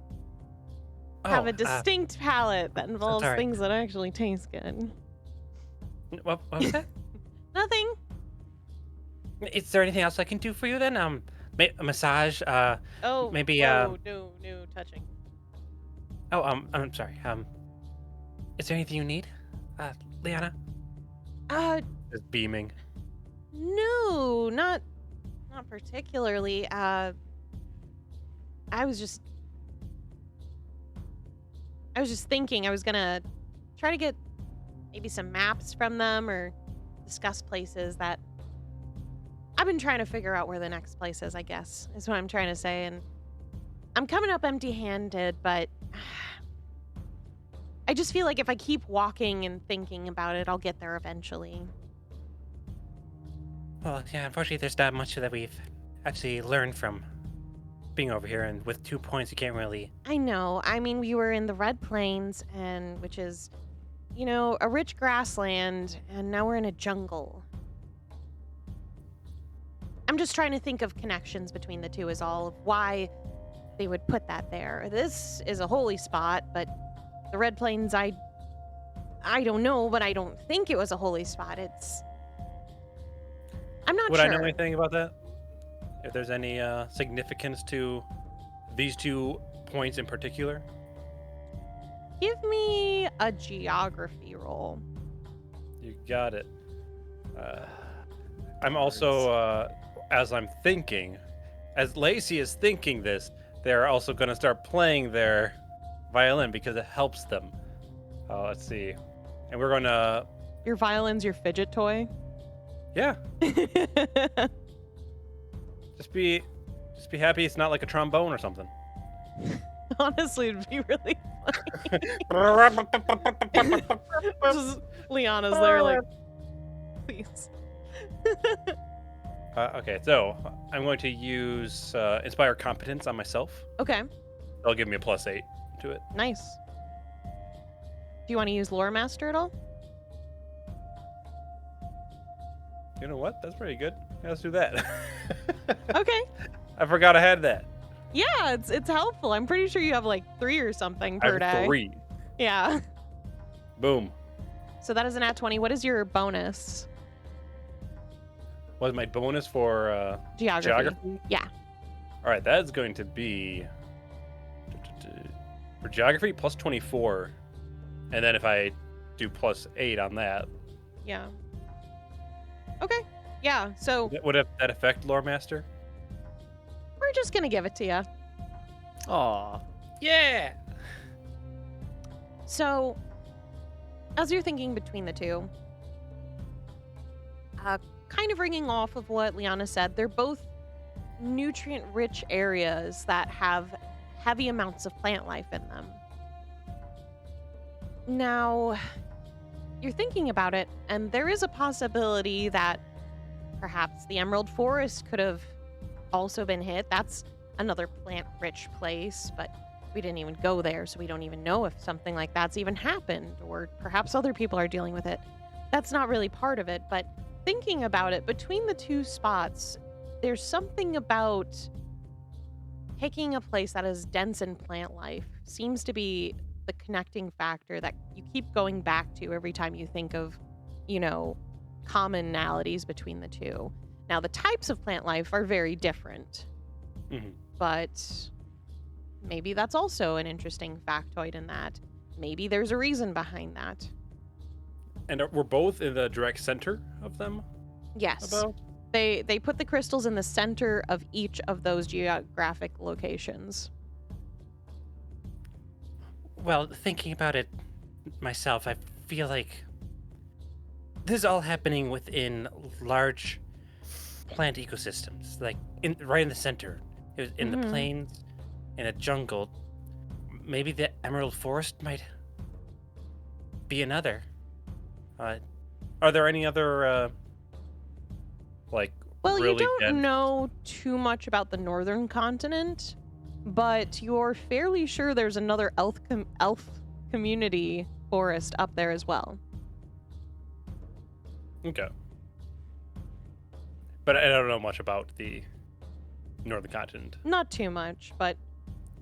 have a distinct palate that involves all right. things that actually taste good. What was that? Nothing. Is there anything else I can do for you then? A massage. Oh, maybe. whoa, no touching. Oh, I'm sorry. Is there anything you need, Liana? Just beaming. No, not particularly. I was just thinking I was gonna try to get maybe some maps from them or discuss places that I've been trying to figure out where the next place is, I guess, is what I'm trying to say. And I'm coming up empty-handed, but I just feel like if I keep walking and thinking about it, I'll get there eventually. Well, yeah. Unfortunately, there's not much that we've actually learned from being over here, and with 2 points, you can't really. I know. I mean, we were in the Red Plains, and which is, you know, a rich grassland, and now we're in a jungle. I'm just trying to think of connections between the two is all, of why they would put that there. This is a holy spot, but the Red Plains, I don't know, but I don't think it was a holy spot. I'm not Would sure. I know anything about that? If there's any significance to these 2 points in particular? Give me a geography roll. You got it. I'm also, as I'm thinking, as Lyeecia is thinking this, they're also going to start playing their violin because it helps them. Let's see. And we're going to... Your violin's your fidget toy? Yeah. Just be happy it's not like a trombone or something. Honestly, it'd be really just Liana's there like, please. Okay, so I'm going to use Inspire Competence on myself. Okay, That'll give me a +8 to it. nice. Do you want to use Lore Master at all? You know what? That's pretty good. Yeah, let's do that. Okay. I forgot I had that. Yeah, it's helpful. I'm pretty sure you have like 3 or something per I day. have 3. Yeah. Boom. So that is an @20. What is your bonus? What's my bonus for Geography. Yeah. All right, that's going to be for geography +24, and then if I do +8 on that, Yeah. Okay. Yeah. So would that affect Lore Master? we're just gonna give it to you. Aw. Yeah. So, as you're thinking between the two, kind of ringing off of what Liana said, they're both nutrient-rich areas that have heavy amounts of plant life in them. Now, you're thinking about it, and there is a possibility that perhaps the Emerald Forest could have also been hit. That's another plant-rich place, but we didn't even go there, so we don't even know if something like that's even happened, or perhaps other people are dealing with it. That's not really part of it, but thinking about it, between the two spots, there's something about picking a place that is dense in plant life seems to be the connecting factor that you keep going back to every time you think of, commonalities between the two. Now, the types of plant life are very different, but maybe that's also an interesting factoid in that. Maybe there's a reason behind that. And we're both in the direct center of them? Yes. About? They put the crystals in the center of each of those geographic locations. Well, thinking about it myself, I feel like this is all happening within large plant ecosystems, like right in the center. It was in the plains, in a jungle. Maybe the Emerald Forest might be another. Are there any other, Well, really you don't dense... know too much about the northern continent, but you're fairly sure there's another elf community forest up there as well. Okay. But I don't know much about the northern continent. Not too much, but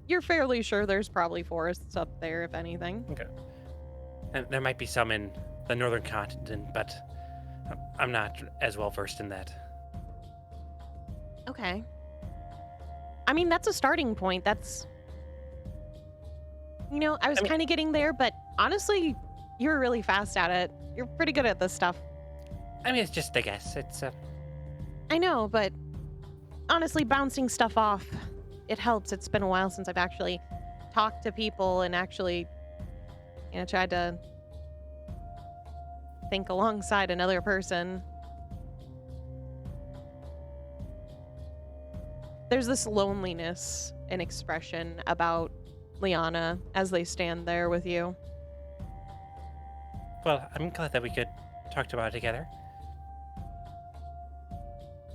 you're fairly sure there's probably forests up there, if anything. Okay. And there might be some in the northern continent, but I'm not as well versed in that. Okay. I mean, that's a starting point. That's... I was kind of getting there, but honestly, you were really fast at it. You're pretty good at this stuff. I mean, it's just a guess. It's I know, but honestly, bouncing stuff off, it helps. It's been a while since I've actually talked to people and actually, tried to think alongside another person. There's this loneliness and expression about Liana as they stand there with you. well, I'm glad that we could talk about it together.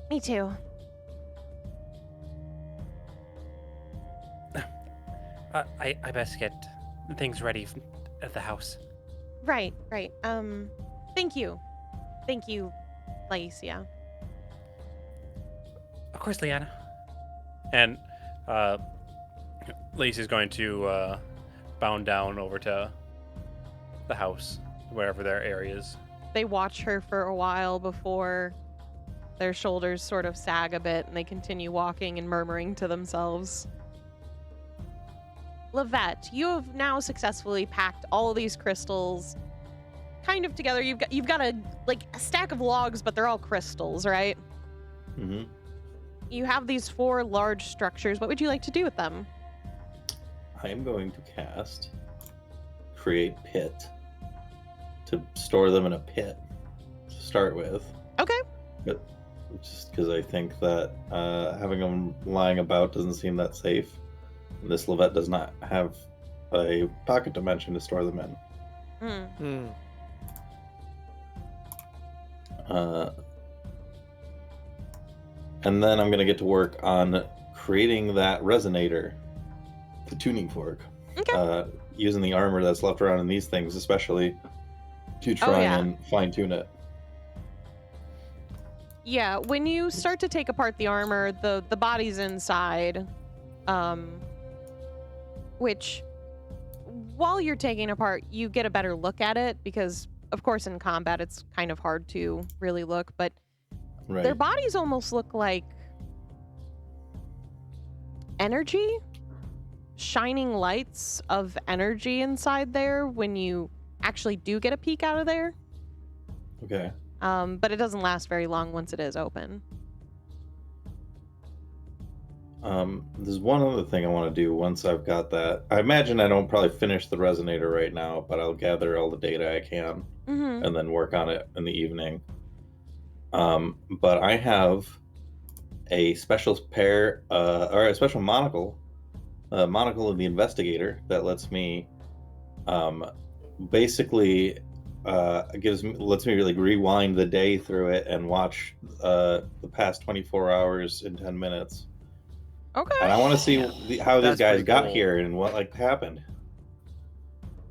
Me too. I best get things ready at the house. Right. Thank you. Thank you, Lyeecia. Of course, Liana. And Lacey's going to bound down over to the house, wherever their area is. They watch her for a while before their shoulders sort of sag a bit and they continue walking and murmuring to themselves. Lovette, you have now successfully packed all these crystals kind of together. You've got a stack of logs, but they're all crystals, right? Mm-hmm. You have these 4 large structures. What would you like to do with them? I am going to cast Create Pit to store them in a pit to start with. Okay. But just because I think that having them lying about doesn't seem that safe. And this Lovette does not have a pocket dimension to store them in. And then I'm going to get to work on creating that resonator, the tuning fork. Okay. Using the armor that's left around in these things, especially to try and fine tune it. Yeah, when you start to take apart the armor, the body's inside, which, while you're taking apart, you get a better look at it because, of course, in combat it's kind of hard to really look, but their bodies almost look like energy, shining lights of energy inside there when you actually do get a peek out of there. Okay. But it doesn't last very long once it is open. There's one other thing I want to do once I've got that. I imagine I don't probably finish the resonator right now, but I'll gather all the data I can and then work on it in the evening. But I have a special pair, or a special monocle of the investigator that lets me basically lets me really rewind the day through it and watch the past 24 hours in 10 minutes. Okay. And I want to see how these That's guys pretty got cool. here and what happened.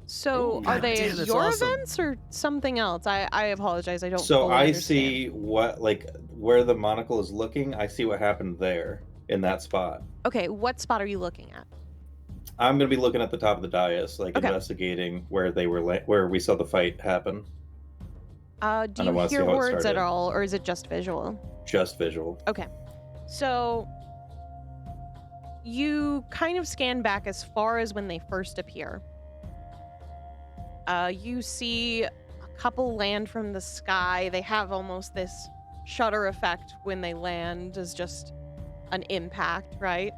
So Ooh, are they goddamn, that's your awesome. events or something else? I apologize. I don't So fully I understand. see where the monocle is looking. I see what happened there in that spot. Okay, what spot are you looking at? I'm gonna be looking at the top of the dais, Okay. investigating where they were, where we saw the fight happen. Do I you wanna see hear how it words at started. all, or is it just visual? Just visual. Okay. So you kind of scan back as far as when they first appear. You see a couple land from the sky. They have almost this shutter effect when they land as just an impact, right?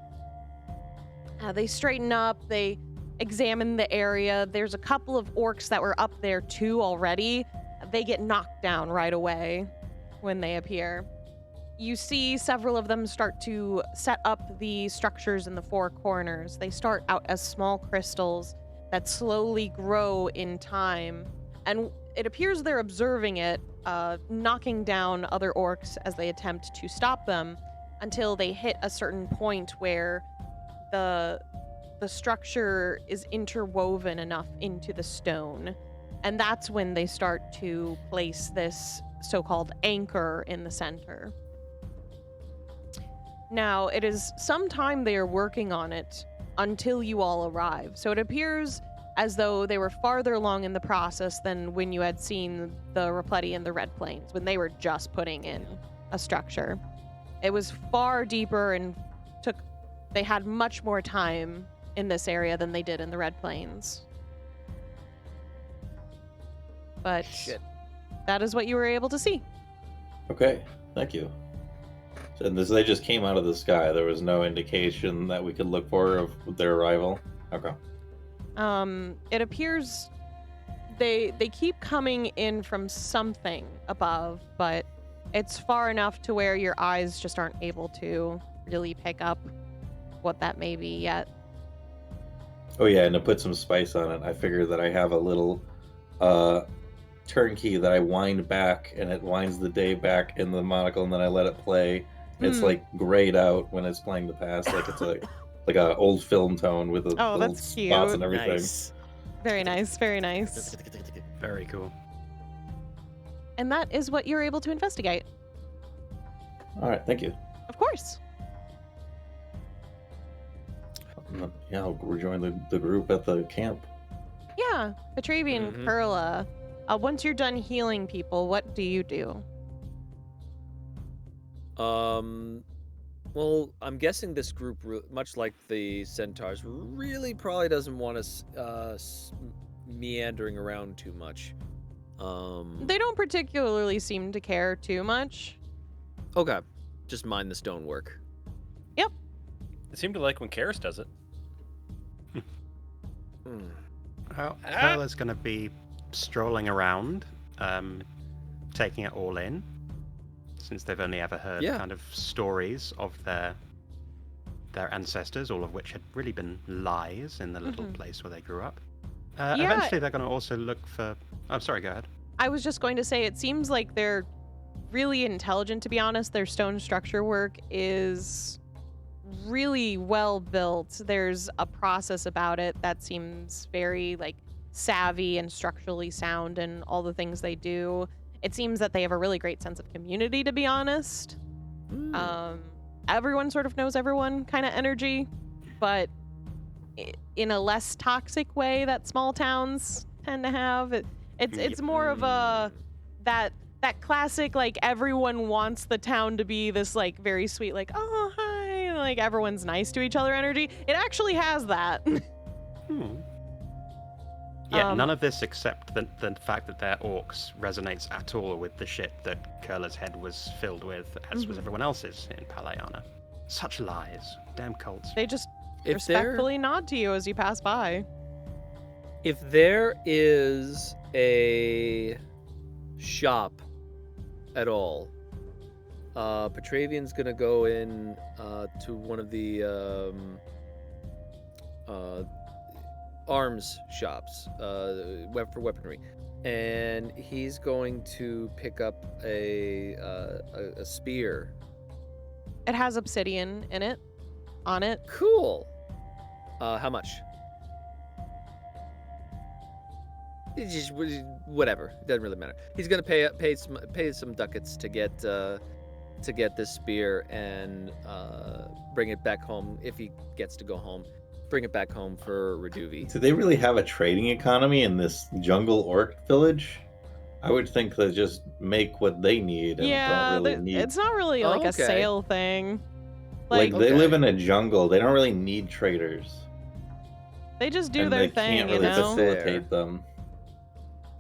They straighten up, they examine the area. There's a couple of orcs that were up there too already. They get knocked down right away when they appear. You see several of them start to set up the structures in the 4 corners. They start out as small crystals that slowly grow in time. And it appears they're observing it, knocking down other orcs as they attempt to stop them until they hit a certain point where the structure is interwoven enough into the stone. And that's when they start to place this so-called anchor in the center. Now, it is some time they are working on it until you all arrive. So it appears as though they were farther along in the process than when you had seen the Repleti and the Red Plains, when they were just putting in a structure. It was far deeper and they had much more time in this area than they did in the Red Plains. But that is what you were able to see. Okay, thank you. And they just came out of the sky. There was no indication that we could look for of their arrival. Okay. It appears they keep coming in from something above, but it's far enough to where your eyes just aren't able to really pick up what that may be yet. Oh yeah, and to put some spice on it, I figure that I have a little turnkey that I wind back, and it winds the day back in the monocle, and then I let it play. It's like grayed out when it's playing the past, like it's like a old film tone with the little that's spots cute. and everything. Nice. Very nice, very nice. Very cool. And that is what you're able to investigate. All right, thank you. Of course. Yeah, I'll rejoin the group at the camp. Yeah, Petravian Kurla. Once you're done healing people, what do you do? Well, I'm guessing this group, much like the centaurs, really probably doesn't want us meandering around too much. They don't particularly seem to care too much. Okay, just mind the stonework. It seemed to like when Karis does it. Well, Kurla's going to be strolling around, taking it all in, since they've only ever heard kind of stories of their ancestors, all of which had really been lies in the little place where they grew up. Eventually, they're going to also look for... Oh, sorry, go ahead. I was just going to say, it seems like they're really intelligent, to be honest. Their stone structure work is really well built. There's a process about it that seems very like savvy and structurally sound in all the things they do. It seems that they have a really great sense of community, to be honest. Everyone sort of knows everyone kind of energy, but in a less toxic way that small towns tend to have. It's more of a that classic, like, everyone wants the town to be this like very sweet, like, oh hi, like everyone's nice to each other energy. It actually has that. Yeah, none of this except the fact that they're orcs resonates at all with the shit that Kurla's head was filled with, as was everyone else's in Palayana. Such lies. Damn cults. They just If respectfully nod to you as you pass by. If there is a shop at all, Petravian's gonna go in to one of the arms shops for weaponry, and he's going to pick up a spear. It has obsidian in it, on it. Cool. How much? It's just whatever. It doesn't really matter. He's gonna pay some ducats to get this spear and bring it back home if he gets to go home. Bring it back home for Reduvi. Do they really have a trading economy in this jungle orc village? I would think they just make what they need and don't really need. It's not really like a sale thing. Like they live in a jungle. They don't really need traders. They just do and their they thing, can't really facilitate them.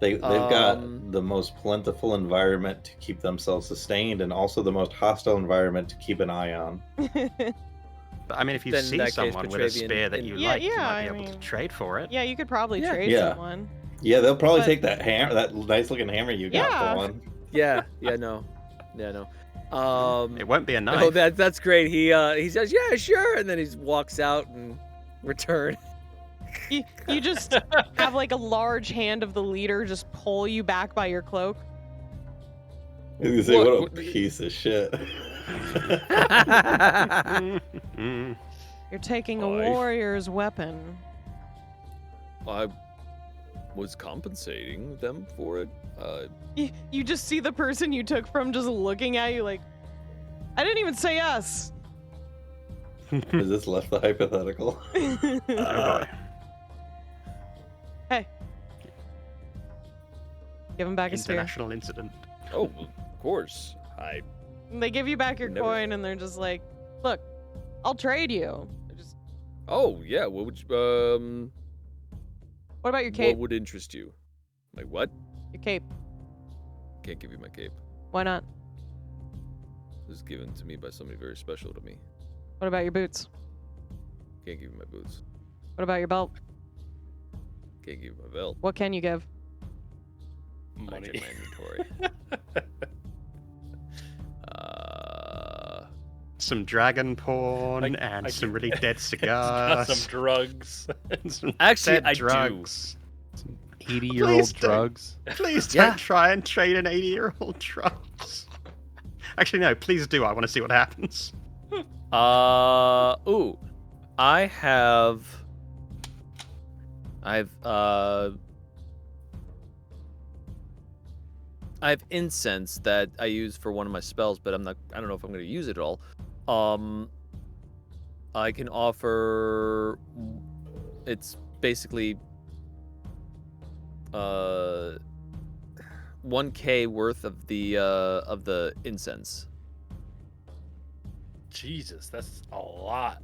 They've got the most plentiful environment to keep themselves sustained, and also the most hostile environment to keep an eye on. But I mean, if you Then in see that case, someone with a Petravian spear that in- you Yeah, like, you yeah, might I be able to mean- trade for it. Yeah, you could probably trade Yeah. someone. Yeah, they'll probably But- take that hammer, that nice looking hammer you got Yeah. for one. No. It won't be a knife. Oh, that's great. He says, yeah, sure, and then he walks out and return. You just have like a large hand of the leader just pull you back by your cloak. I was gonna say, what a piece of shit. You're taking a I- warrior's weapon. I was compensating them for it. You just see the person you took from just looking at you like, I didn't even say yes. Is this left the hypothetical? Oh, boy. Hey. Give him back his spear. International incident. Oh, of course. They give you back your Never- coin and they're just like, look, I'll trade you. They're just, Oh, yeah. What would you, what about your cape? what would interest you? Like what? Your cape. Can't give you my cape. Why not? It was given to me by somebody very special to me. What about your boots? Can't give you my boots. What about your belt? Can't give you my belt. What can you give? I check my inventory. Some dragon porn I and some really dead Got cigars. some drugs. and some Actually, dead I do. drugs. 80-year-old Please don't. drugs. Please Yeah. don't try and trade an 80-year-old drugs. Actually, no, please do. I want to see what happens. Ooh. I have incense that I use for one of my spells, but I don't know if I'm going to use it at all. I can offer, it's basically 1k worth of the incense. Jesus, that's a lot.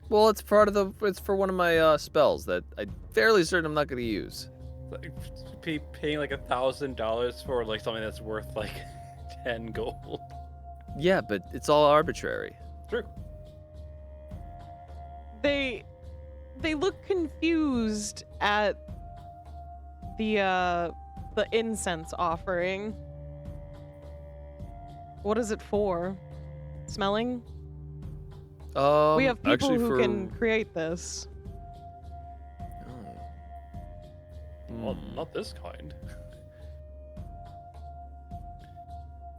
Well, it's part of the. It's for one of my spells that I'm fairly certain I'm not going to use. Like, paying like $1,000 for like something that's worth like 10 gold. Yeah, but it's all arbitrary. True. They look confused at the incense offering. What is it for? Smelling? We have people actually who for... can create this. Well, not this kind.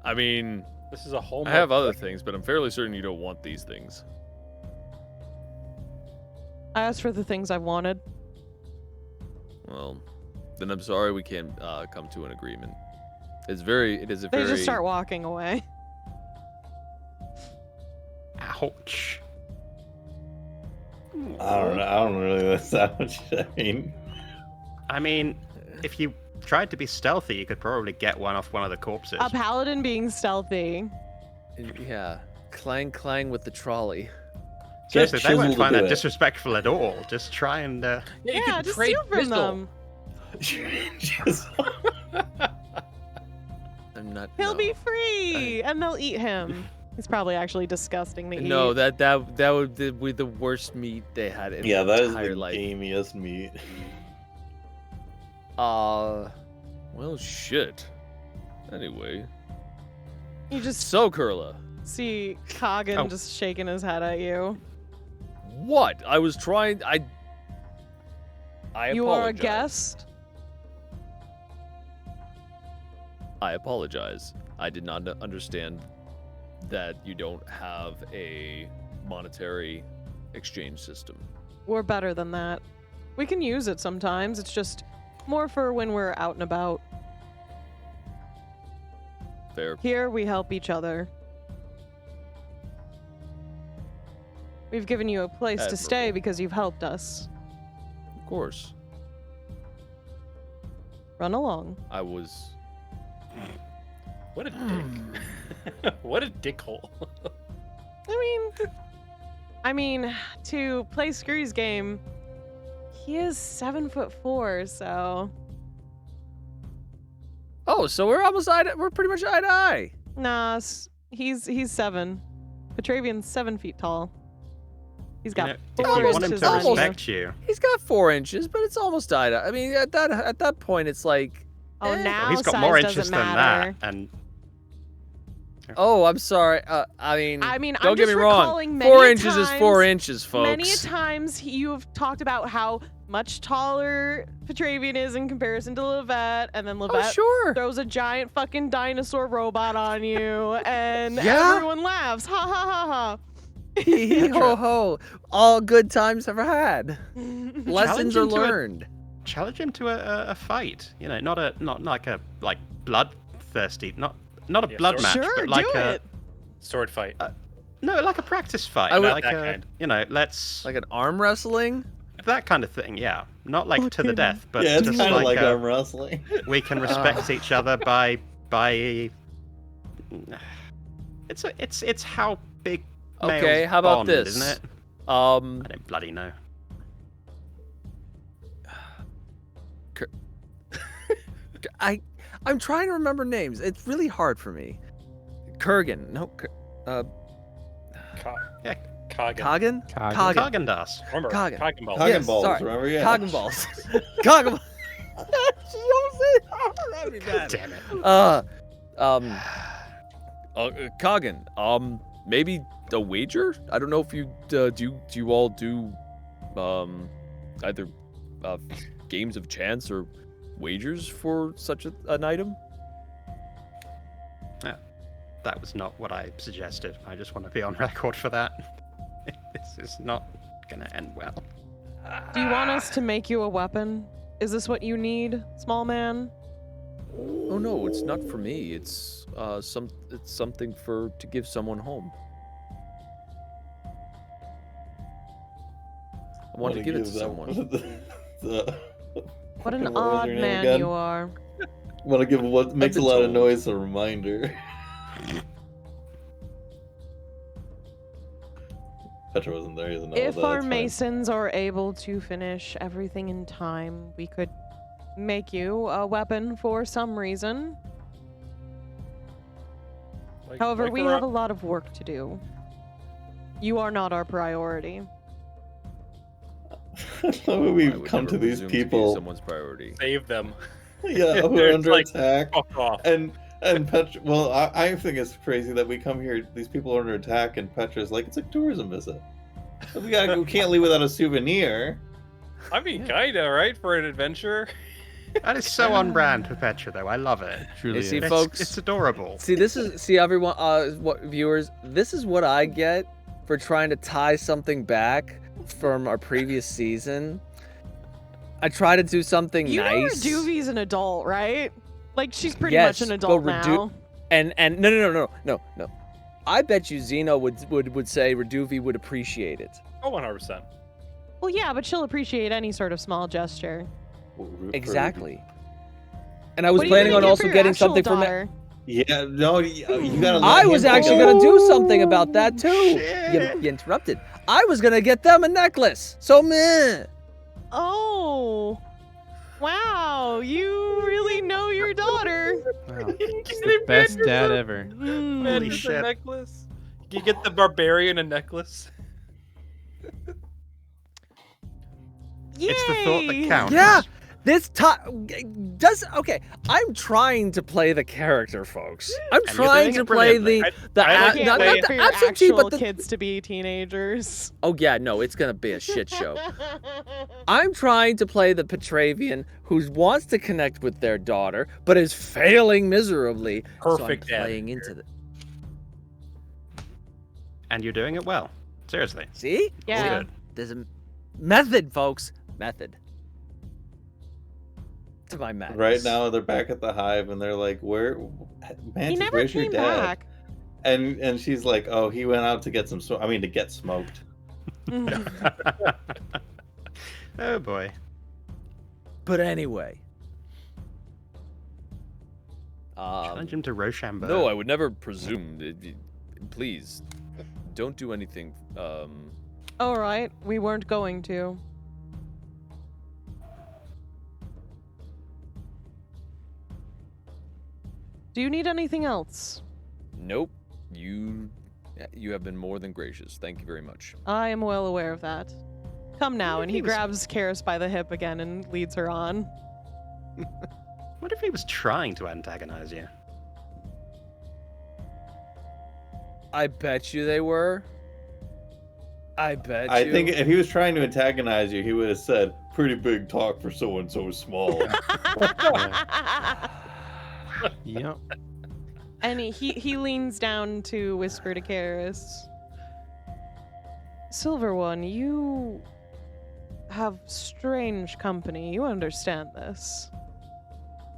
I mean, This is a whole. I have other things, but I'm fairly certain you don't want these things. I asked for the things I wanted. Well, then I'm sorry we can't come to an agreement. It is a They very... just start walking away. Ouch. I don't know. I don't really understand what you mean. I mean, if you tried to be stealthy, you could probably get one off one of the corpses. A paladin being stealthy. Yeah. Clang with the trolley. Seriously, they won't Chisel to find do that it. disrespectful at all. Just try and... Yeah, just steal from them. I'm not... He'll no. be free, and they'll eat him. He's probably actually disgusting to eat. No, that would be the worst meat they had in Yeah, their that is entire the life. gamiest meat. Well, shit. Anyway. You just So, Kurla. see Kagan Oh. just shaking his head at you. What? I was trying... I You are a apologize. guest? I apologize. I did not understand that you don't have a monetary exchange system. We're better than that. We can use it sometimes. It's just more for when we're out and about. Fair. Here, we help each other. We've given you a place to stay Admirable. because you've helped us. Of course. Run along. I was... What a dick. What a dickhole. I mean, to play Skrewy's game, he is 7'4", so Oh, so we're almost we're pretty much eye to eye. nah, he's 7. Petravian's 7 feet tall. He's got If you 4 want him inches to on you. respect you, He's got 4 inches, but it's almost eye to eye. I mean, at that point, it's like... Oh, eh. now he's got size more doesn't inches than matter. that. And Oh, I'm sorry. I mean, I'm don't get just me wrong. recalling many 4 a inches is 4 times- inches, folks. Many a times you've talked about how much taller Petravian is in comparison to Lovette, and then Oh, Lovette sure. throws a giant fucking dinosaur robot on you, and Yeah? everyone laughs. Ha ha ha ha. Hee ho ho. All good times ever had. Lessons Challenge are him to a- learned. challenge him to a fight. You know, not like a bloodthirsty, not a Yeah, blood sure. match, Sure, but like do a it. Sword fight. no, like a practice fight. I would- like that a, kind. you know, let's Like an arm wrestling? that kind of thing. Yeah, not like to the Okay. death, but Yeah, it's just kind of like a, arm wrestling. we can respect each other by it's how big. Okay, males how about bond, this? Isn't it? I don't bloody know. I'm trying to remember names. It's really hard for me. Kurgan. No, Yeah, Kagan. Kagan? Kagan. Kagan. Haagen-Dazs. Remember, Kagan. Kagan Ball. Kagan Yes, balls, sorry. remember? Yeah. Kagan balls. Kagan. She almost said it. That'd be bad. Damn it. Kagan. Maybe a wager? I don't know if you do you all do either games of chance or wagers for such an item? That was not what I suggested. I just want to be on record for that. This is not gonna end well. Do you want us to make you a weapon? Is this what you need, small man? Oh no, it's not for me. It's something to give someone home. I want to give it to someone. What an What was odd your name man again? you are. Want to give what makes a been lot of told. noise a reminder. Petra wasn't there. He doesn't know. If that, our it's fine. masons are able to finish everything in time, we could make you a weapon for some reason. However, we have a lot of work to do. You are not our priority. I love how I we've would come never to these presume to be people. someone's priority. Save them. Yeah, who are It's under like, attack. Fuck off. And Petra, well, I think it's crazy that we come here, these people are under attack, and Petra's like, it's a tourism visit. We can't leave without a souvenir. I mean, kinda, right? For an adventure. That is so on brand for Petra, though. I love it. Truly see, is. folks- It's adorable. See everyone, what viewers, this is what I get for trying to tie something back from our previous season. I try to do something You know nice. Reduvi's an adult, right? Like, she's pretty Yes, much an but adult now. And no. I bet you Xeno would say Reduvi would appreciate it. Oh, 100%. Well, yeah, but she'll appreciate any sort of small gesture. Exactly. And I was What are you planning gonna on get also for your getting actual something from it. daughter? Yeah, no, you gotta. I let was him actually think gonna of- do something about that too. You interrupted. I was gonna get them a necklace. So meh. Oh. Wow, you really know your daughter. Wow. It's the best dad ever. Holy A shit. necklace. You get the barbarian a necklace. Yay! It's the thought that counts. Yeah. This time okay. I'm trying to play the character, folks. I'm you're trying doing to it play brilliantly. the I like Can't not wait the for your absentee, actual but the kids to be teenagers. oh yeah, no, it's gonna be a shit show. I'm trying to play the Petravian who wants to connect with their daughter, but is failing miserably. Perfect so I'm dad. playing into the. And you're doing it well. Seriously. See? Yeah. Good. There's a method, folks. Method. To my madness. Right now, they're back at the hive, and they're like, "Where, He Mantis? never Where's your came dad?" back. And she's like, "Oh, he went out to get some. To get smoked." Oh boy. But anyway. Challenge him to Rochambeau. No, I would never presume. Please, don't do anything. All right, we weren't going to. Do you need anything else? Nope. You have been more than gracious. Thank you very much. I am well aware of that. Come now, and he He was- grabs Karis by the hip again and leads her on. What if he was trying to antagonize you? I bet you they were. I bet I you. think if he was trying to antagonize you, he would have said, "Pretty big talk for someone so small." Yep. And he leans down to whisper to Karis. Silver One, you have strange company. You understand this.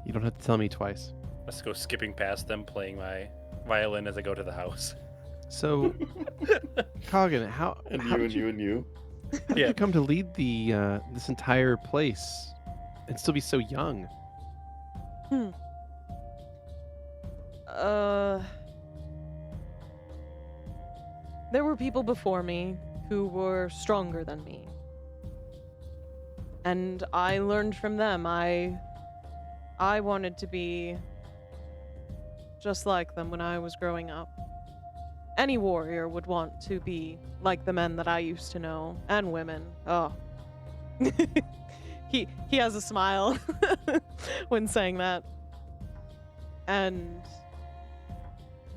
You don't have to tell me twice. Let's go skipping past them, playing my violin as I go to the house. So, Coggin, how and how you did and you and you. how did you come to lead the this entire place and still be so young? There were people before me who were stronger than me. And I learned from them. I wanted to be just like them when I was growing up. Any warrior would want to be like the men that I used to know, and women. Oh. He has a smile when saying that. And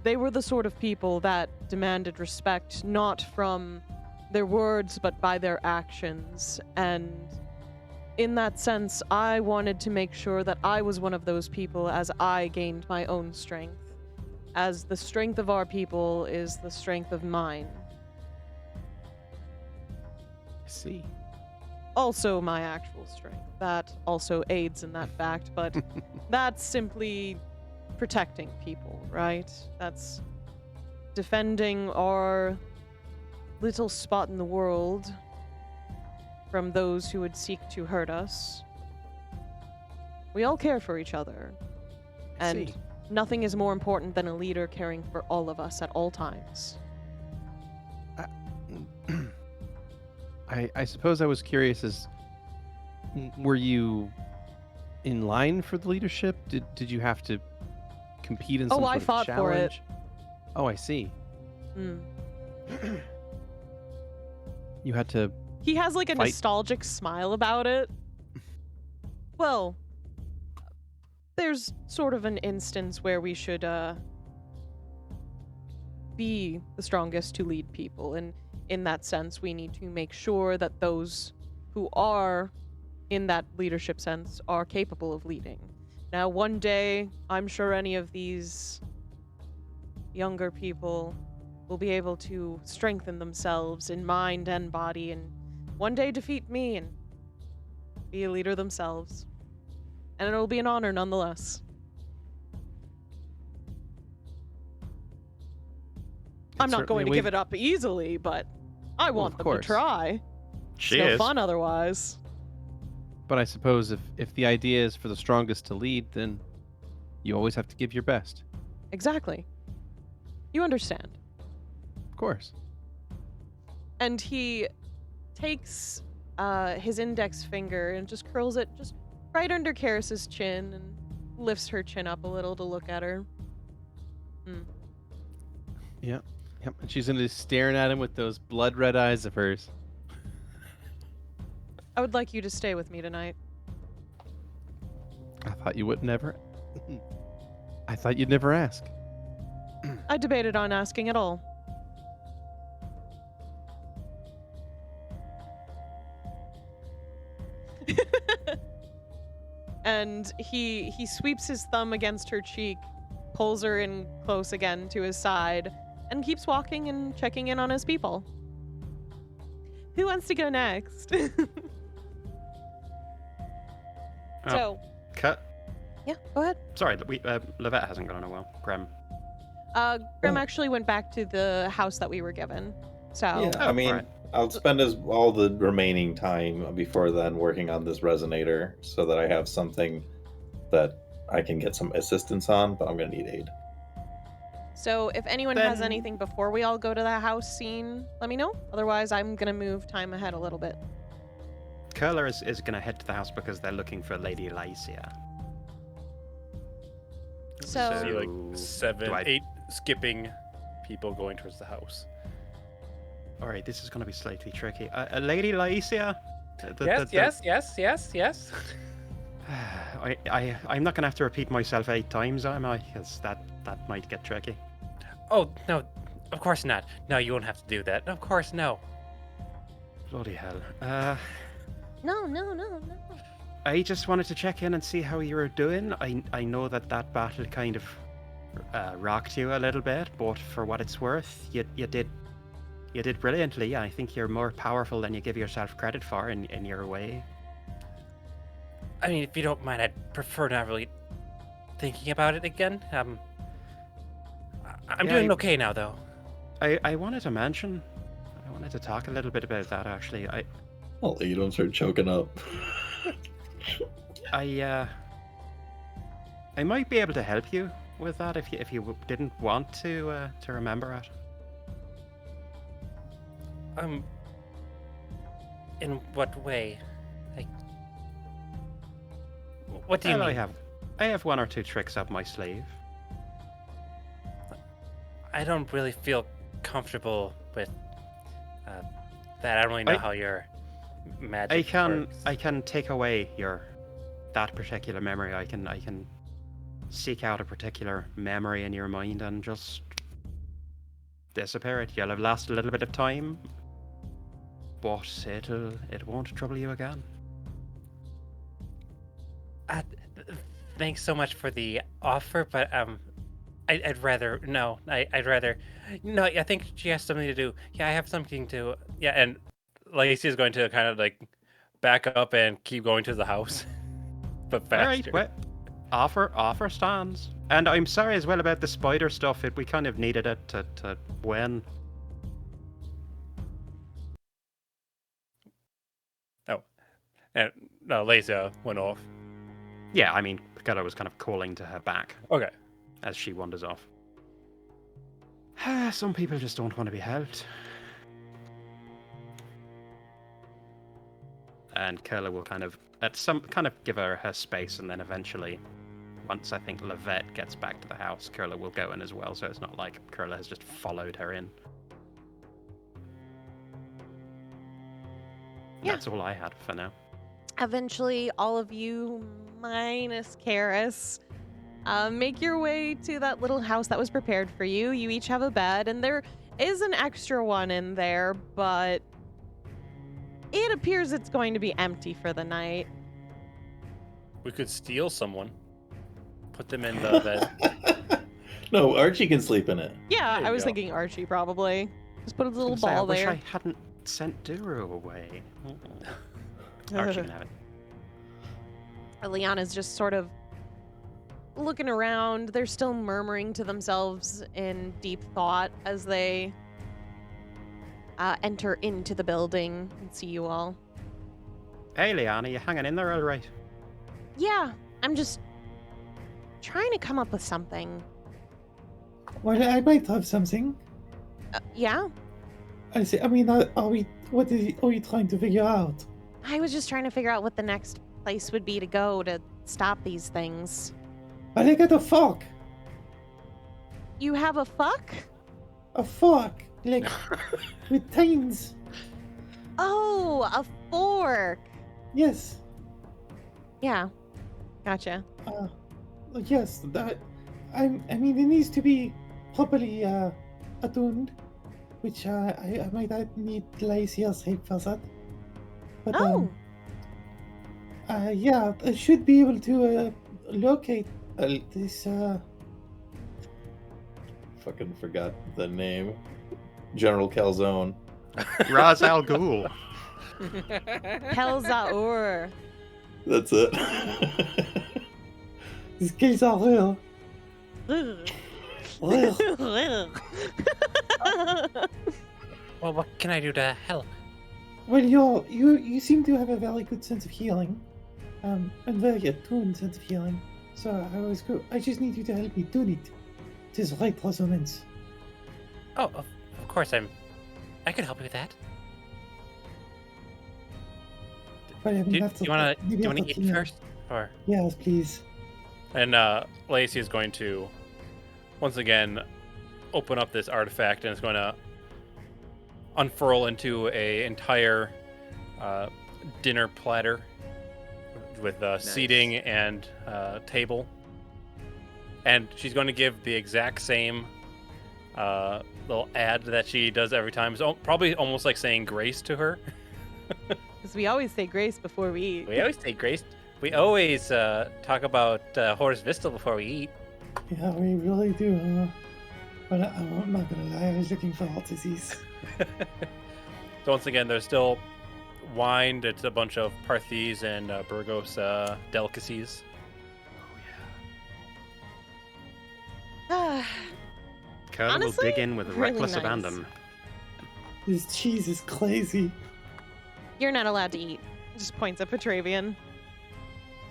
they were the sort of people that demanded respect not from their words but by their actions. And in that sense, I wanted to make sure that I was one of those people as I gained my own strength. As the strength of our people is the strength of mine. I see. Also my actual strength. That also aids in that fact, but that's simply protecting people, right? That's defending our little spot in the world from those who would seek to hurt us. We all care for each other. And nothing is more important than a leader caring for all of us at all times. I suppose I was curious as were you in line for the leadership? Did you have to compete in some Oh, sort I of fought for it. challenge? Oh, I see. Mm. You had to He has like a fight. nostalgic smile about it. Well, there's sort of an instance where we should be the strongest to lead people, and in that sense we need to make sure that those who are in that leadership sense are capable of leading. Now one day I'm sure any of these younger people will be able to strengthen themselves in mind and body, and one day defeat me and be a leader themselves. And it'll be an honor nonetheless. I'm not going to give it up easily, but I want them to try. It's no fun otherwise. But I suppose if the idea is for the strongest to lead, then you always have to give your best. Exactly. You understand. Of course. And he takes his index finger and just curls it just right under Karis's chin and lifts her chin up a little to look at her. Yep. And she's gonna be staring at him with those blood red eyes of hers. I would like you to stay with me tonight. I thought you would never. I thought you'd never ask. I debated on asking at all. And he sweeps his thumb against her cheek, pulls her in close again to his side, and keeps walking and checking in on his people. Who wants to go next? So, Cut. yeah, go ahead. Sorry, Lovette hasn't gone in a while. Grem. Grem actually went back to the house that we were given. So, Yeah, I mean, I'll spend all the remaining time before then working on this resonator so that I have something that I can get some assistance on, but I'm going to need aid. So if anyone has anything before we all go to the house scene, let me know. Otherwise, I'm going to move time ahead a little bit. Kurla is going to head to the house because they're looking for Lady Lyeecia. So, See like Do 7, I- 8 skipping people going towards the house. Alright, this is going to be slightly tricky. Lady Lyeecia? Yes. I'm not going to have to repeat myself 8 times, am I? Because that might get tricky. Oh, no, of course not. No, you won't have to do that. Of course, no. Bloody hell. No. I just wanted to check in and see how you were doing. I know that battle kind of rocked you a little bit, but for what it's worth, you did brilliantly. I think you're more powerful than you give yourself credit for in your way. I mean, if you don't mind, I'd prefer not really thinking about it again. I'm doing okay now, though. I wanted to mention, I wanted to talk a little bit about that, actually. Well, you don't start choking up. I might be able to help you with that if you didn't want to remember it. In what way? Like, what do you mean? I have 1 or 2 tricks up my sleeve. I don't really feel comfortable with that. I don't really know how your magic works. I can take away that particular memory. I can seek out a particular memory in your mind and just disappear it. You'll have lost a little bit of time, but it won't trouble you again. Thanks so much for the offer, but I'd rather no. I'd rather no. I think she has something to do. Yeah, I have something to. Yeah, and Lacey is going to kind of like back up and keep going to the house, but faster. All right, well, offer stands. And I'm sorry as well about the spider stuff. We kind of needed it to win. Oh, and no, Lacey went off. Yeah, I mean, Kurla was kind of calling to her back. Okay. As she wanders off. Some people just don't want to be helped. And Kurla will kind of give her space, and then eventually, once I think Lovette gets back to the house, Kurla will go in as well. So it's not like Kurla has just followed her in. Yeah. That's all I had for now. Eventually, all of you, minus Karis, make your way to that little house that was prepared for you. You each have a bed, and there is an extra one in there, but it appears it's going to be empty for the night. We could steal someone, put them in the bed. No, Archie can sleep in it. Yeah, There I you was go. thinking Archie probably. Just put a little Say, I ball wish there. I hadn't sent Duro away. Archie can have it. Liana's just sort of looking around. They're still murmuring to themselves in deep thought as they enter into the building and see you all. Hey, Liana, you hanging in there all right? Yeah, I'm just trying to come up with something. Well, I might have something. Yeah? I say, I mean, are you trying to figure out? I was just trying to figure out what the next place would be to go to stop these things. Well, I got a fork. You have a fuck? A fork, like, with tines. Oh, a fork. Yes. Yeah. Gotcha. Yes, that. I mean, it needs to be properly attuned, which I might need Lyeecia's help for that. But Oh. yeah, I should be able to locate this. Fucking forgot the name. General Calzone. Raz Al Ghul. Pelzaur. That's it. These kills are real. Well, what can I do to help? Well, you seem to have a very good sense of healing, and very attuned sense of healing. So I just need you to help me tune it. It is right resonance. Oh, of course, I could help you with that. But I mean, Do that's you want to maybe eat after dinner. first, or? Yes, please. And Lyeecia is going to, once again, open up this artifact, and it's going to unfurl into a entire dinner platter with seating and table. And she's going to give the exact same little ad that she does every time. It's probably almost like saying grace to her. Because we always say grace before we eat. We always say grace. We always talk about Horus Vista before we eat. Yeah, we really do. But I'm not gonna lie, I was looking for heart disease. So once again, there's still wine. It's a bunch of Parthese and Burgos delicacies. Kurla will Honestly, dig in with really reckless nice. abandon. This cheese is crazy. You're not allowed to eat. Just points at Petravian.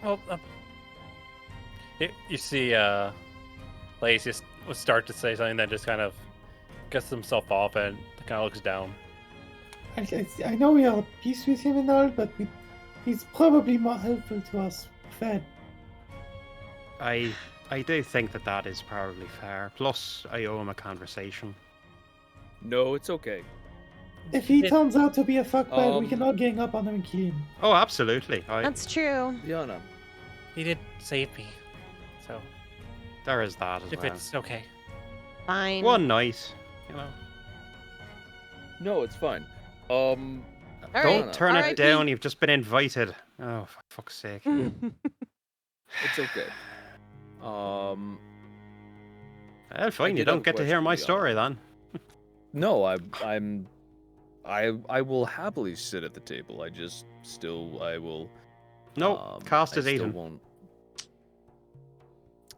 Well, you see Lyeecia will start to say something that just kind of gets himself off and kind of looks down. I know we are at peace with him and all, but he's probably more helpful to us fed. I do think that is probably fair. Plus, I owe him a conversation. No, it's okay. If he turns out to be a fuckbag, we Um, can all gang up on him and kill him. Oh, absolutely. That's true. Liana, He did save me, so There is that as if well. it's okay. Fine. One night, you know. no, it's fine. All Don't right, turn it RIP. down. You've just been invited. Oh, for fuck's sake. It's okay. Well, I fine. You did have don't a get to hear question, my Liana. story then. No, I will happily sit at the table. I just I will. No, cost I is still eaten. won't.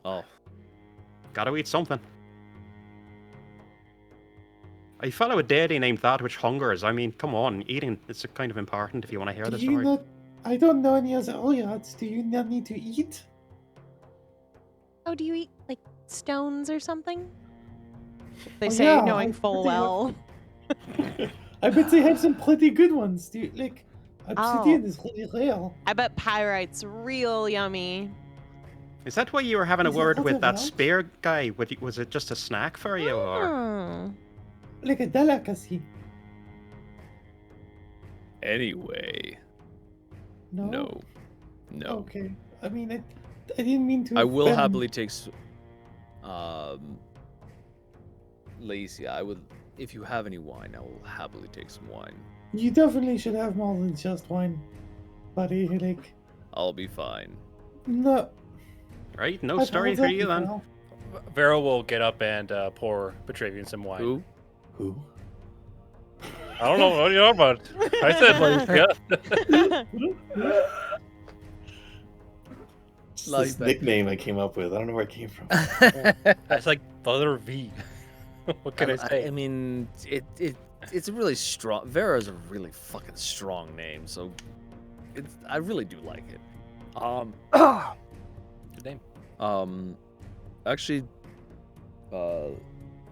Oh, Gotta eat something. A fellow with deity named that which hungers. I mean, come on, eating is kind of important if you want to hear the Do you story. not? I don't know any other Oreads. Do you not need to eat? Oh, do you eat like stones or something? They Oh, say, yeah, knowing I full think well. I bet they have some pretty good ones. Do you like? Obsidian is really rare. I bet pyrite's real yummy. Is that why you were having a Is it word with other that rounds? spear guy? Was it just a snack for you, or? Oh. Like a delicacy. Anyway, No? no. Okay. I mean, I didn't mean to. I will offend- happily take. Lyeecia, I would. If you have any wine, I will happily take some wine. You definitely should have more than just wine, buddy. Like, I'll be fine. no. Right? No I've story heard for that you then? before. Vera will get up and pour Petravian some wine. Who? Who? I don't know what you're about. I said Lyeecia. It's Like this that. nickname I came up with. I don't know where it came from. That's like the letter V. What can I say? I mean, it's a really strong. Vera's a really fucking strong name, so I really do like it. Good name. Actually,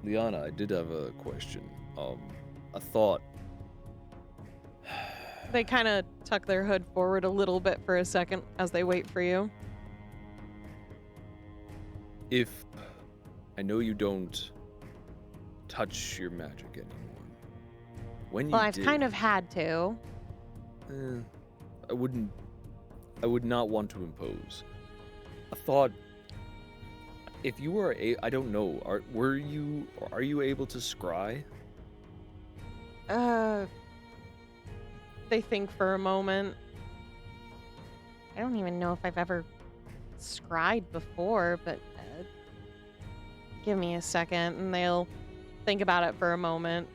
Liana, I did have a question. A thought. They kind of tuck their hood forward a little bit for a second as they wait for you. If I know you don't touch your magic anymore, when you Well, I've did, kind of had to. I would not want to impose. I thought, if you were I don't know, are you able to scry? They think for a moment. I don't even know if I've ever scried before, but give me a second and they'll think about it for a moment.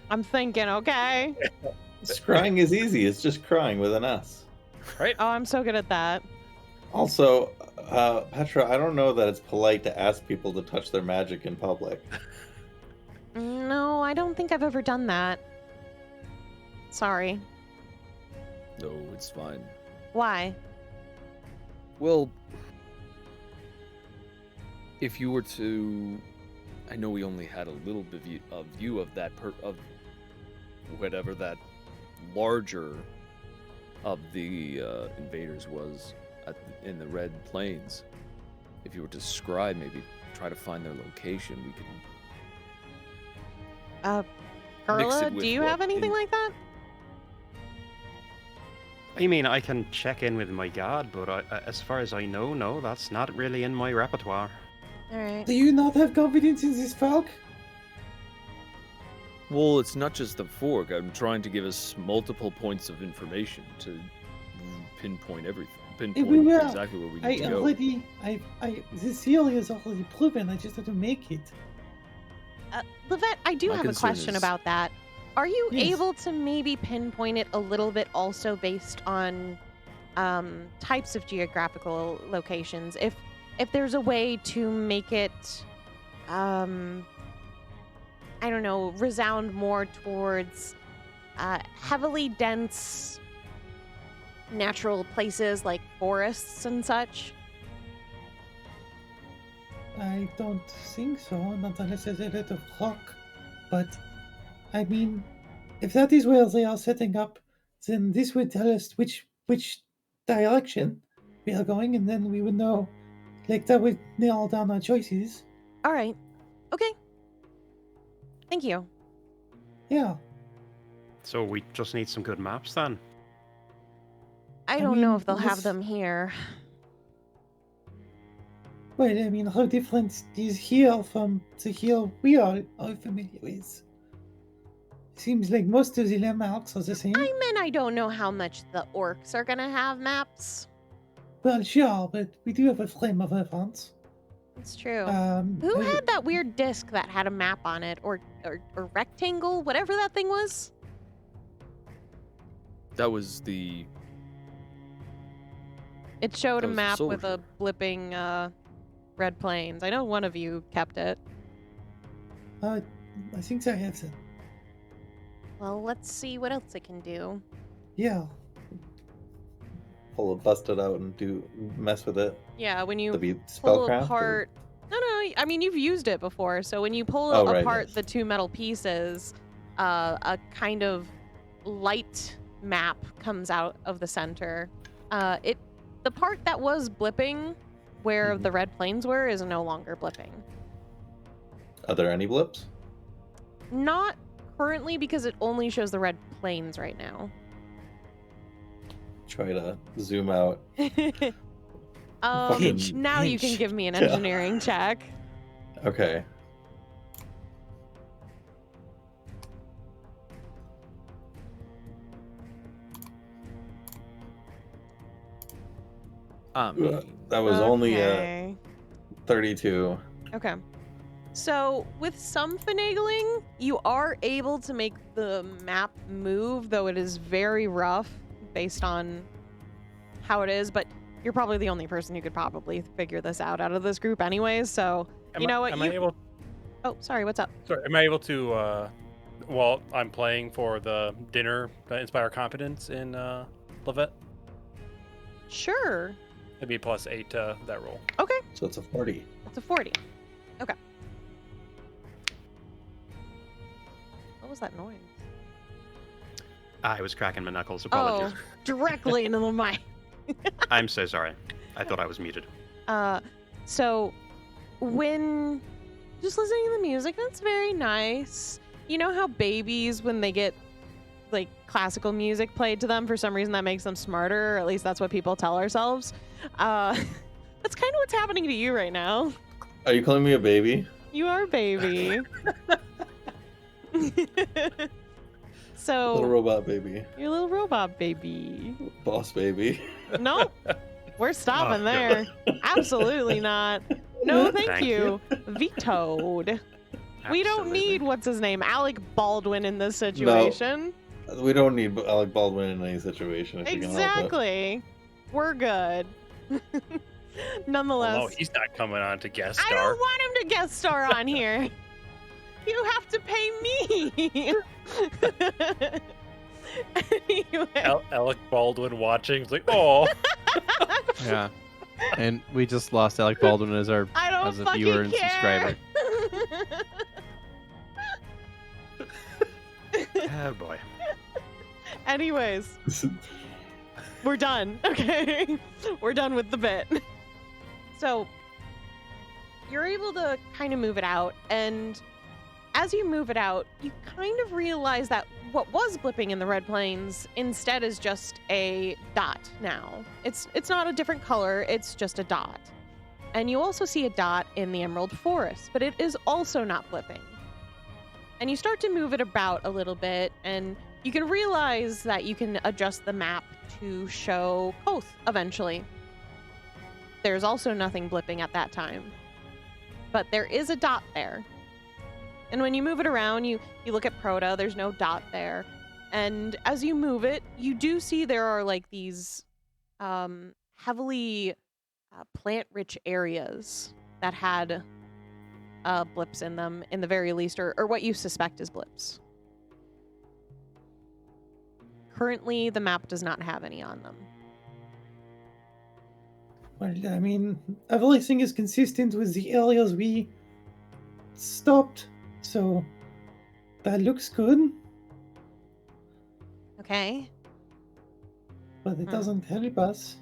I'm thinking, okay. Scrying is easy. It's just crying with an S. Right? Oh, I'm so good at that. Also, Petra, I don't know that it's polite to ask people to touch their magic in public. No, I don't think I've ever done that. Sorry. No, it's fine. Why? Well, if you were to, I know we only had a little bit of view of that of whatever that larger of the invaders was in the Red Plains. If you were to scry, maybe try to find their location, we could. Mix it Kurla, with do you what have anything like that? I mean, I can check in with my guard, but as far as I know, no, that's not really in my repertoire. Alright. Do you not have confidence in this folk? Well, it's not just the fork. I'm trying to give us multiple points of information to pinpoint everything. Pinpoint We will. exactly where we need to go. This theory is already proven. I just have to make it. Lovette, I do My have a concern question is- about that. Are you Yes. able to maybe pinpoint it a little bit also based on types of geographical locations? If there's a way to make it, I don't know, resound more towards heavily dense natural places like forests and such? I don't think so, not unless there's a lot of rock. But, I mean, if that is where they are setting up, then this would tell us which direction we are going, and then we would know. Like, that would nail down our choices. All right. Okay. Thank you. Yeah. So we just need some good maps then. I I don't know mean, if they'll have this- them here. Well, I mean, how different is here from the here we are familiar with? Seems like most of the landmarks are the same. I mean, I don't know how much the orcs are gonna have maps. Well, sure, but we do have a frame of reference. It's true. I- Who had that weird disc that had a map on it, or rectangle, whatever that thing was? That was the. It showed a That was the map with a soldier. blipping red plains. I know one of you kept it. I think I have them. Well, let's see what else it can do. Yeah. Pull it, bust it out, and mess with it. Yeah, when you To be pull spellcraft. apart. No, I mean, you've used it before. So when you pull Oh, right, apart yes. the two metal pieces, a kind of light map comes out of the center. The part that was blipping, where Mhm. the red planes were, is no longer blipping. Are there any blips? Not currently, because it only shows the red planes right now. Try to zoom out. Hinge, Now you can hinge. give me an Yeah. engineering check. Okay. That was only Okay. 32. Okay. So, with some finagling, you are able to make the map move, though it is very rough based on how it is, but you're probably the only person who could probably figure this out of this group anyways, so you know what? Am I able? Oh, sorry, what's up? Sorry, am I able to? While I'm playing for the dinner, inspire confidence in Lovette? Sure. It'd be +8 to that roll. Okay, So it's a 40. that's a 40. Okay. What was that noise? I was cracking my knuckles. Apologies. Oh, directly into the mic. I'm so sorry. I thought I was muted. So when just listening to the music, that's very nice. You know how babies, when they get like classical music played to them, for some reason that makes them smarter, or at least that's what people tell ourselves. That's kind of what's happening to you right now. Are you calling me a baby? You are a baby. Little So robot baby. you're a little robot baby. Boss baby. Nope. We're stopping Oh, there. Absolutely not. No, thank, Thank you. Vetoed. We don't Absolutely. need what's his name, Alec Baldwin, in this situation. We don't need Alec Baldwin in any situation if you can help it. Exactly. We're good. Nonetheless, Oh, no, he's not coming on to guest I star. don't want him to guest star on here. You have to pay me. Anyway. Alec Baldwin watching. It's like, oh, Yeah. And we just lost Alec Baldwin as our I don't as a fucking viewer and care. subscriber. Oh boy. Anyways, we're done. Okay, we're done with the bit. So you're able to kind of move it out, and as you move it out, you kind of realize that what was blipping in the red plains instead is just a dot now. It's not a different color, it's just a dot. And you also see a dot in the Emerald Forest, but it is also not blipping. And you start to move it about a little bit, and you can realize that you can adjust the map to show Koth eventually. There's also nothing blipping at that time. But there is a dot there. And when you move it around, you look at Proto, there's no dot there. And as you move it, you do see there are like these heavily plant-rich areas that had blips in them, in the very least, or what you suspect is blips. Currently, the map does not have any on them. Well, I mean, everything is consistent with the areas we stopped, so that looks good, Okay. but it doesn't help us.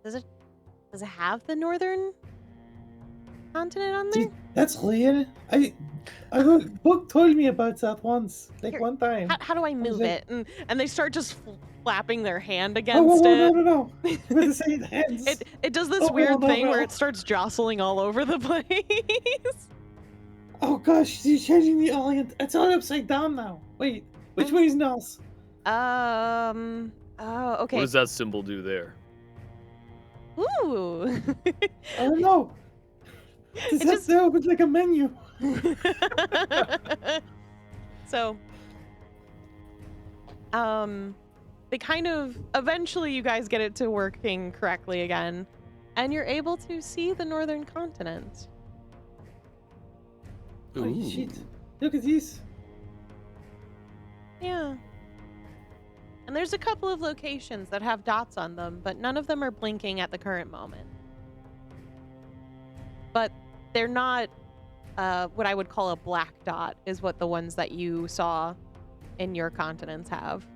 Does it have the northern continent on there? That's real. Book told me about that once, like Here, one time. How do I move it? it? And they start just flapping their hand Oh, against it. no. With the same hands. It does this Oh, weird no, thing where no. it starts jostling all over the place. Oh gosh, she's changing the orient. It's all upside down now. Wait, which way is north? Oh, okay. What does that symbol do there? Ooh. I don't know. It's It just- there with like a menu. So, they kind of eventually you guys get it to working correctly again, and you're able to see the northern continent. Holy shit. Look at this. Yeah. And there's a couple of locations that have dots on them, but none of them are blinking at the current moment. But they're not what I would call a black dot, is what the ones that you saw in your continents have.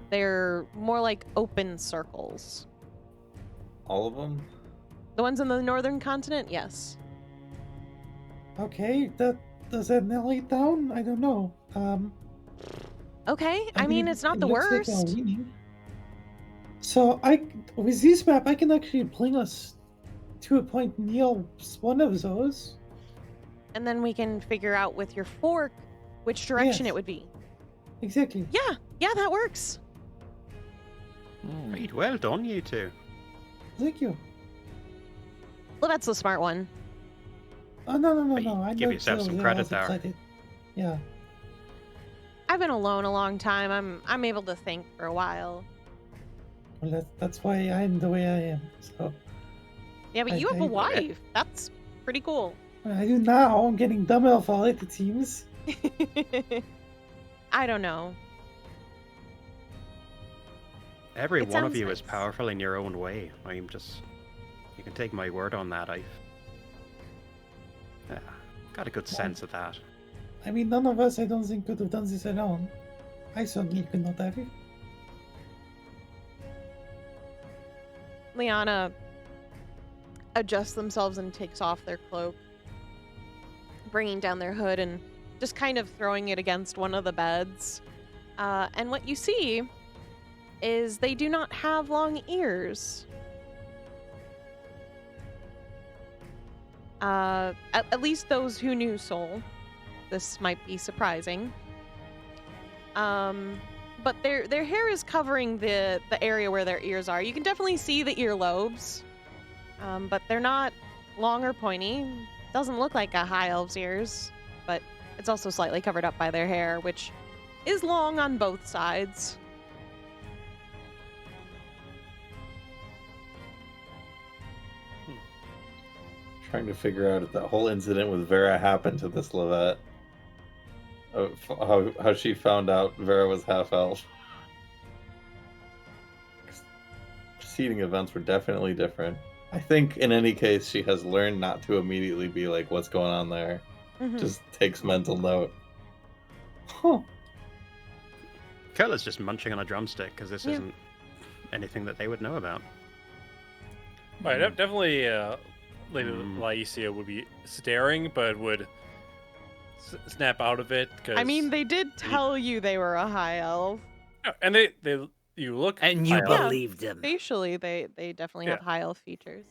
They're more like open circles. All of them? The ones in the northern continent, yes. Okay, does that narrow it down? I don't know. Okay, I mean, it's not it the looks like worst. we're winning. So with this map, I can actually bring us to a point near one of those. And then we can figure out with your fork which direction Yes. it would be. Exactly. Yeah, that works. Right, well done, you two. Thank you. Well, that's the smart one. Oh no! But you I give know yourself Jill some there credit has the there. credit. Yeah. I've been alone a long time. I'm able to think for a while. Well, that's why I'm the way I am. So Yeah, but I- you have I- a wife. That's pretty cool. I do now. I'm getting dumber for it. It seems. I don't know. Every It one of sounds you is nice. powerful in your own way. I'm just... You can take my word on that. I've got a good sense of that. I mean, none of us, I don't think, could have done this alone. I certainly could not have it. Liana adjusts themselves and takes off their cloak, bringing down their hood and just kind of throwing it against one of the beds. And what you see is they do not have long ears. At least those who knew Soul. This might be surprising. But their hair is covering the area where their ears are. You can definitely see the earlobes, but they're not long or pointy. Doesn't look like a high elf's ears, but it's also slightly covered up by their hair, which is long on both sides. Trying to figure out if that whole incident with Vera happened to this Lovette. How she found out Vera was half elf. Preceding events were definitely different. I think in any case she has learned not to immediately be like, what's going on there? Mhm. Just takes mental note. Huh. Kurla's just munching on a drumstick because this Yeah. isn't anything that they would know about. Right, definitely Lady Lyeecia would be staring, but would snap out of it. Cause... I mean, they did tell you they were a high elf. Yeah, and you look And you high elf. believed him. Facially, they definitely have Yeah. high elf features.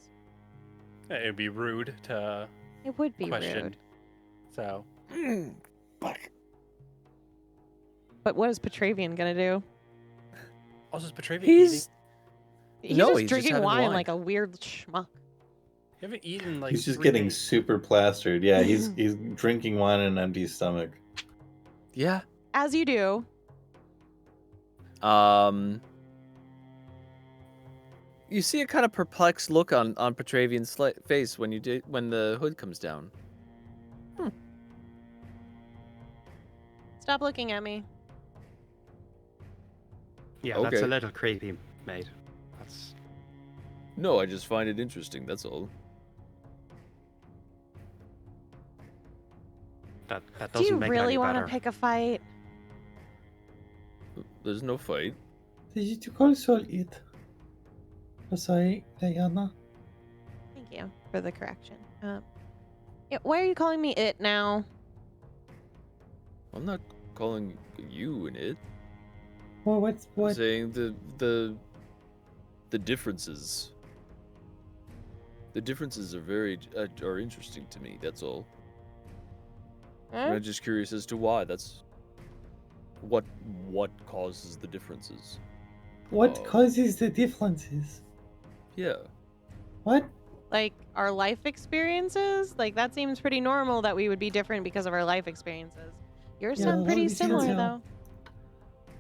Yeah, it'd be rude to It would be question. rude. So But what is Petravian gonna do? also is Petravian He's He's No, just he's just drinking having wine wine. like a weird schmuck. You haven't eaten like He's just 3 getting days. super plastered. Yeah, he's drinking wine on an empty stomach. yeah. As you do. You see a kind of perplexed look on Petravian's face when the hood comes down. Stop looking at me. Yeah, that's Okay. a little creepy, mate. That's... No, I just find it interesting. That's all. That Do doesn't you make really it any want to better. pick a fight? There's no fight. Did you call Soul it? Oh, sorry, Diana. Thank you for the correction. Yeah, why are you calling me it now? I'm not calling you an it. Well, I'm what? saying the differences. The differences are very are interesting to me. That's all. I'm just curious as to why. That's what causes the differences. What causes the differences? Yeah. What? Like our life experiences? Like that seems pretty normal that we would be different because of our life experiences. Yours Yeah, sound well, pretty we can similar tell. though.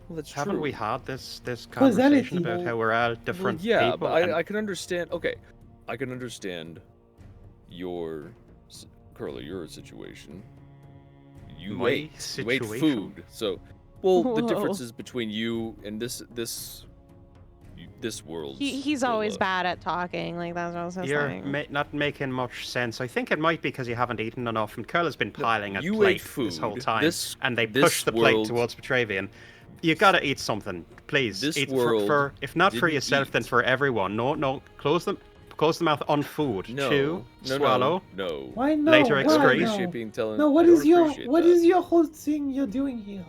Well, that's Haven't true. we had this Causality. conversation about how we're all different Well, yeah, people? but and- I can understand. Okay, I can understand your Kurla, your situation. You My ate situation? food, so Well, the Whoa. differences between you and this world. He's always bad at talking. Like that's what I was just You're saying. not making much sense. I think it might be because you haven't eaten enough, and Kurla's been piling a you plate ate food. this whole time, This- and they this push the plate world- towards Petravian. You gotta eat something, please. This eat world for if not for didn't yourself, then eat. for everyone. No, close the mouth on food. No, Chew, no, swallow. No. Why no? Later Why excrete. no? Appreciate being telling. No, what I is don't your appreciate what that. is your whole thing you're doing here?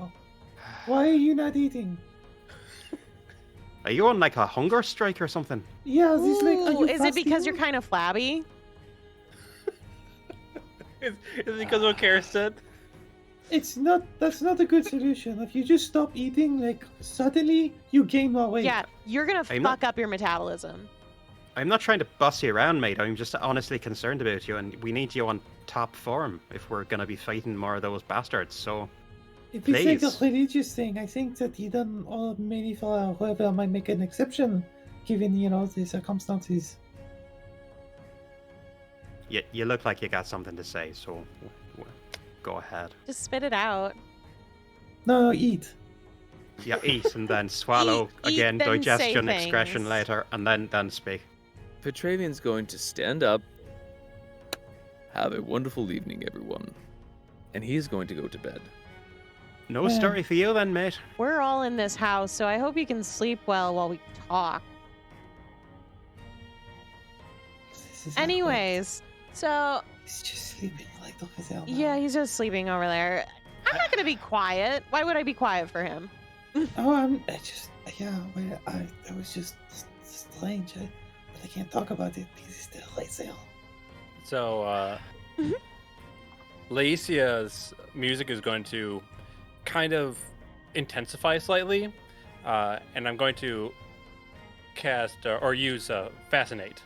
Why are you not eating? Are you on like a hunger strike or something? Yeah, this like are Ooh, you is it because fasting? you're kind of flabby? Is it because of what Karis said? It's not. That's not a good solution. If you just stop eating, like suddenly you gain more weight. Yeah, you're gonna I'm fuck not- up your metabolism. I'm not trying to boss you around, mate. I'm just honestly concerned about you, and we need you on top form if we're gonna be fighting more of those bastards. So, If it's like Please. a religious thing, I think that Eden or maybe for whoever might make an exception, given the circumstances. you look like you got something to say. So, go ahead. Just spit it out. No, eat. Yeah, eat and then swallow Eat, again, then say digestion, excretion things. later, and then speak. Petravian's going to stand up. Have a wonderful evening, everyone. And he's going to go to bed. No Yeah. story for you then, mate. We're all in this house, so I hope you can sleep well while we talk. This is not Anyways, so right. He's just sleeping like the gazelle. yeah, he's just sleeping over there. I'm not gonna be quiet. Why would I be quiet for him? Oh, that was just strange. But I can't talk about it because it's still gazelle. So, Lyeecia's music is going to kind of intensify slightly, and I'm going to cast or use Fascinate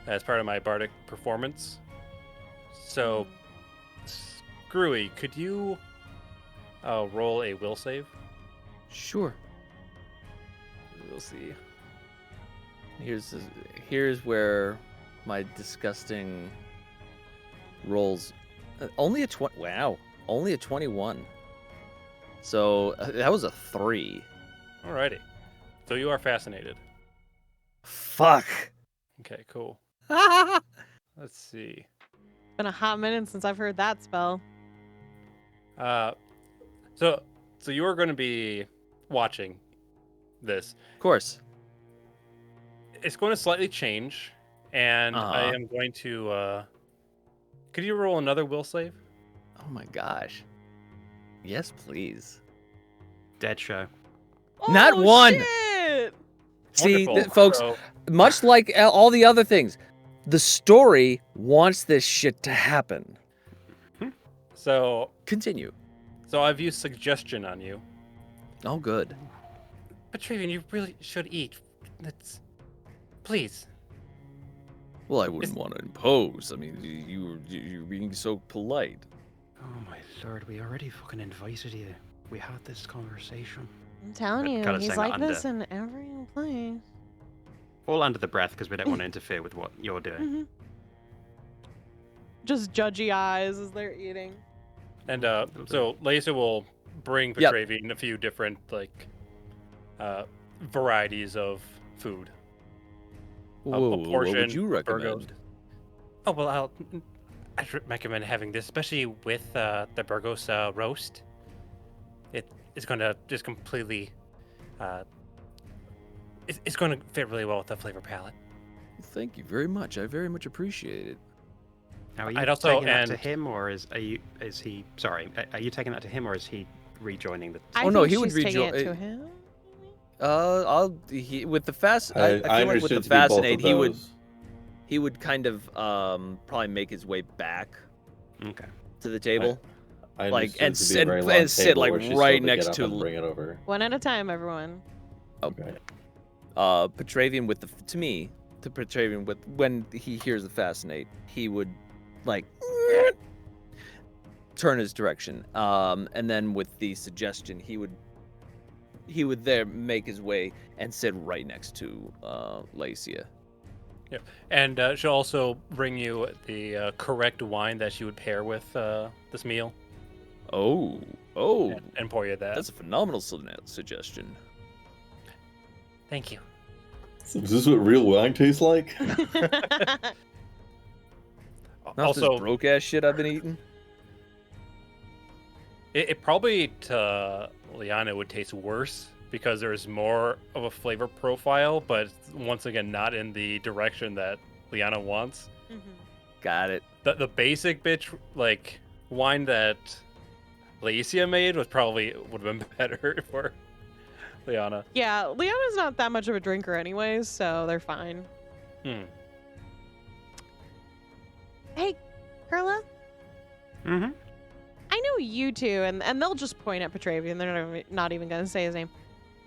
as part of my bardic performance. So, Skrewy, could you roll a will save? Sure. We'll see. Here's where my disgusting rolls. Only a 20. Wow. Only a 21. So that was a 3. Alrighty. So you are fascinated. Fuck. Okay, cool. Let's see. Been a hot minute since I've heard that spell. So you are going to be watching this. Of course. It's going to slightly change, and I Uh-huh. am going to. Could you roll another will save? Oh my gosh. Yes, please. Dead show. Not Oh, one! shit! See, Wonderful. folks, So, much like all the other things, the story wants this shit to happen. so Continue. I've used suggestion on you. Oh, good. Petravian, you really should eat. That's. Please. Well, I wouldn't want to impose. I mean, you're being so polite. Oh my lord, we already fucking invited you. We had this conversation. I'm telling you, Gotta he's sing like under. this in every place. All under the breath because we don't want to interfere with what you're doing. Mm-hmm. Just judgy eyes as they're eating. And so Lyeecia will bring Yep. Petravian a few different varieties of food. Whoa, A what portion, would you recommend? Burgos. Oh, well, I'd recommend having this, especially with the Burgos roast. It's going to just completely. It's going to fit really well with the flavor palette. Thank you very much. I very much appreciate it. Now, are you I'd also- taking that to and- him, or is he? Sorry, are you taking that to him, or is he rejoining the? I Oh, no, think he would she's taking rejo- it to him. With the fast. I I feel like with understood the to be both of fascinate, those. he would kind of probably make his way back Okay. to the table. I like, understood and to be a sit- very and long sit, table like, where she right still had to next get up to and L- bring it over. One at a time, everyone. Okay. Petravian with the to Petravian with when he hears the fascinate, he would like turn his direction. And then with the suggestion, he would there make his way and sit right next to Lyeecia. Yeah, and she'll also bring you the correct wine that she would pair with this meal. Oh, Oh, and pour you that. that's a phenomenal suggestion. Thank you. Is this what real wine tastes like? Not Also, this broke ass shit I've been eating. it probably to Liana would taste worse because there's more of a flavor profile, but once again, not in the direction that Liana wants. Got it. The basic bitch like wine that Lyeecia made would have been better for Liana. Yeah, Leona's not that much of a drinker anyways, so they're fine. Hey, Kurla? Mm-hmm. I know you two, and they'll just point at Petravian. They're not even going to say his name.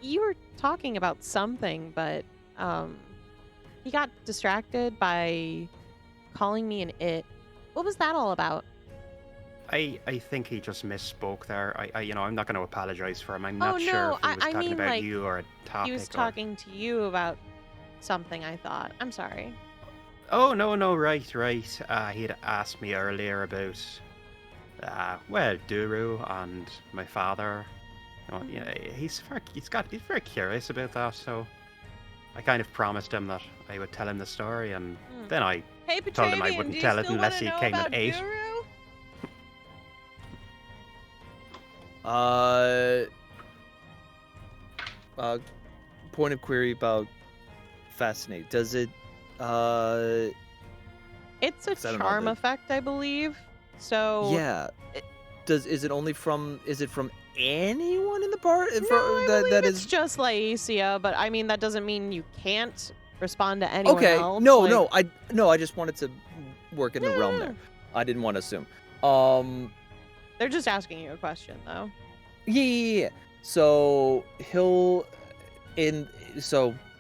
You were talking about something, but he got distracted by calling me an it. What was that all about? I think he just misspoke there. I'm not going to apologize for him. I'm Oh, not sure no, if he was I talking mean, about like, you or a topic. He was or... talking to you about something, I thought. I'm sorry. Oh, no, right. He had asked me earlier about, Duru and my father. He's very curious about that, so I kind of promised him that I would tell him the story, and then I Hey, told him I Petravian, wouldn't do you tell it still unless wanna he know came about at 8. Guru? Point of query about fascinate. Does it It's a I don't know, charm the- effect, I believe. So yeah. Is it only from anyone in the part? No, I believe that it's is just Lyeecia, but I mean that doesn't mean you can't respond to anyone okay. else. No, like- I just wanted to work in the realm No. there. I didn't want to assume. They're just asking you a question, though. Yeah. So he'll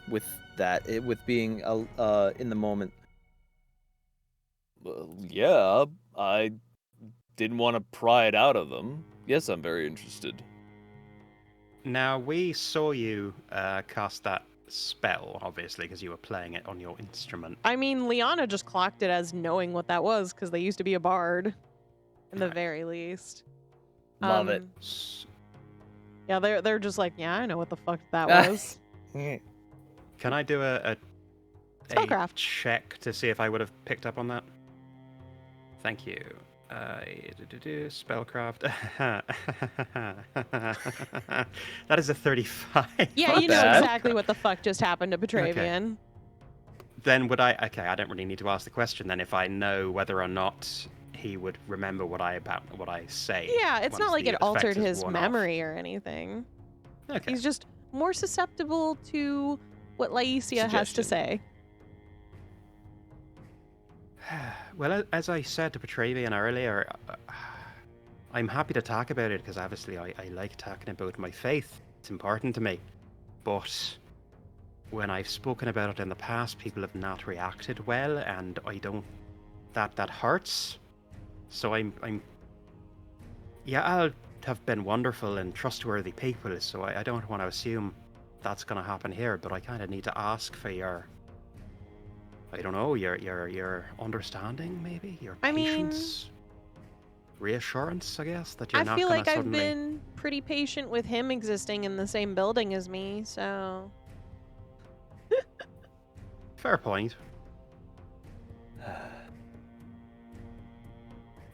with that with being in the moment. Yeah, I didn't want to pry it out of them. Yes, I'm very interested. Now, we saw you cast that spell, obviously, because you were playing it on your instrument. I mean, Liana just clocked it as knowing what that was because they used to be a bard, in the Right. very least. Love it. Yeah, they're just like, yeah, I know what the fuck that was. Can I do a Spellcraft. check to see if I would have picked up on that? Thank you. Spellcraft. That is a 35. Yeah, Not you know bad. exactly what the fuck just happened to Petravian. Then would I? Okay, I don't really need to ask the question then. If I know whether or not he would remember what I say. Yeah, it's not once like the it effect altered is his worn off. memory or anything. Okay. He's just more susceptible to what Lyeecia has to say. Well, as I said to Petravian earlier, I'm happy to talk about it because obviously I like talking about my faith. It's important to me. But when I've spoken about it in the past, people have not reacted well, and I don't. That hurts. So I'm. Yeah, I'll have been wonderful and trustworthy people, so I don't want to assume that's going to happen here. But I kind of need to ask for your. I don't know, your understanding, maybe? Your I mean- patience? Reassurance, I guess, that you're I not feel gonna like I've suddenly... been pretty patient with him existing in the same building as me, so. Fair point.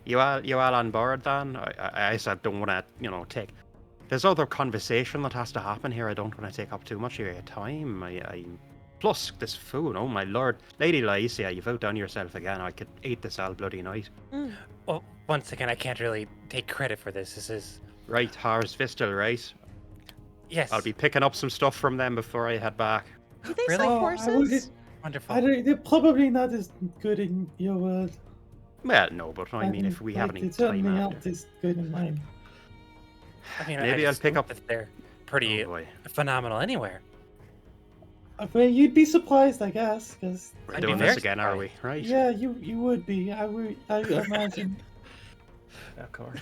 You all on board, then? I said don't want to, take... There's other conversation that has to happen here. I don't want to take up too much of your time. Plus, this food, oh my lord. Lady Lyeecia, you've outdone yourself again. I could eat this all bloody night. Well, once again, I can't really take credit for this. This is... Right, Har's Vistal, right? Yes. I'll be picking up some stuff from them before I head back. Do they Really? sell Oh, I horses? wouldn't- Wonderful. they're probably not as good in your world. Well, no, but I mean, if we have any they time certainly after... aren't as good in mine. I mean, Maybe I I'll just pick think up- that they're pretty Oh boy. phenomenal anywhere. Well, you'd be surprised, I guess, because We're I'd be doing very this again, are we? Right? yeah, you would be. I imagine. Of course.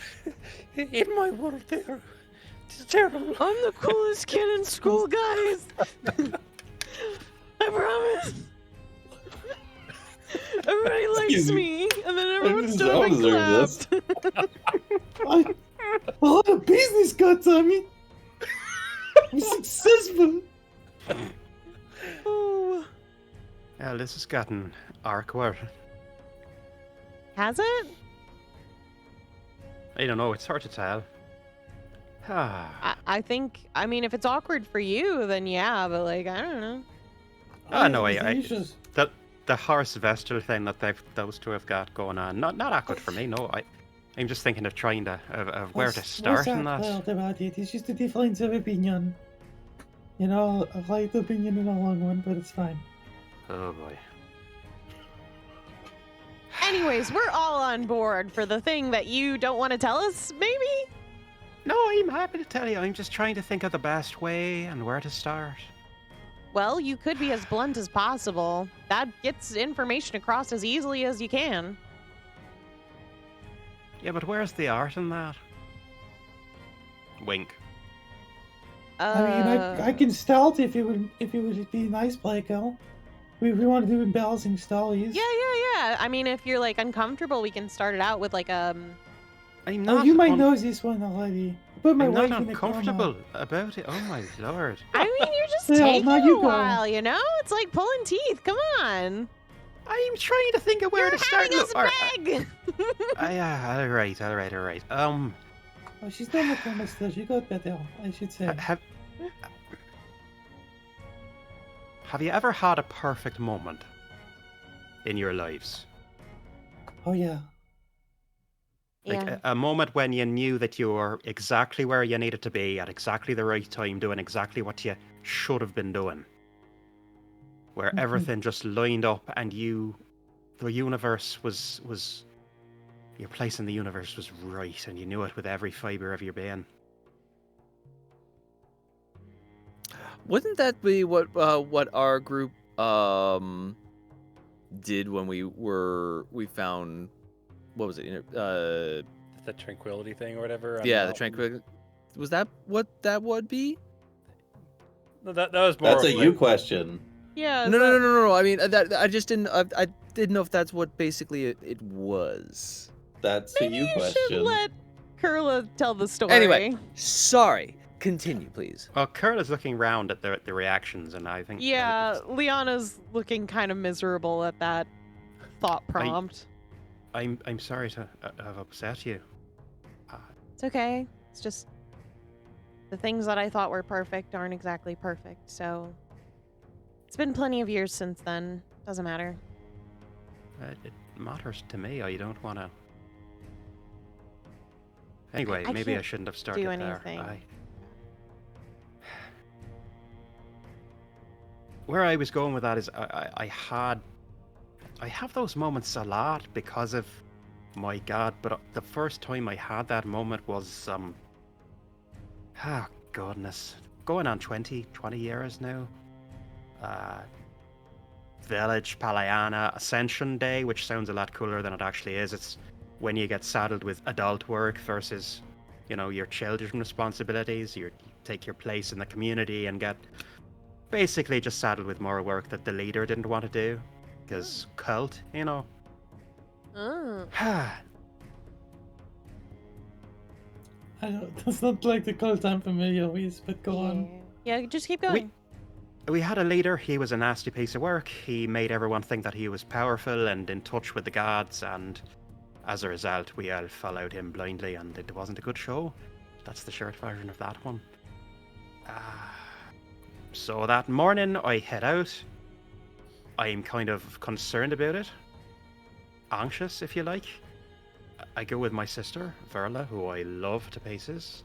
In my world, they're terrible. I'm the coolest kid in school, guys. I promise. Everybody likes Excuse me, and then everyone I stood up and deserve this. clapped. A lot of business got on me. I'm successful. Oh. Well, this has gotten awkward. Has it? I don't know, it's hard to tell. I think, I mean, if it's awkward for you, then yeah, but like, I don't know. No, Delicious. the horse vestal thing that those two have got going on, not awkward for me. No, I'm just thinking of trying to of where to start in that. Well, about it. It's just a difference of opinion. You know, a right opinion and a wrong one, but it's fine. Oh boy. Anyways, we're all on board for the thing that you don't want to tell us, maybe? No, I'm happy to tell you. I'm just trying to think of the best way and where to start. Well, you could be as blunt as possible. That gets information across as easily as you can. Yeah, but where's the art in that? Wink. I mean, I can start if it would be nice, Blacko. We want to do embarrassing stories. Yeah. I mean, if you're like uncomfortable, we can start it out with like I'm not. Oh, you might know this one already. Put my I'm wife not in the coma. uncomfortable about it. Oh my lord. I mean, you're just Well, taking now a you go. while, you know? It's like pulling teeth. Come on. I'm trying to think of where You're to start. having us, Look, Meg! all right. Oh, she's done the coma still. She got better, I should say. Have you ever had a perfect moment in your lives? Oh, yeah. Like Yeah. a moment when you knew that you were exactly where you needed to be at exactly the right time, doing exactly what you should have been doing. Where Mhm. everything just lined up and the universe was, your place in the universe was right and you knew it with every fiber of your being. Wouldn't that be what our group did when we found, what was it? The tranquility thing or whatever. on Yeah, the mountain. tranquility. Was that what that would be? No, that was more. That's a of you like- question. Yeah. No. I mean, I just didn't. I didn't know if that's what basically it was. That's Maybe a you you question. should let Kurla tell the story. Anyway, sorry. Continue, please. Well, Kurla's looking round at the reactions and I think... Yeah, Liana's looking kind of miserable at that thought prompt. I'm sorry to have upset you. It's okay. It's just the things that I thought were perfect aren't exactly perfect, so it's been plenty of years since then. Doesn't matter. It matters to me. I don't want to... Anyway, I maybe I can't shouldn't have started do there. anything. Where I was going with that is I have those moments a lot because of my God, but the first time I had that moment was goodness, going on 20 years now. Village Palayana Ascension Day, which sounds a lot cooler than it actually is. It's when you get saddled with adult work versus, you know, your children responsibilities. You take your place in the community and get basically just saddled with more work that the leader didn't want to do. Because cult, you know. Oh. I don't, that's not like the cult I'm familiar with, but go on. Yeah, just keep going. We had a leader. He was a nasty piece of work. He made everyone think that he was powerful and in touch with the gods, and as a result, we all followed him blindly, and it wasn't a good show. That's the short version of that one. So that morning, I head out. I'm kind of concerned about it. Anxious, if you like. I go with my sister, Verla, who I love to pieces.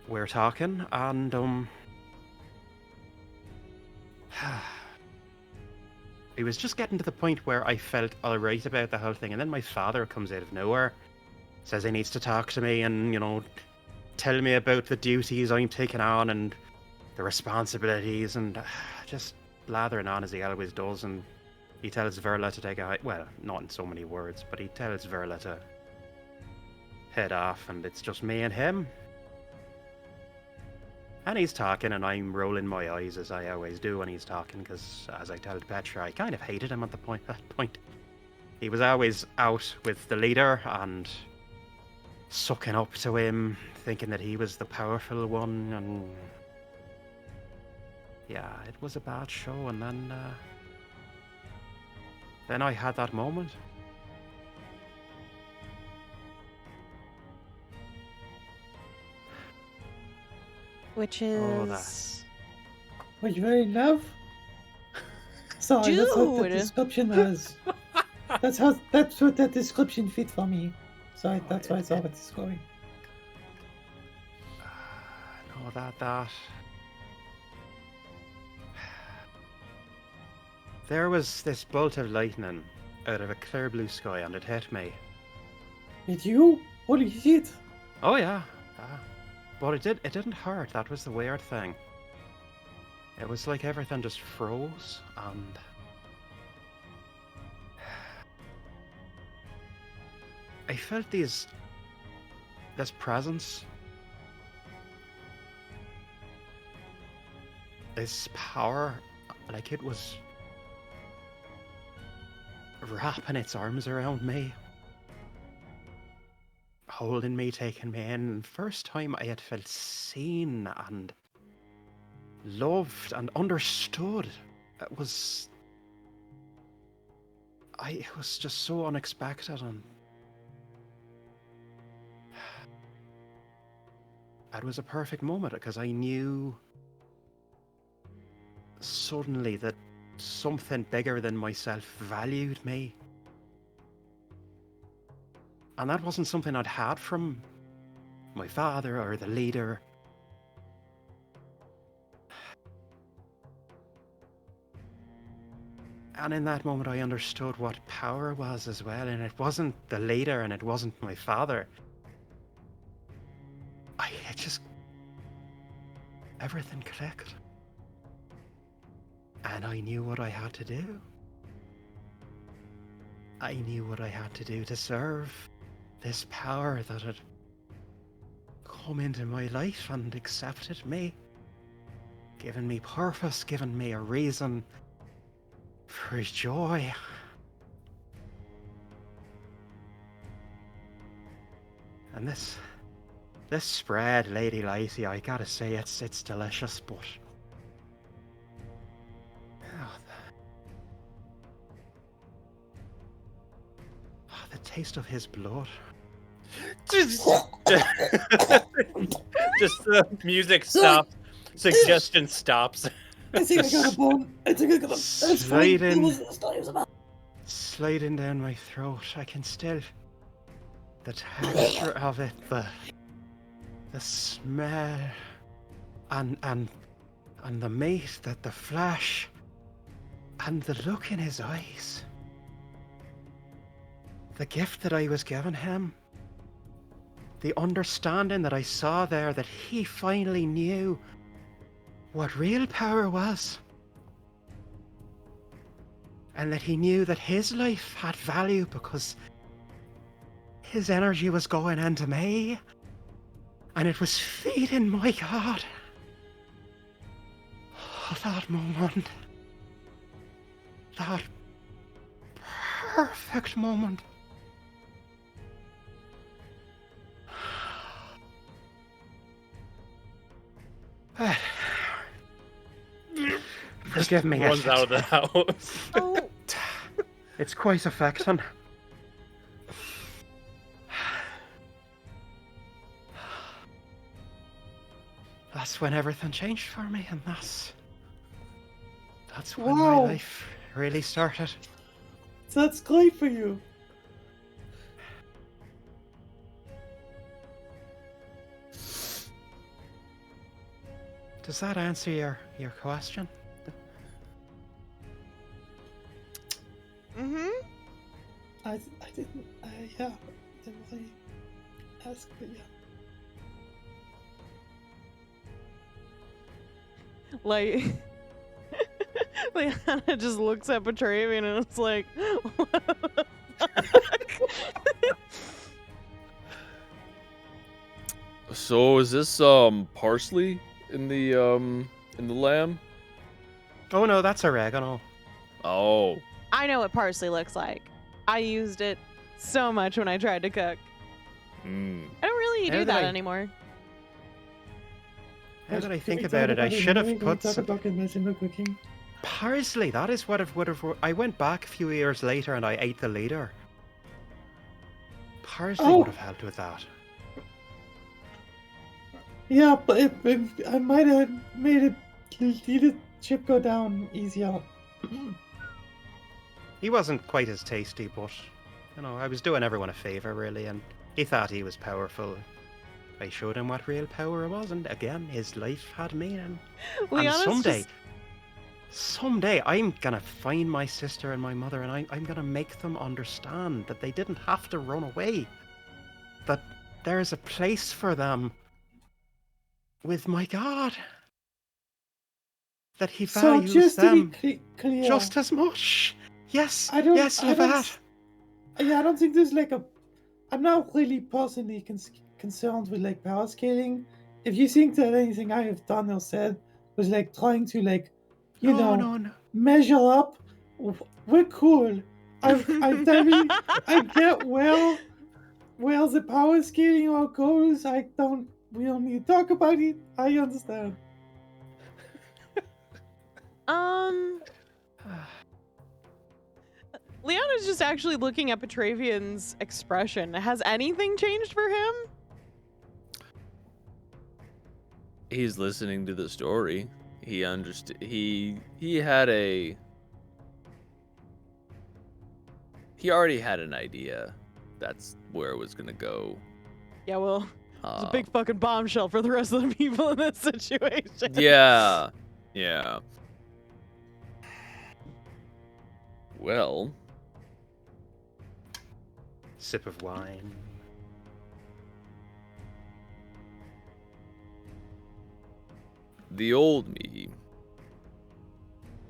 We're talking, and it was just getting to the point where I felt alright about the whole thing, and then my father comes out of nowhere, says he needs to talk to me and, you know, tell me about the duties I'm taking on and the responsibilities, and just blathering on as he always does, and he tells Verla to take a hike. Well, not in so many words, but he tells Verla to head off, and it's just me and him. And he's talking, and I'm rolling my eyes as I always do when he's talking, because as I told Petra, I kind of hated him at that point. He was always out with the leader, and sucking up to him, thinking that he was the powerful one, and yeah, it was a bad show. And then I had that moment. Which Oh, is. Were you in love? Sorry, that's what the Dude. description was. That's what that description fit for me. Sorry, that's why I saw what it's going. No, that. There was this bolt of lightning out of a clear blue sky, and it hit me. Did you? Holy shit! Oh yeah, but it didn't hurt. That was the weird thing. It was like everything just froze, and I felt this presence, this power, like it was wrapping its arms around me, holding me, taking me in. First time I had felt seen and loved and understood. It was just so unexpected, and it was a perfect moment because I knew suddenly that something bigger than myself valued me. And that wasn't something I'd had from my father or the leader. And in that moment I understood what power was as well, and it wasn't the leader and it wasn't my father. Everything clicked. And I knew what I had to do. I knew what I had to do to serve this power that had come into my life and accepted me, given me purpose, given me a reason for joy. And this spread, Lady Lyeecia, I gotta say, it's delicious, but the taste of his blood. Just the music stops. Suggestion stops. I think I got a bone. I think I got a... That's fine. It wasn't the story, it was about... Sliding down my throat. I can still... The texture of it, the smell, and the meat, the flesh, and the look in his eyes. The gift that I was giving him. The understanding that I saw there that he finally knew what real power was. And that he knew that his life had value because his energy was going into me. And it was feeding my God. Oh, that moment. That perfect moment. Forgive me. Runs out of the house. Oh. It's quite affecting. That's when everything changed for me, and that's when my life really started. So that's great for you. Does that answer your question? Mm-hmm. I didn't really ask, but yeah. Like, Leanna just looks at Petravian and it's like, what the fuck? So is this parsley in the lamb? Oh no, that's oregano. I know what parsley looks like. I used it so much when I tried to cook. Mm. I don't really How do did that I- anymore. Now that I think Can we about talk it, I should have Can we put talk some about conventional cooking? parsley. That is what would have. I went back a few years later and I ate the leader. Parsley Oh. would have helped with that. Yeah, but I might have made it the chip go down easier. He wasn't quite as tasty, but I was doing everyone a favor really, and he thought he was powerful. I showed him what real power was, and again, his life had meaning. And Liana's someday, I'm gonna find my sister and my mother, and I'm gonna make them understand that they didn't have to run away. That there's a place for them with my God. That he So values just them to be clear, just as much. Yes, I don't. yes, I don't Lovette. s- Yeah, I don't think there's like a. I'm not really personally concerned with like power scaling. If you think that anything I have done or said was like trying to like, No. measure up, we're cool. I've I mean, I get where the power scaling all goes. We don't need to talk about it. I understand. Liana's just actually looking at Petravian's expression. Has anything changed for him? He's listening to the story. He understood. He had a. He already had an idea. That's where it was gonna go. Yeah, well, it's a big fucking bombshell for the rest of the people in this situation. Yeah. Well, Sip of wine. the old me.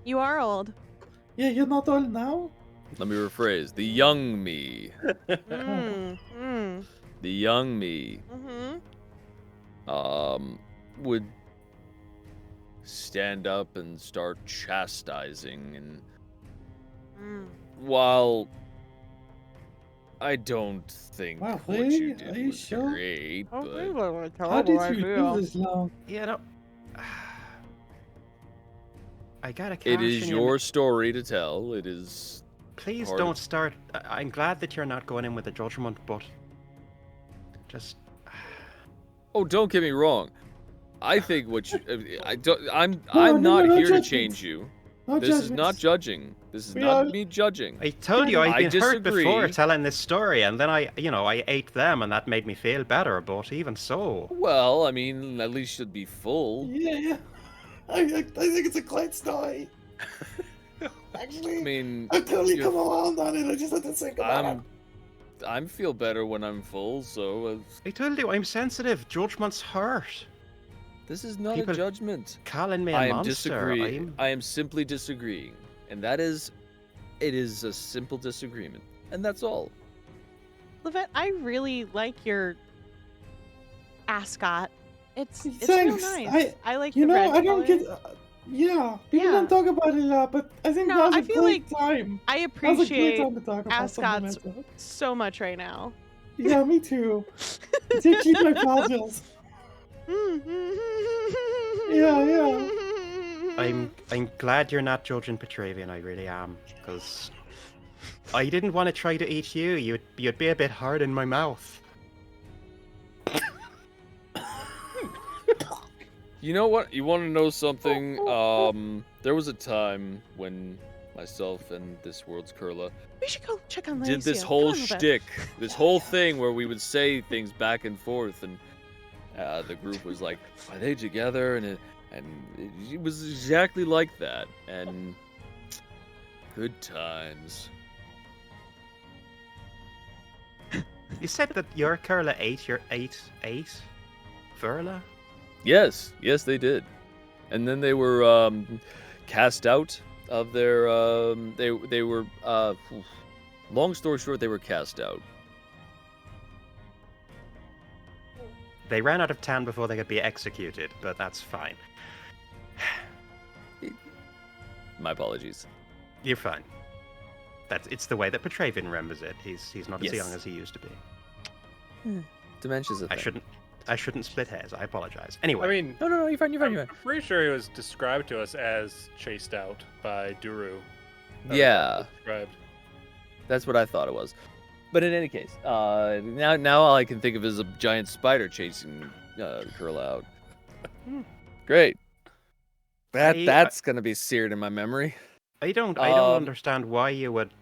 You are old. Yeah, you're not old now. Let me rephrase. The young me. Mm. The young me. Mm-hmm. Would stand up and start chastising, and while I don't think Wow, what really? you Are did you was sure? great, but How did you do this long? I gotta it cash is in your story to tell. It is. Please part don't of- start. I'm glad that you're not going in with a judgment, but just Oh, don't get me wrong. I think what you. I don't. I'm No, not no here to judgments. change you. No This is not judgments. judging. This is We not are- me judging. I told you I've I been hurt before disagree. telling this story, and then I ate them, and that made me feel better. But even so, Well, I mean, at least you'd be full. Yeah. I think it's a great story. Actually, I mean, I've totally you're- come around on it. I just had to think about it. I'm feel better when I'm full. So I told you I'm sensitive. Judgments hurt. this is not People a judgment. Calling me a I am monster. disagreeing. I am simply disagreeing, and that is, it is a simple disagreement, and that's all. Lovette, I really like your ascot. It's real Thanks. nice. I like You the know, red I don't color. get. Yeah, people Yeah. don't talk about it a lot, but I think No, now's I a feel great like time. I Now's a great appreciate time to talk about something ascots like that. so much right now. Yeah, me too. To keep my pauses. Yeah. I'm glad you're not judging Petravian. I really am, because I didn't want to try to eat you. You'd be a bit hard in my mouth. You know what? You want to know something? There was a time when myself and this world's Kurla We should go check on Lyeecia. did this Come whole on, Lovette. shtick, this whole thing where we would say things back and forth, and the group was like, "Are they together?" And it was exactly like that. And good times. You said that your Kurla ate your ate Kurla? Yes, they did. And then they were cast out of their. They were. Long story short, they were cast out. They ran out of town before they could be executed, but that's fine. My apologies. You're fine. It's the way that Petravian remembers it. He's not as Yes. young as he used to be. Dementia's a thing. I shouldn't split hairs. I apologize. Anyway, I mean, No, you're fine. You're fine. You're I'm fine. pretty sure it was described to us as chased out by Duru. Yeah, Described. that's what I thought it was. But in any case, now all I can think of is a giant spider chasing Kurla out. Great. That's gonna be seared in my memory. I don't understand why you would.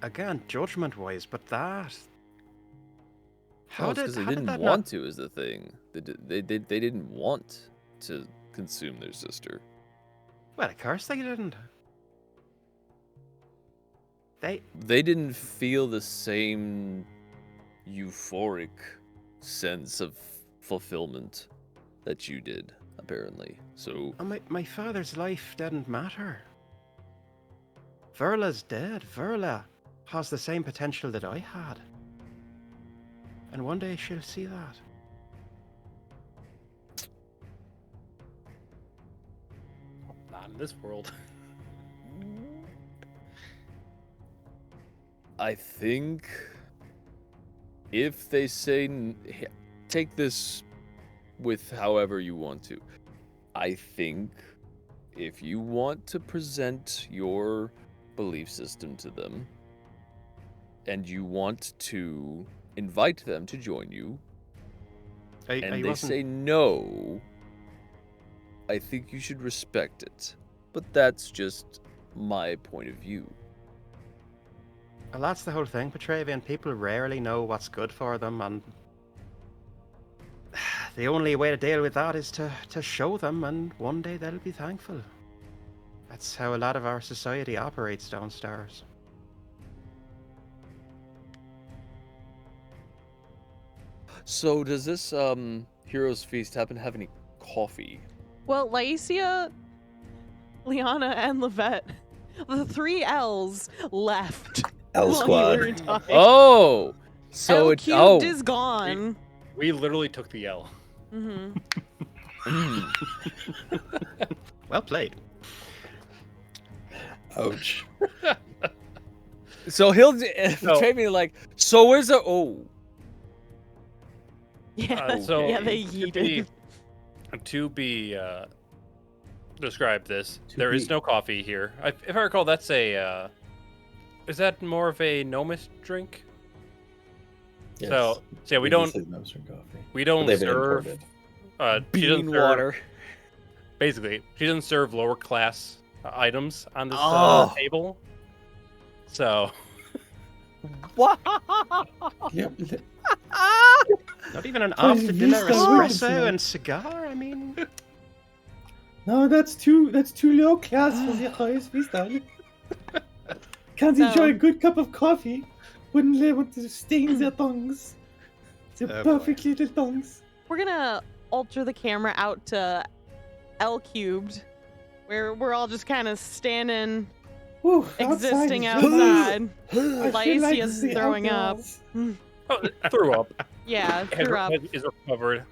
Again, judgment-wise, but that. Because they didn't want to is the thing. They didn't want to consume their sister. Well, of course they didn't. They didn't feel the same euphoric sense of fulfillment that you did, apparently. So My father's life didn't matter. Verla's dead. Verla has the same potential that I had. And one day she'll see that. Not in this world. I think if they say take this with however you want to. I think if you want to present your belief system to them and you want to invite them to join you and they say no, I think you should respect it. But that's just my point of view. Well, that's the whole thing, Petravian. People rarely know what's good for them, and the only way to deal with that is to show them, and one day they'll be thankful. That's how a lot of our society operates downstairs. So does this Heroes Feast happen to have any coffee? Well, Lyeecia, Liana, and Lovette, the 3 L's left. L while Squad. you were talking. Oh, so L it cubed is gone. We literally took the L. Mm-hmm. Well played. Ouch. So he'll trade me like. So where's the Yeah, So yeah, they to yeeted. To be describe this, there is no coffee here. If I recall, that's a. Is that more of a gnomish drink? Yes. So yeah, we This don't. is Gnome's drink coffee. We don't They've been serve. imported. She doesn't bean serve- water? Basically, she doesn't serve lower class items on this table. So What? Yep. Not even an Oh, after dinner Vista espresso Woods. and cigar? I mean, No, that's too low class for the highest vista. Can't So- enjoy a good cup of coffee. Wouldn't let it to stain their tongues. Their Oh, boy. perfect little tongues. We're gonna alter the camera out to L cubed, where we're all just kind of standing, Ooh, existing outside. outside. Lyeecia's throwing up. threw up. Yeah, threw up. Is recovered.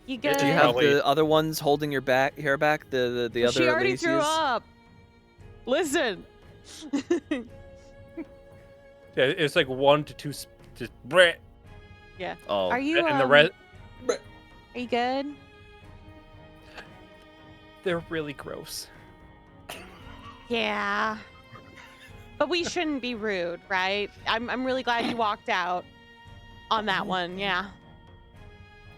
You Do good? Do you have Probably- the other ones holding your hair back? The other She already threw Lyeecias? up. Listen. Yeah, it's like 1 to 2. Just bleh. Yeah. Oh, Are you? And the rest, Are you good? they're really gross. Yeah. But we shouldn't be rude, right? I'm really glad you walked out on that one. Yeah.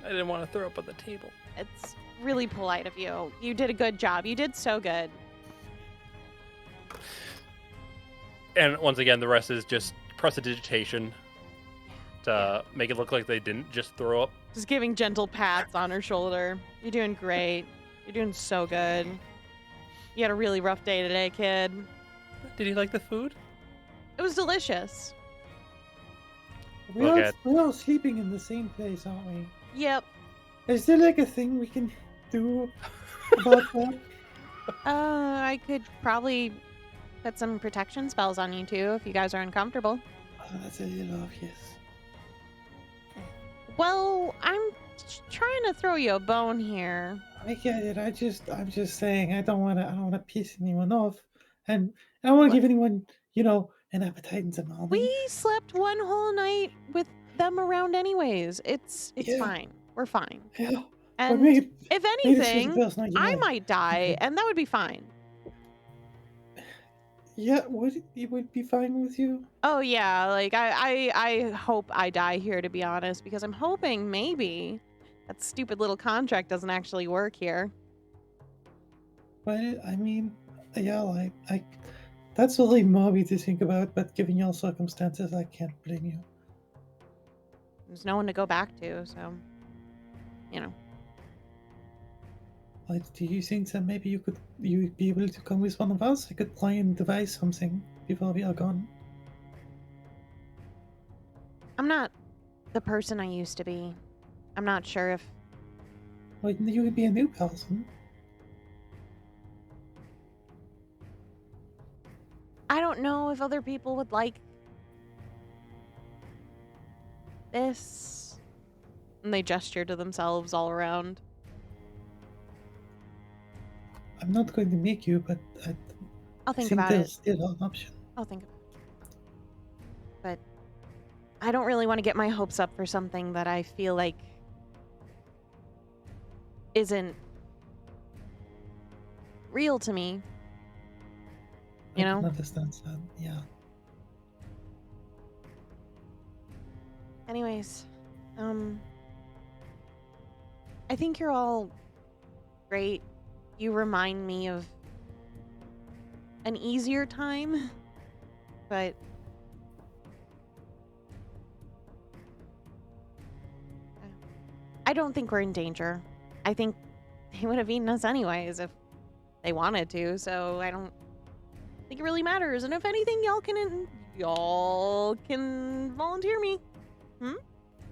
I didn't want to throw up on the table. It's really polite of you. You did a good job. You did so good. And once again, the rest is just prestidigitation to make it look like they didn't just throw up. Just giving gentle pats on her shoulder. You're doing great. You're doing so good. You had a really rough day today, kid. Did you like the food? It was delicious. Look We're all sleeping in the same place, aren't we? Yep. Is there like a thing we can do about that? I could probably put some protection spells on you two if you guys are uncomfortable. Oh, that's a little obvious. Well, I'm trying to throw you a bone here. I get it. I'm just saying I don't wanna piss anyone off, and I don't wanna give anyone, an appetite in the morning. We slept one whole night with them around anyways. It's Yeah. fine. We're fine. Yeah. Or And maybe, if maybe this was a anything, personal I idea. might die, Okay. and that would be fine. Yeah, it would be fine with you? Oh yeah, like I hope I die here, to be honest, because I'm hoping maybe that stupid little contract doesn't actually work here. But I mean, yeah, like that's really morbid to think about. But given your circumstances, I can't blame you. There's no one to go back to, so you know. Like, do you think that maybe you'd be able to come with one of us? I could try and devise something before we are gone. I'm not the person I used to be. I'm not sure if Like, you would be a new person. I don't know if other people would like this. And they gesture to themselves all around. I'm not going to make you, but I I'll think think about there's it. still an option. I'll think about it. But I don't really want to get my hopes up for something that I feel like isn't real to me. You I can know? understand that. Yeah. Anyways, I think you're all great. You remind me of an easier time, but I don't think we're in danger. I think they would have eaten us anyways if they wanted to, so I don't think it really matters. And if anything, y'all can volunteer me.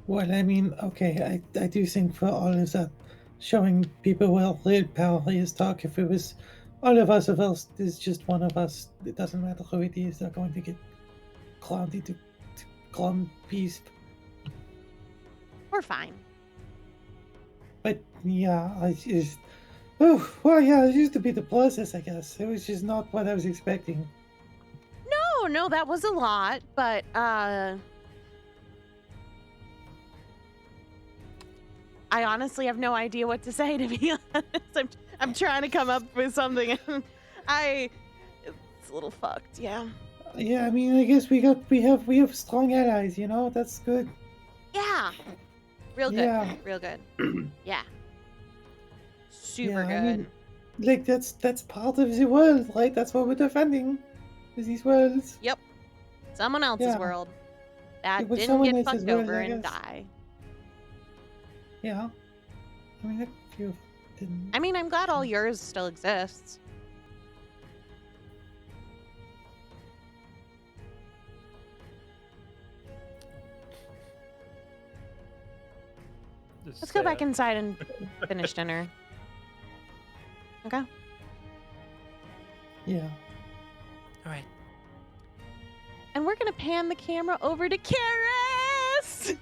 Well, I mean, okay, I do think for all of that, showing people where real power is, talk, if it was all of us, if else there's just one of us, it doesn't matter who it is, they're going to get clowned into clown piece. We're fine. But yeah, I just, oh, well, yeah, it used to be the process, I guess. It was just not what I was expecting. No, that was a lot, but I honestly have no idea what to say, to be honest. I'm trying to come up with something. It's a little fucked, yeah. Yeah, I mean, I guess we have strong allies, you know. That's good. Yeah. Real good. Yeah. Real good. Yeah. Super Yeah, good. I mean, like that's part of the world, right? That's what we're defending. Is these worlds? Yep. Someone else's Yeah. world that It was didn't someone get else's fucked world, over I and guess. die. Yeah. I mean, a few didn't. I mean, I'm glad all yours still exists. Let's go back inside and finish dinner. Okay? Yeah. All right. And we're gonna pan the camera over to Karis!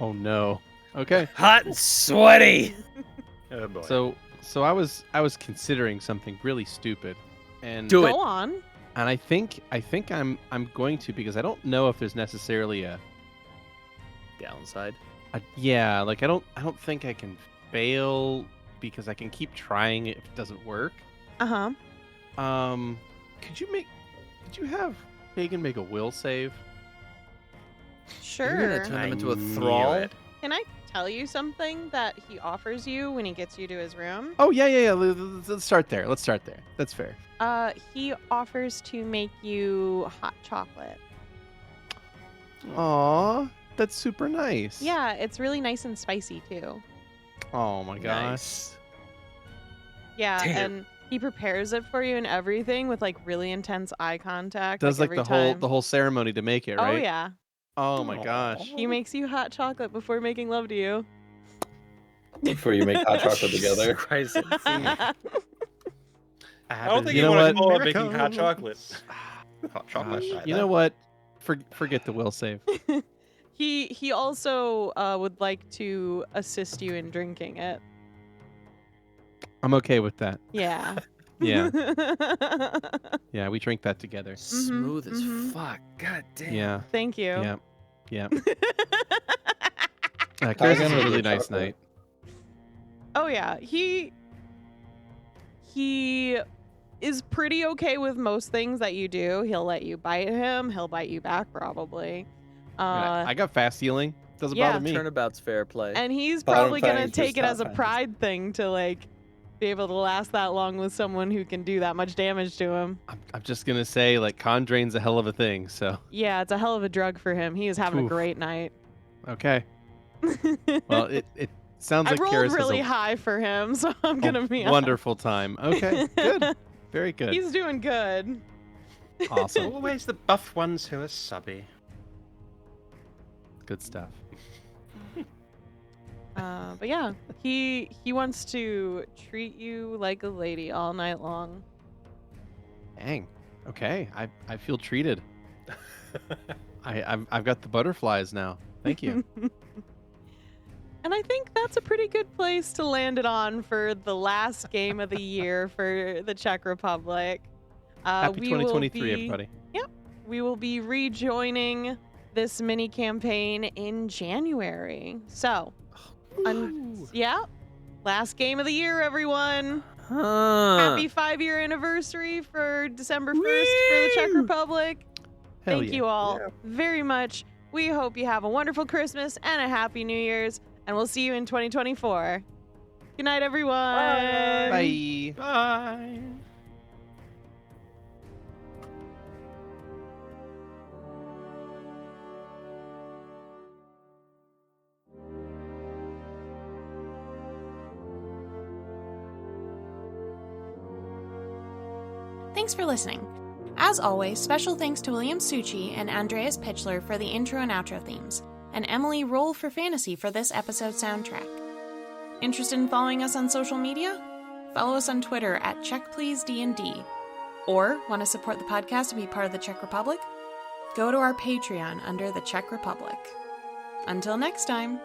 Oh no. Okay. Hot and sweaty. Oh boy. So I was considering something really stupid, and Do it. Go on. and I think I'm going to, because I don't know if there's necessarily a Downside. yeah, like I don't think I can fail because I can keep trying it if it doesn't work. Uh-huh. Could you have Pagan make a will save? Sure. You're gonna turn I him into a knew thrall. it. Can I tell you something that he offers you when he gets you to his room? Oh yeah. Let's start there. That's fair. He offers to make you hot chocolate. Aw, that's super nice. Yeah, it's really nice and spicy too. Oh my gosh. Nice. Yeah, Damn. and he prepares it for you and everything with like really intense eye contact. Does like every the time. whole ceremony to make it, right? Oh yeah. Oh my gosh. He makes you hot chocolate before making love to you. Before you make hot chocolate together. Christ. I don't think You you know want to what? call it making hot chocolate. Hot chocolate. Gosh, you know what? Forget the will save. He also would like to assist you in drinking it. I'm okay with that. Yeah. Yeah. Yeah, we drink that together. Smooth as mhm. fuck. God damn. Yeah. Thank you. Yeah. Yeah. Karis had a really nice night. Oh yeah, he is pretty okay with most things that you do. He'll let you bite him. He'll bite you back probably. I got fast healing. Doesn't yeah. bother me. Turnabout's fair play. And he's Bottom probably gonna fangs take it versus as a top pride thing to like be able to last that long with someone who can do that much damage to him. I'm just gonna say, like, con drain's a hell of a thing. So Yeah, it's a hell of a drug for him. He is having a Oof. great night. okay. Well, it sounds I like rolled Karis really has high for him, so I'm a gonna be wonderful time. Okay, good, very good, He's doing good. awesome, Always the buff ones who are subby. good stuff. But yeah, he wants to treat you like a lady all night long. Dang. Okay, I feel treated. I've got the butterflies now. Thank you. And I think that's a pretty good place to land it on for the last game of the year for the Czech Republic. Happy we will 2023, be- everybody. Yep. We will be rejoining this mini campaign in January. So, yeah, last game of the year, everyone. Happy 5-year anniversary for December 1st for the Czech Republic. Hell Thank yeah. you all very much. We hope you have a wonderful Christmas and a happy New Year's, and we'll see you in 2024. Good night, everyone. Bye. Bye. Thanks for listening. As always, special thanks to William Succi and Andreas Pitchler for the intro and outro themes, and Emily Roll for Fantasy for this episode soundtrack. Interested in following us on social media? Follow us on Twitter at CheckPleaseDND. Or want to support the podcast and be part of the Czech Republic? Go to our Patreon under the Czech Republic. Until next time.